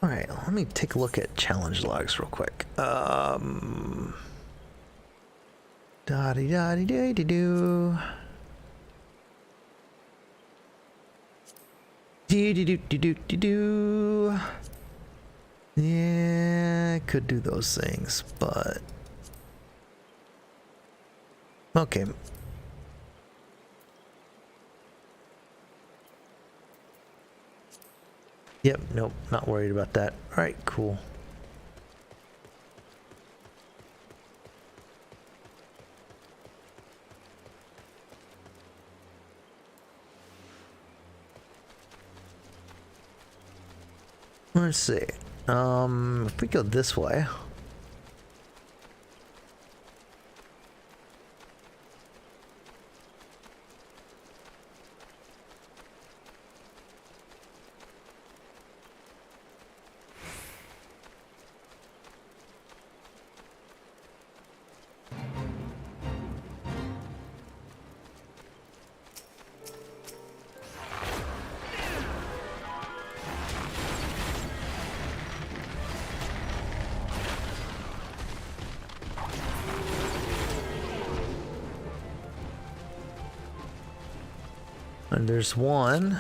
Alright, let me take a look at challenge logs real quick. Da-dee-da-dee-dee-dee-doo. Do-do-do-do-do-do. Yeah, I could do those things, but... Okay. Yep, nope, not worried about that. Alright, cool. Let's see. If we go this way. And there's one.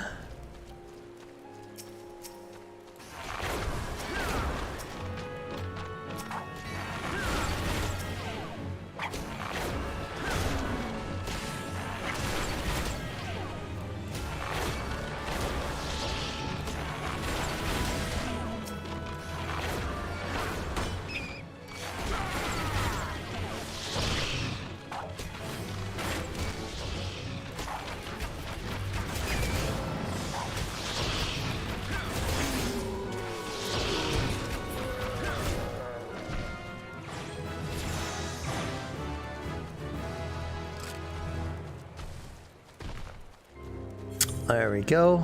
There we go.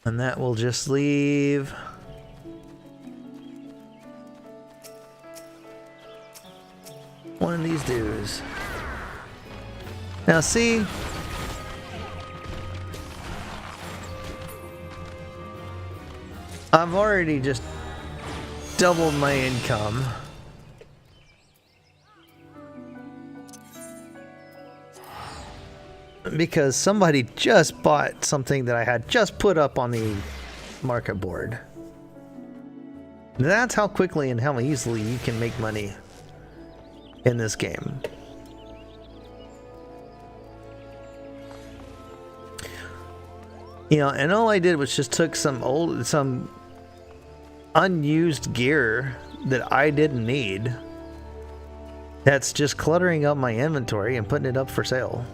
And that will just leave one of these dudes. Now see, I've already just doubled my income. Because somebody just bought something that I had just put up on the market board. That's how quickly and how easily you can make money in this game. You know, and all I did was just took some unused gear that I didn't need. That's just cluttering up my inventory and putting it up for sale.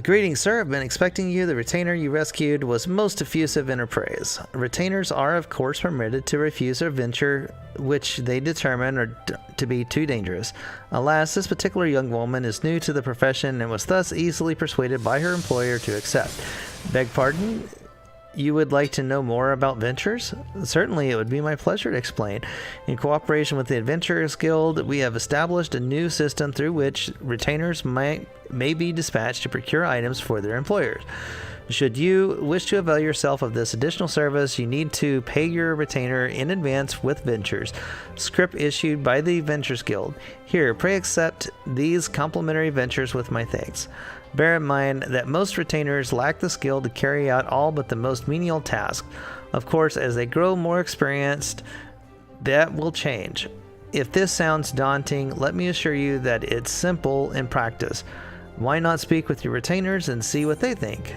Greetings, sir. I've been expecting you. The retainer you rescued was most effusive in her praise. Retainers are, of course, permitted to refuse a venture which they determine are to be too dangerous. Alas, this particular young woman is new to the profession and was thus easily persuaded by her employer to accept. Beg pardon? You would like to know more about ventures? Certainly, it would be my pleasure to explain. In cooperation with the Adventurers Guild, we have established a new system through which retainers may be dispatched to procure items for their employers. Should you wish to avail yourself of this additional service, you need to pay your retainer in advance with ventures, scrip issued by the Adventurers Guild. Here, pray accept these complimentary ventures with my thanks. Bear in mind that most retainers lack the skill to carry out all but the most menial tasks. Of course, as they grow more experienced, that will change. If this sounds daunting, let me assure you that it's simple in practice. Why not speak with your retainers and see what they think?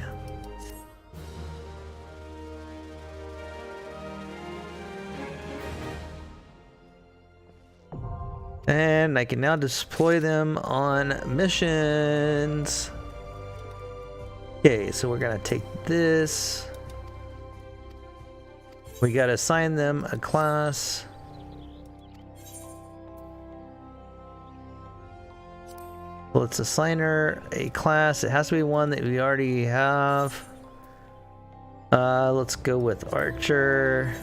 And I can now deploy them on missions. Okay, so we're gonna take this. We gotta assign them a class. Let's assign her a class. It has to be one that we already have. Let's go with Archer.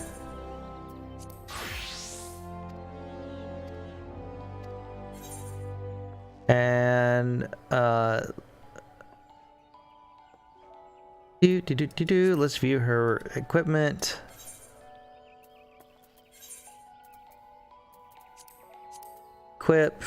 And let's view her equipment. Equip.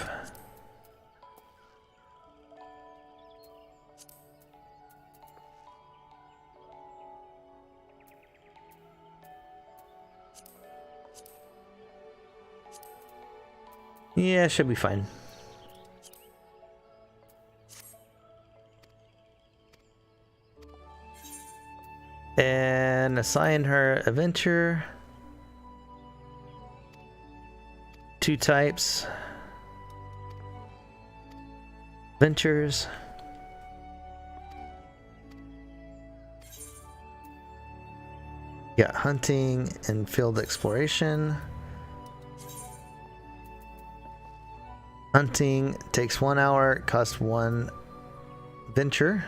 Yeah, should be fine. And assign her a venture. 2 types. Ventures. Got hunting and field exploration. Hunting takes 1 hour, costs 1 venture.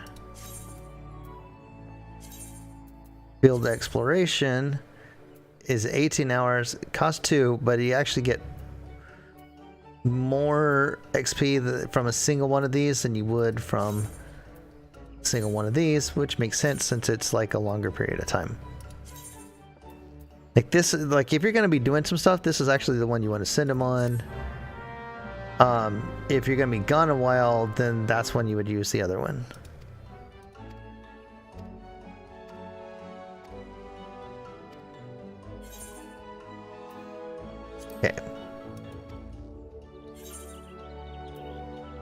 Field exploration is 18 hours, costs 2, but you actually get more XP from a single one of these than you would from a single one of these, which makes sense since it's like a longer period of time. Like this, like if you're going to be doing some stuff, this is actually the one you want to send them on. If you're going to be gone a while, then that's when you would use the other one. Okay.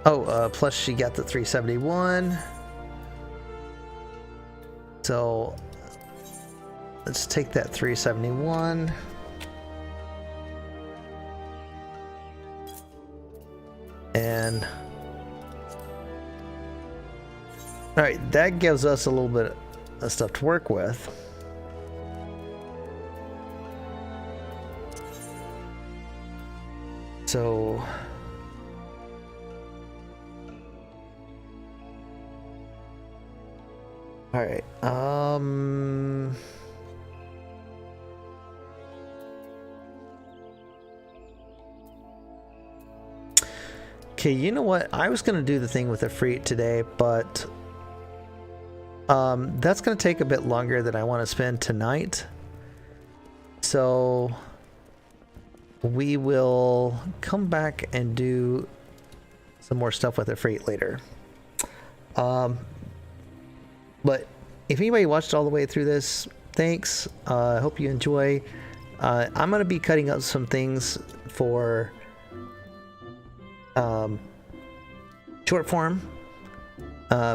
Oh, plus she got the 371. So let's take that 371. And all right, that gives us a little bit of stuff to work with. So all right, okay, you know what? I was gonna do the thing with the Efreet today, but that's gonna take a bit longer than I want to spend tonight. So we will come back and do some more stuff with the Efreet later. But if anybody watched all the way through this, thanks. I hope you enjoy. I'm gonna be cutting up some things for short form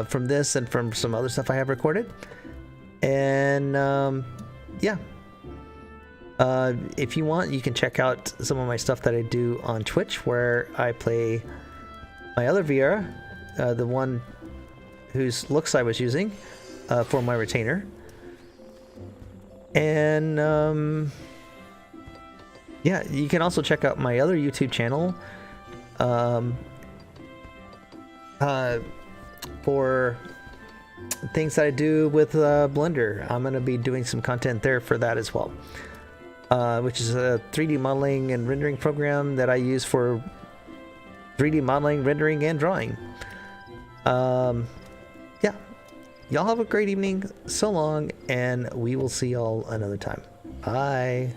from this and from some other stuff I have recorded. And yeah, if you want, you can check out some of my stuff that I do on Twitch, where I play my other Viera, the one whose looks I was using for my retainer. And yeah, you can also check out my other YouTube channel for things that I do with Blender. I'm going to be doing some content there for that as well, which is a 3D modeling and rendering program that I use for 3D modeling, rendering, and drawing. Yeah, y'all have a great evening. So long, and we will see y'all another time. Bye.